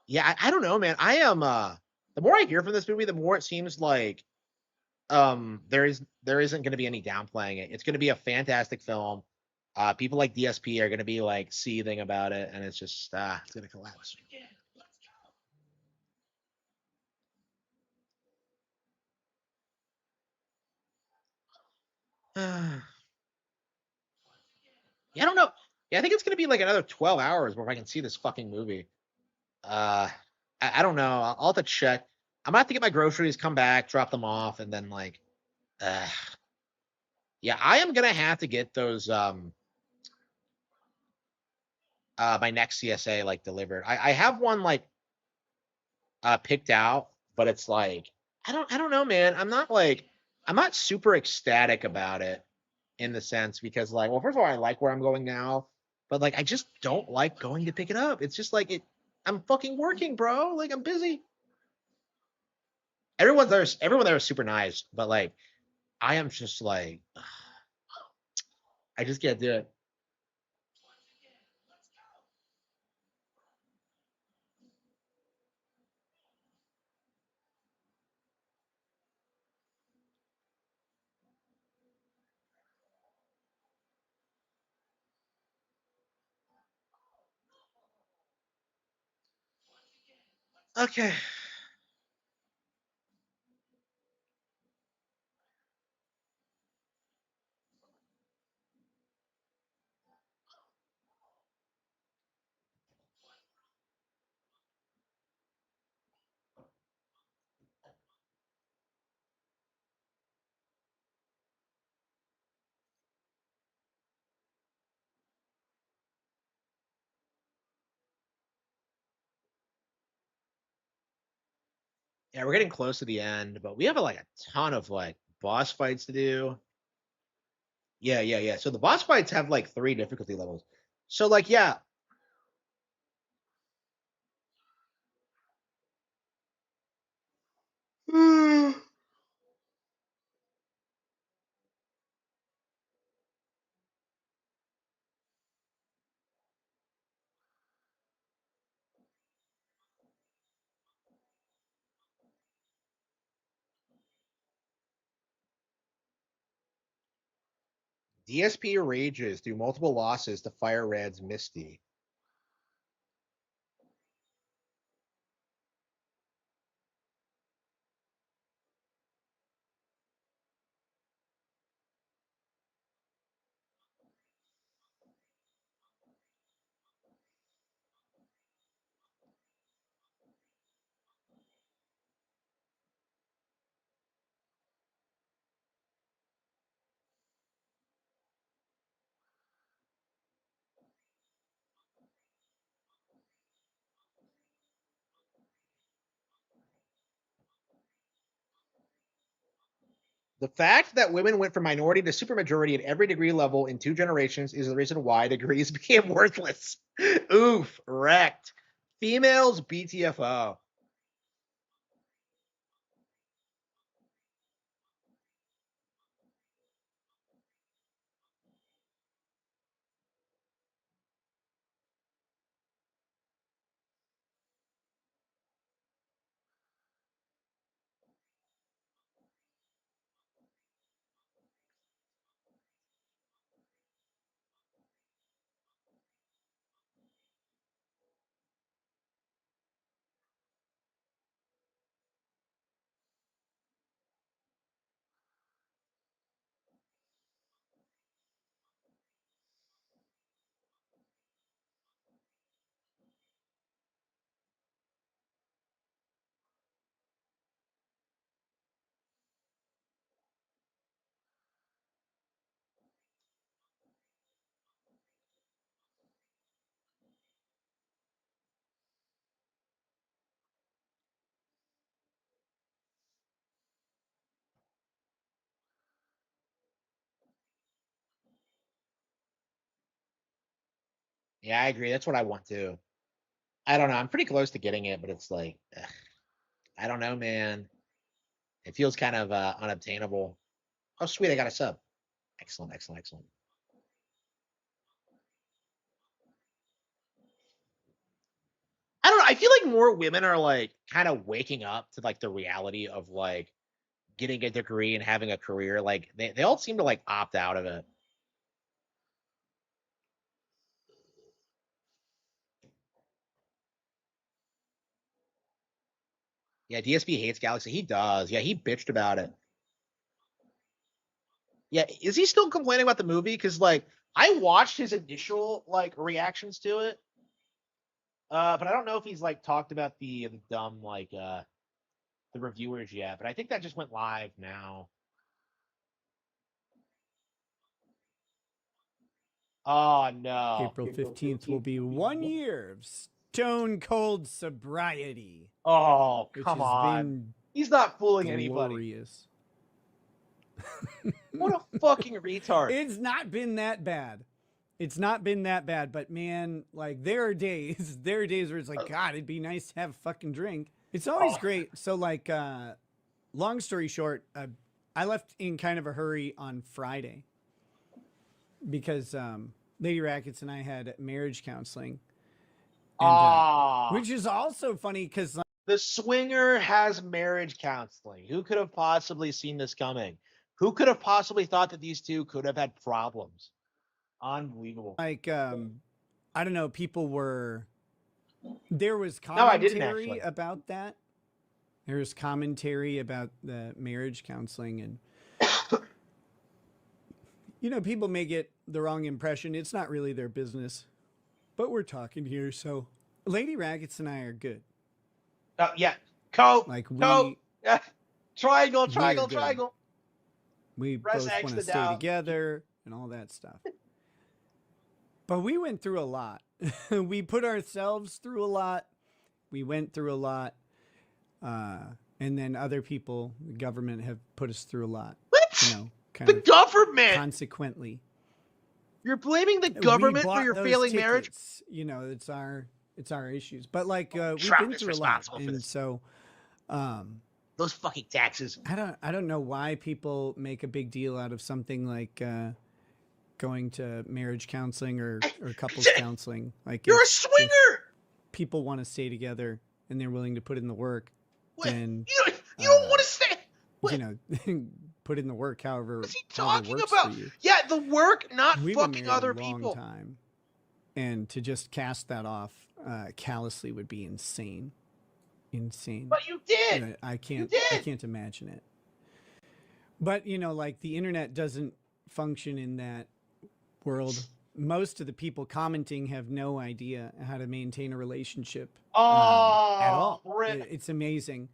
Speaker 1: Yeah, I don't know, man. I am the more I hear from this movie, the more it seems like there isn't going to be any downplaying it. It's going to be a fantastic film. People like DSP are going to be like seething about it, and it's just it's going to collapse. Yeah, I don't know. Yeah, I think it's going to be like another 12 hours before I can see this fucking movie. Uh, I don't know. I'll have to check. I'm gonna have to get my groceries, come back, drop them off, and then like, uh, yeah, I am gonna have to get those my next CSA like delivered. I have one like picked out, but it's like I don't know, man. I'm not super ecstatic about it in the sense because like, well, first of all, I like where I'm going now, but like I just don't like going to pick it up. It's just like it. I'm fucking working, bro. Like I'm busy. Everyone there is super nice, but like I am just like I just can't do it. Okay. Yeah, we're getting close to the end, but we have like a ton of like boss fights to do. Yeah, yeah, yeah. So the boss fights have like three difficulty levels. So like yeah. DSP rages through multiple losses to Fire Red's Misty. The fact that women went from minority to supermajority at every degree level in 2 generations is the reason why degrees became worthless. Oof, wrecked. Females BTFO. Yeah, I agree. That's what I want too. I don't know. I'm pretty close to getting it, but it's like, ugh, I don't know, man. It feels kind of unobtainable. Oh, sweet. I got a sub. Excellent, excellent, excellent. I don't know. I feel like more women are like kind of waking up to like the reality of like getting a degree and having a career. Like they all seem to like opt out of it. Yeah, DSP hates Galaxy. He does. Yeah, he bitched about it. Yeah, is he still complaining about the movie? Because like I watched his initial like reactions to it, but I don't know if he's like talked about the dumb like the reviewers yet. But I think that just went live now. Oh no.
Speaker 6: April 15th will be 1 year of stone cold sobriety,
Speaker 1: Oh
Speaker 6: which
Speaker 1: come
Speaker 6: has
Speaker 1: on.
Speaker 6: been
Speaker 1: He's not fooling anybody.
Speaker 6: glorious.
Speaker 1: What a fucking retard.
Speaker 6: It's not been that bad. It's not been that bad, but man, like there are days where it's like, God, it'd be nice to have a fucking drink. It's always great. So like, long story short, I left in kind of a hurry on Friday because Lady Rackets and I had marriage counseling. And, which is also funny because
Speaker 1: the swinger has marriage counseling. Who could have possibly seen this coming? Who could have possibly thought that these two could have had problems? Unbelievable.
Speaker 6: like I don't know, there was
Speaker 1: No, I didn't
Speaker 6: commentary
Speaker 1: actually.
Speaker 6: about that. There was commentary about the marriage counseling, and you know, people may get the wrong impression. It's not really their business, but we're talking here. So Lady Rackets and I are good.
Speaker 1: Yeah.
Speaker 6: Like
Speaker 1: Yeah. Triangle, triangle,
Speaker 6: We're good.
Speaker 1: triangle.
Speaker 6: We
Speaker 1: Press
Speaker 6: both
Speaker 1: X
Speaker 6: want
Speaker 1: to
Speaker 6: to stay
Speaker 1: down.
Speaker 6: together and all that stuff. But we went through a lot. We put ourselves through a lot. We went through a lot. And then other people, the government, have put us through a lot.
Speaker 1: What?
Speaker 6: You know, kind
Speaker 1: The
Speaker 6: of
Speaker 1: government.
Speaker 6: consequently.
Speaker 1: You're blaming the
Speaker 6: We
Speaker 1: government for
Speaker 6: bought
Speaker 1: your
Speaker 6: those
Speaker 1: failing marriage?
Speaker 6: tickets. You know, it's our issues. But like we've
Speaker 1: Trump
Speaker 6: been
Speaker 1: is
Speaker 6: through a lot.
Speaker 1: responsible for
Speaker 6: And
Speaker 1: this.
Speaker 6: so
Speaker 1: Those fucking taxes.
Speaker 6: I don't know why people make a big deal out of something like going to marriage counseling or couples counseling. Like
Speaker 1: You're a
Speaker 6: if
Speaker 1: swinger.
Speaker 6: people want to stay together and they're willing to put in the work,
Speaker 1: What?
Speaker 6: then
Speaker 1: You don't want to say. What?
Speaker 6: you know, put in the work however
Speaker 1: What's he
Speaker 6: however
Speaker 1: talking
Speaker 6: works
Speaker 1: about?
Speaker 6: for you.
Speaker 1: Yeah, the work, not
Speaker 6: We've been
Speaker 1: fucking
Speaker 6: married
Speaker 1: other
Speaker 6: a long
Speaker 1: people.
Speaker 6: time, and to just cast that off callously would be insane. Insane.
Speaker 1: But you did.
Speaker 6: I can't.
Speaker 1: did.
Speaker 6: I can't imagine it. But you know, like the internet doesn't function in that world. Most of the people commenting have no idea how to maintain a relationship at all. It's amazing.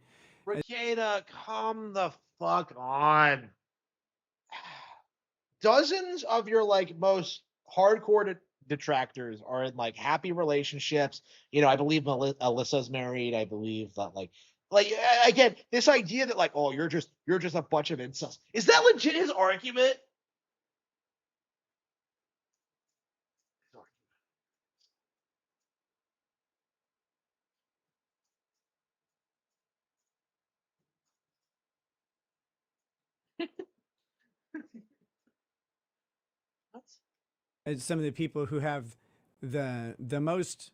Speaker 1: Ricada, come the fuck on. Dozens of your like most hardcore detractors are in like happy relationships. You know, I believe Alyssa's married. I believe that again, this idea that like, oh, you're just a bunch of incels. Is that legit his argument?
Speaker 6: As some of the people who have the most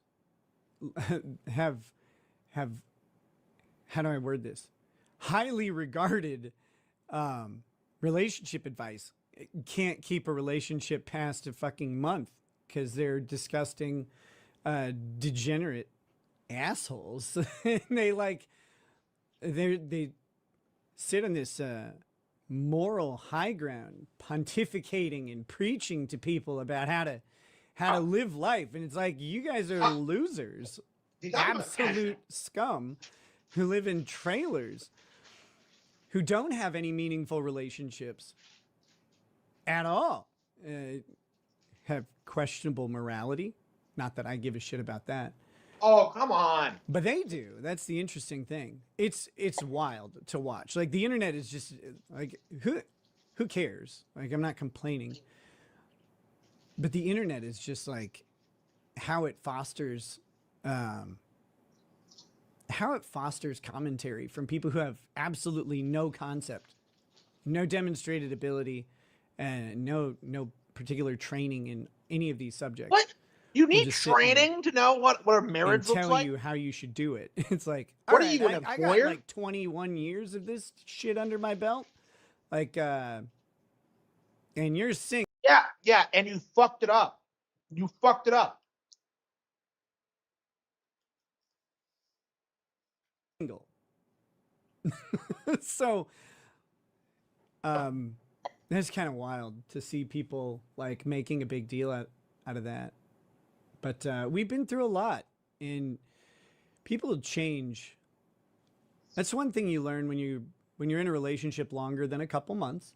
Speaker 6: have how do I word this? Highly regarded relationship advice can't keep a relationship past a fucking month because they're disgusting, degenerate assholes. And they sit on this moral high ground, pontificating and preaching to people about how to live life, and it's like you guys are losers, absolute scum, who live in trailers, who don't have any meaningful relationships at all, have questionable morality. Not that I give a shit about that.
Speaker 1: Oh, come on.
Speaker 6: But they do. That's the interesting thing. It's wild to watch. Like the internet is just like who cares? Like I'm not complaining. But the internet is just like how it fosters um, commentary from people who have absolutely no concept, no demonstrated ability, and no particular training in any of these subjects.
Speaker 1: What? You
Speaker 6: Will
Speaker 1: need
Speaker 6: just sit and-
Speaker 1: training to know what a
Speaker 6: and
Speaker 1: marriage looks
Speaker 6: tell
Speaker 1: like?
Speaker 6: you how you should do it. It's like,
Speaker 1: What
Speaker 6: all
Speaker 1: are
Speaker 6: right,
Speaker 1: you, an
Speaker 6: I got
Speaker 1: employer?
Speaker 6: like 21 years of this shit under my belt. Like, and you're single.
Speaker 1: Yeah, and you fucked it up. You fucked it up.
Speaker 6: So, that's kind of wild to see people like making a big deal out of that. But we've been through a lot, and people change. That's one thing you learn when you're in a relationship longer than a couple months.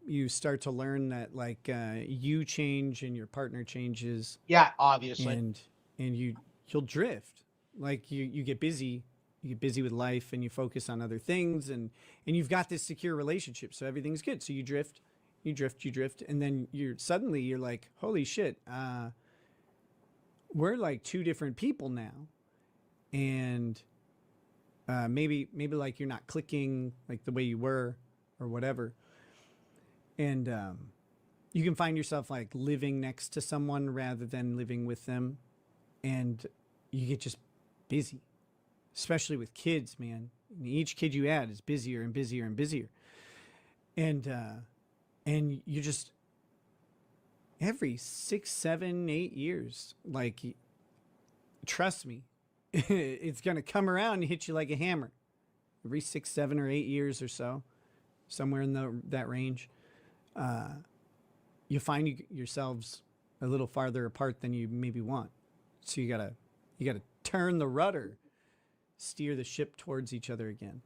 Speaker 6: You start to learn that like you change and your partner changes,
Speaker 1: Yeah, obviously.
Speaker 6: and you'll drift. Like you get busy. You get busy with life, and you focus on other things, and you've got this secure relationship, so everything's good. So you drift, and then you're like, holy shit, we're like two different people now, and maybe like you're not clicking like the way you were, or whatever, and you can find yourself like living next to someone rather than living with them, and you get just busy, especially with kids, man. Each kid you add is busier and busier and busier, and you just every 6, 7, 8 years, like, trust me, it's gonna come around and hit you like a hammer. Every 6, 7, or 8 years or so, somewhere in that range, you find yourselves a little farther apart than you maybe want. So you gotta turn the rudder, steer the ship towards each other again.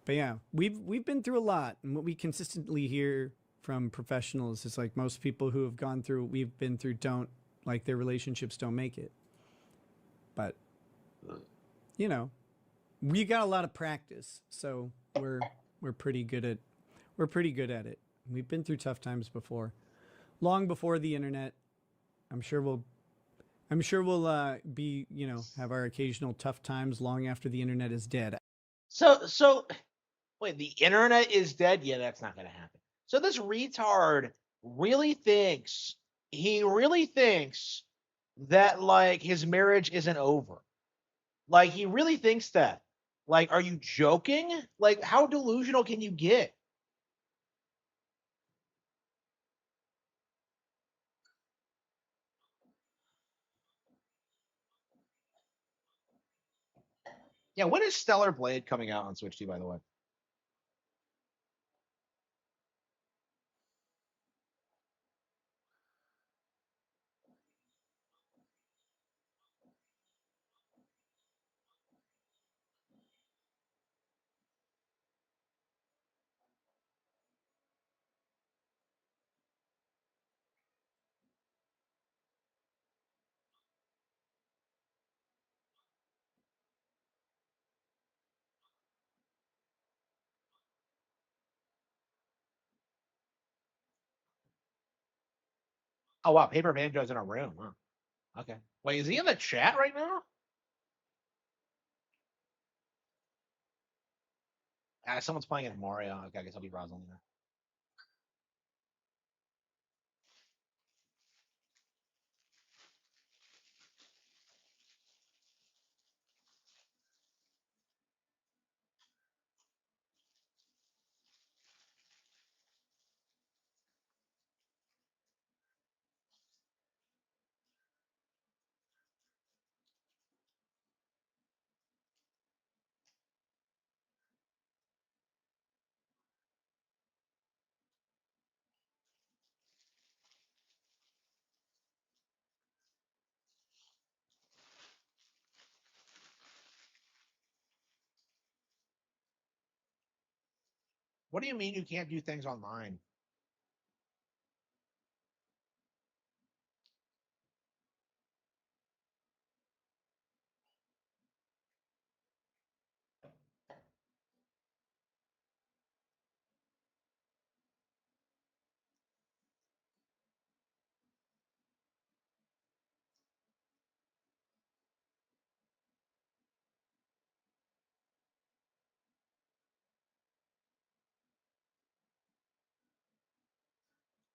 Speaker 6: But yeah, we've been through a lot, and what we consistently hear from professionals is like most people who have gone through what we've been through don't, like, their relationships don't make it. But you know, we got a lot of practice, so we're pretty good at it. We've been through tough times before, long before the internet. I'm sure we'll be, have our occasional tough times long after the internet is dead.
Speaker 1: So wait, the internet is dead? Yeah, that's not gonna happen. So this retard really thinks that like his marriage isn't over. Like he really thinks that. Like, are you joking? Like, how delusional can you get? Yeah, when is Stellar Blade coming out on Switch 2, by the way? Oh wow, Paper Banjo's in a room. Huh? Okay. Wait, is he in the chat right now? Someone's playing as Mario. Okay, I guess I'll be Rosalind there. What do you mean you can't do things online?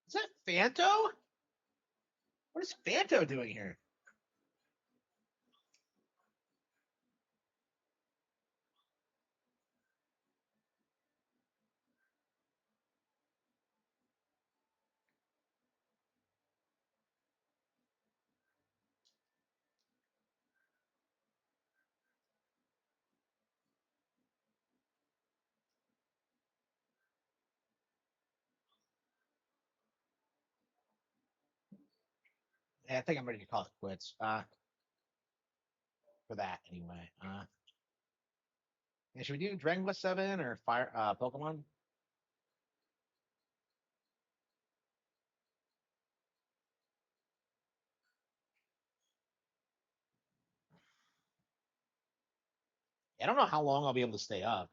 Speaker 1: Is that Fanto? What is Fanto doing here? Yeah, I think I'm ready to call it quits. For that anyway. Yeah, should we do Dragon Quest 7 or Fire Pokemon? I don't know how long I'll be able to stay up.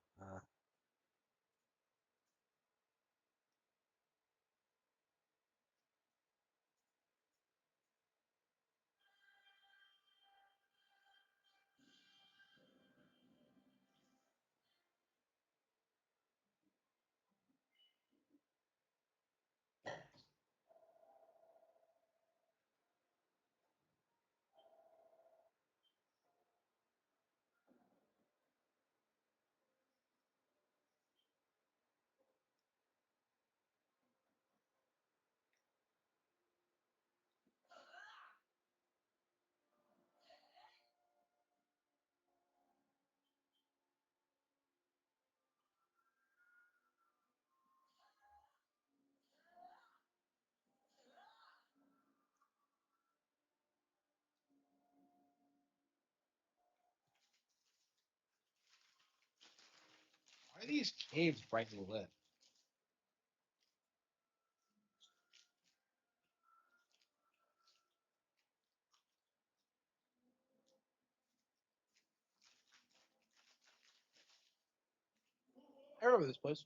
Speaker 1: Why are these caves brightly lit? I remember this place.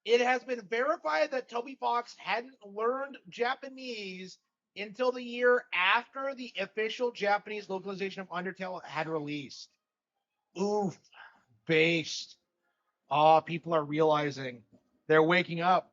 Speaker 1: It has been verified that Toby Fox hadn't learned Japanese until the year after the official Japanese localization of Undertale had released. Oof, based. Oh, people are realizing. They're waking up.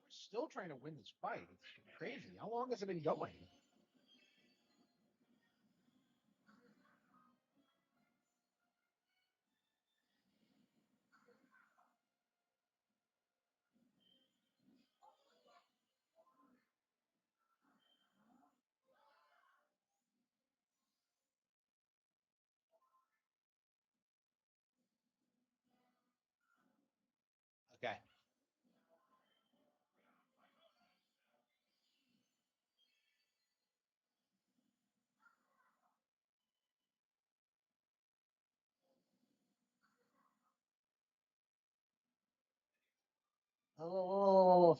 Speaker 1: We're still trying to win this fight. It's crazy. How long has it been going? Okay. Oh,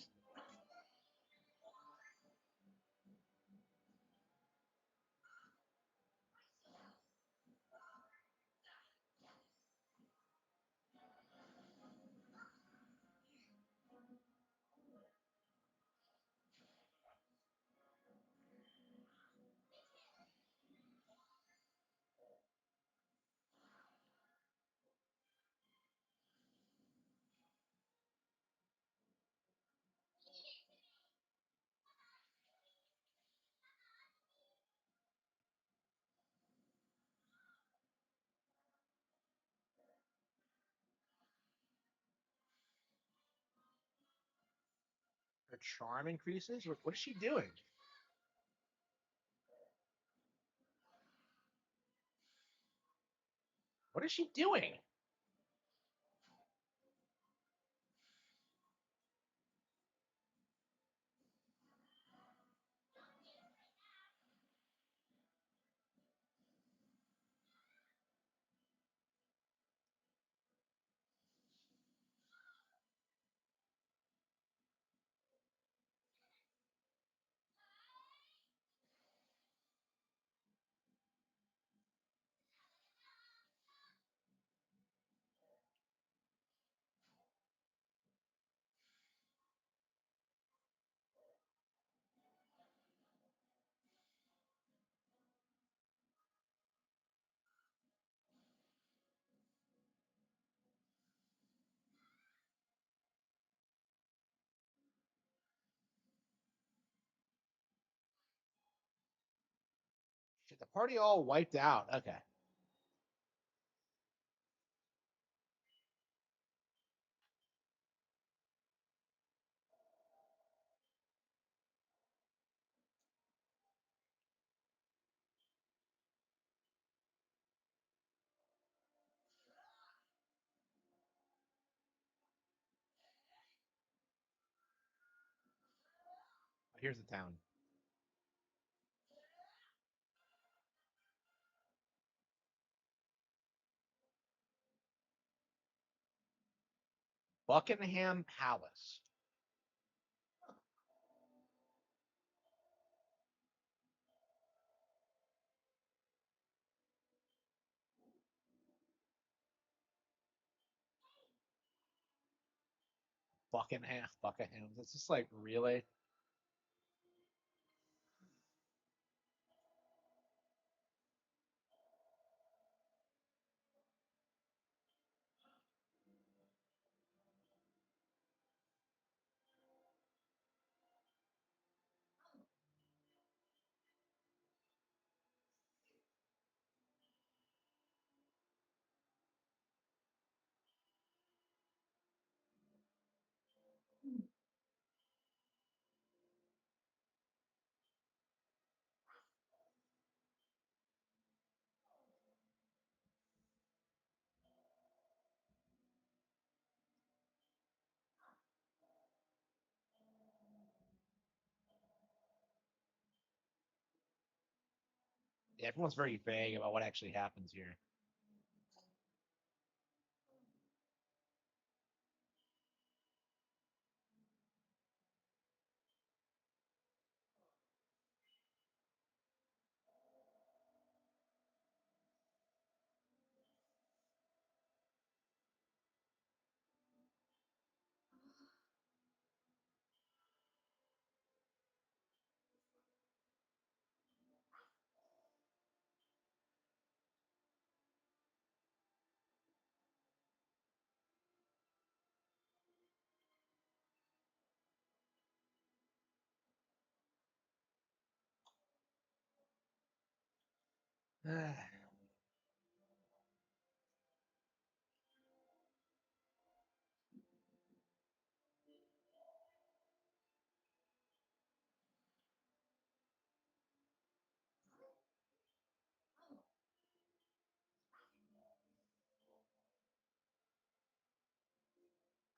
Speaker 1: her charm increases? What is she doing? What is she doing? Shit, the party all wiped out. Okay. Here's the town. Buckingham Palace. Buckingham. It's just like really. Yeah, everyone's very vague about what actually happens here.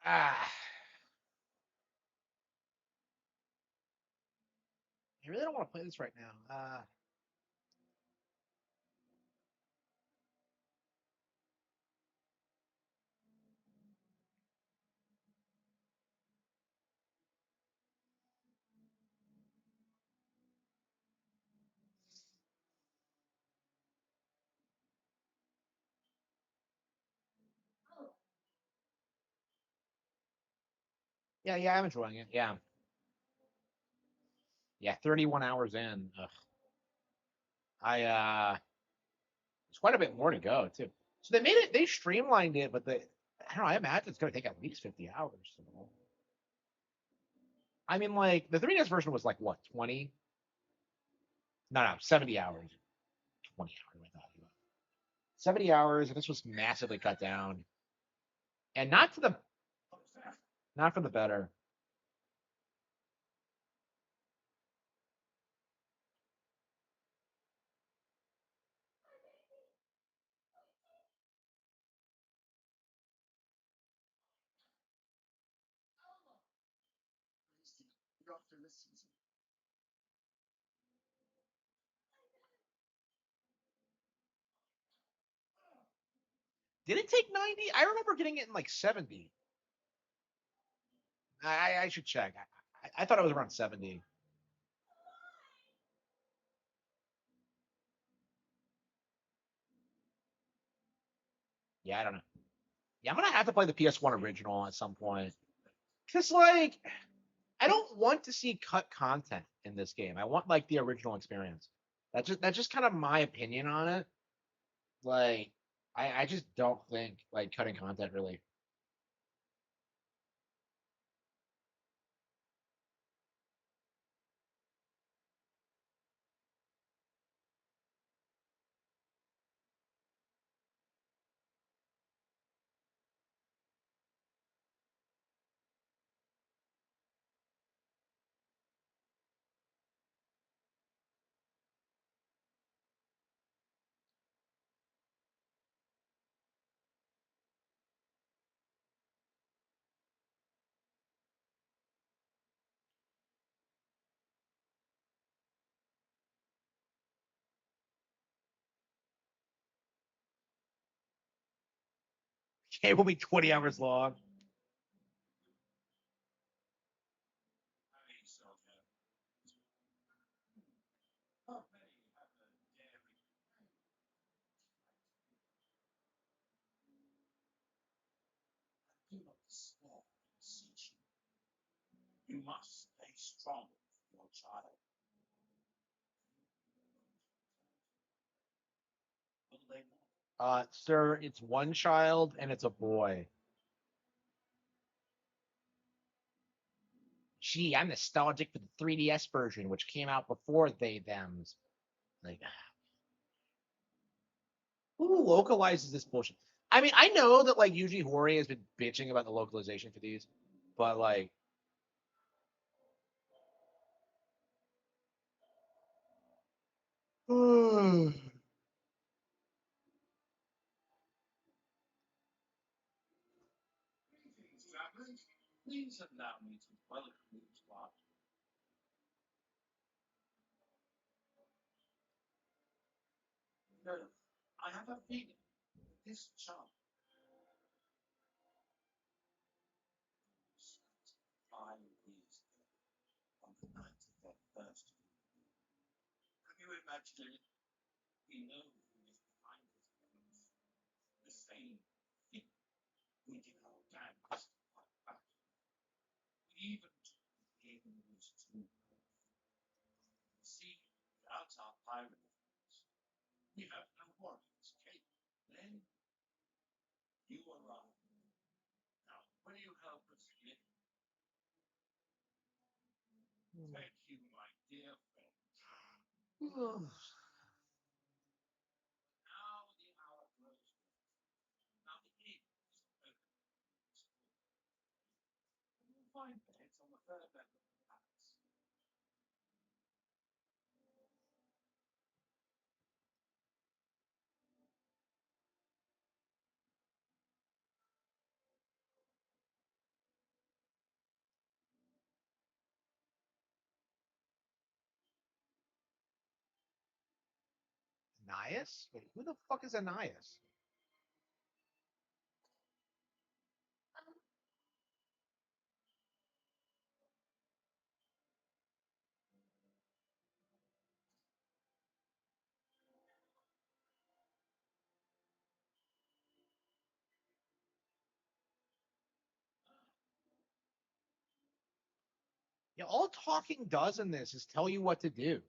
Speaker 1: Ah, I really don't want to play this right now. Yeah, I'm enjoying it. Yeah, 31 hours in. Ugh. There's quite a bit more to go too. So they streamlined it, but I don't know. I imagine it's going to take at least 50 hours. I mean, like the 3DS version was like what 20? No, 70 hours. 20 hours. I thought 70 hours, and this was massively cut down, and not for the better. Did it take 90? I remember getting it in like 70. I should check. I thought it was around 70. Yeah, I don't know. Yeah, I'm gonna have to play the PS1 original at some point. Cause like I don't want to see cut content in this game. I want like the original experience. That's just kind of my opinion on it. Like I just don't think like cutting content really. Game will be 20 hours long.
Speaker 4: You must stay strong for your child. Will they not?
Speaker 1: Sir, it's one child and it's a boy. Gee, I'm nostalgic for the 3DS version, which came out before they thems. Like, who localizes this bullshit? I mean, I know that like Yuji Horii has been bitching about the localization for these, but like,
Speaker 4: Greetings, travelers. Please allow me to welcome you to our. No, I have a feeling that this child slept 5 years ago on the night of their first funeral. Can you imagine it? We know who is behind this illness. The same thing we did our damnedest to fight back. We even took the English too. See, without our pirate friends, we have no warriors capable. Then you arrive. Now, will you help us here? Thank you, my dear friend. Now the hour grows close. Now the evenings are open. You'll find beds on the third level of the palace.
Speaker 1: Anais? Wait, who the fuck is Anais? Yeah, all talking does in this is tell you what to do.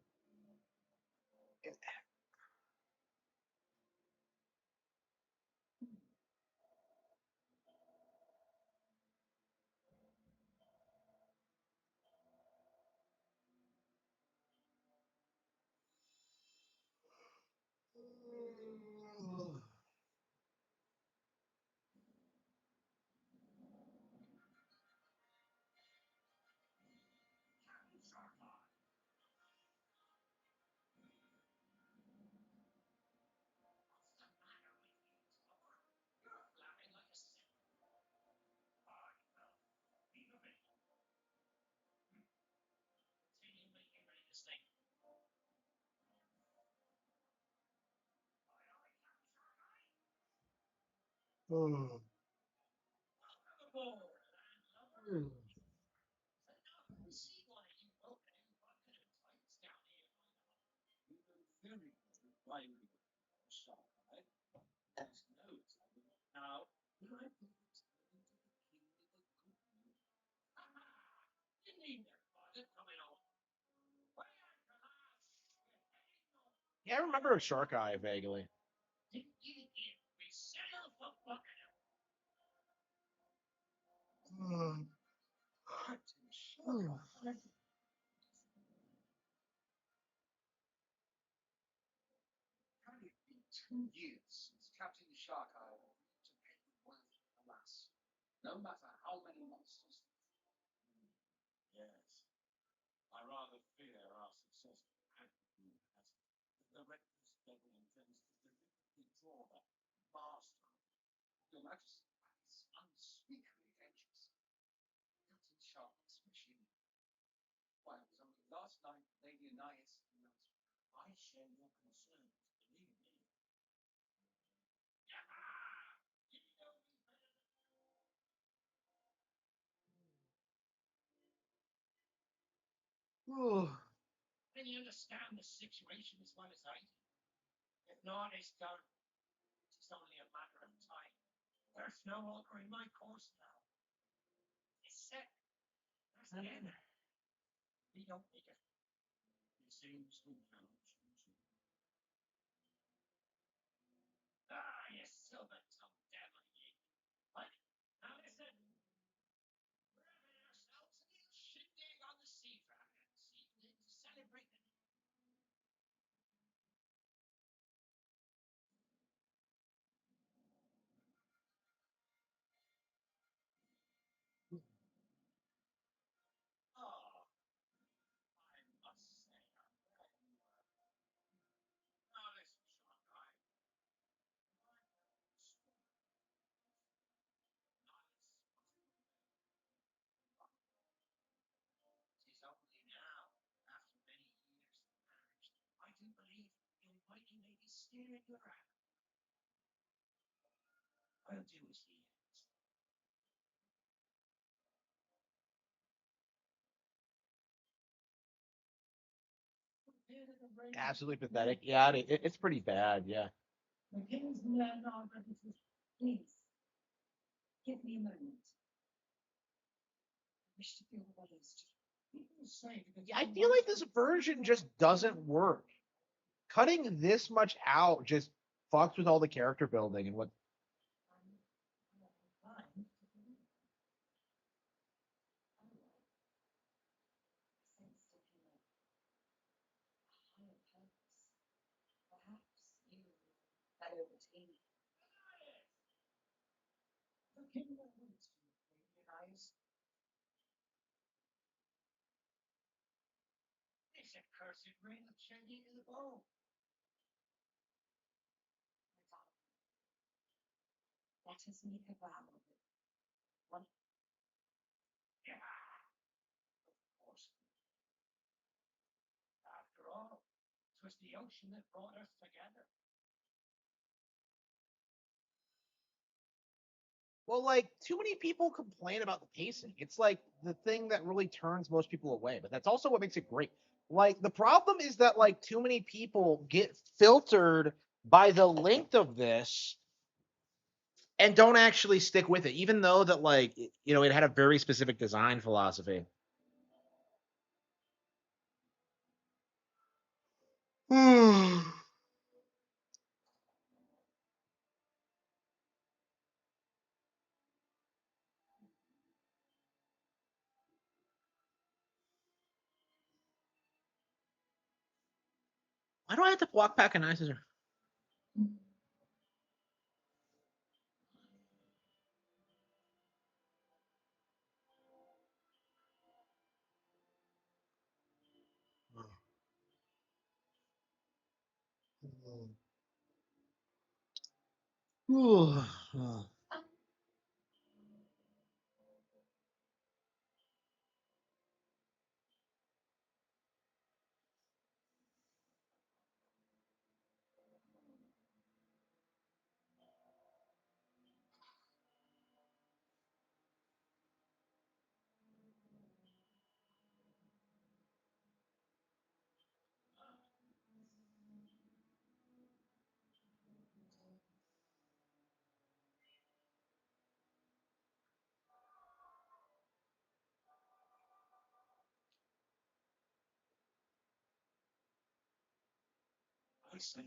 Speaker 4: Now, will I put this into the king with the good news? You need that father coming on.
Speaker 1: Yeah, I remember Shark Eye vaguely.
Speaker 4: We settle for fucking him. Can it be 2 years since Captain Sharkeye agreed to pay the world, alas? No matter how many monsters. Yes. I rather fear our successor had been as the reckless devil intends to deliberately draw that master. Your Majesty, that is unspeakably dangerous. Captain Shark's machine. Why, it was only last night Lady Anais announced. I share your concerns, believe me. Then you understand the situation as well as I do. If not, it's done. It's only a matter of time. There's no altering my course now. It's set. There's then we don't make it. It seems we cannot choose you. Ah, you silver-tongued devil, ye. But now listen. We're having ourselves a little shindig on the seafront this evening to celebrate the Oh, I must say, I'm glad you are. Now listen, Shanghai. Tis only now, after many years of marriage, I do believe your mighty lady stare at your hand. I'll do as he asks.
Speaker 1: Absolutely pathetic. Yeah, it's pretty bad. Yeah.
Speaker 4: The king's men are ready to. Please, give me a moment. I wish to feel what is to. People say that
Speaker 1: Yeah, I feel like this version just doesn't work. Cutting this much out just fucks with all the character building and what.
Speaker 4: the king will wait to recognize this accursed ring of changing in the bow. Let us make a vow of it. One. Yeah, of course. After all, 'twas the ocean that brought us together.
Speaker 1: Well, like too many people complain about the pacing. It's like the thing that really turns most people away, but that's also what makes it great. Like the problem is that like too many people get filtered by the length of this and don't actually stick with it, even though that like it had a very specific design philosophy. Why do I have to walk back an ice?
Speaker 4: I say,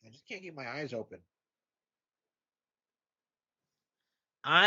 Speaker 1: I just can't keep my eyes open. I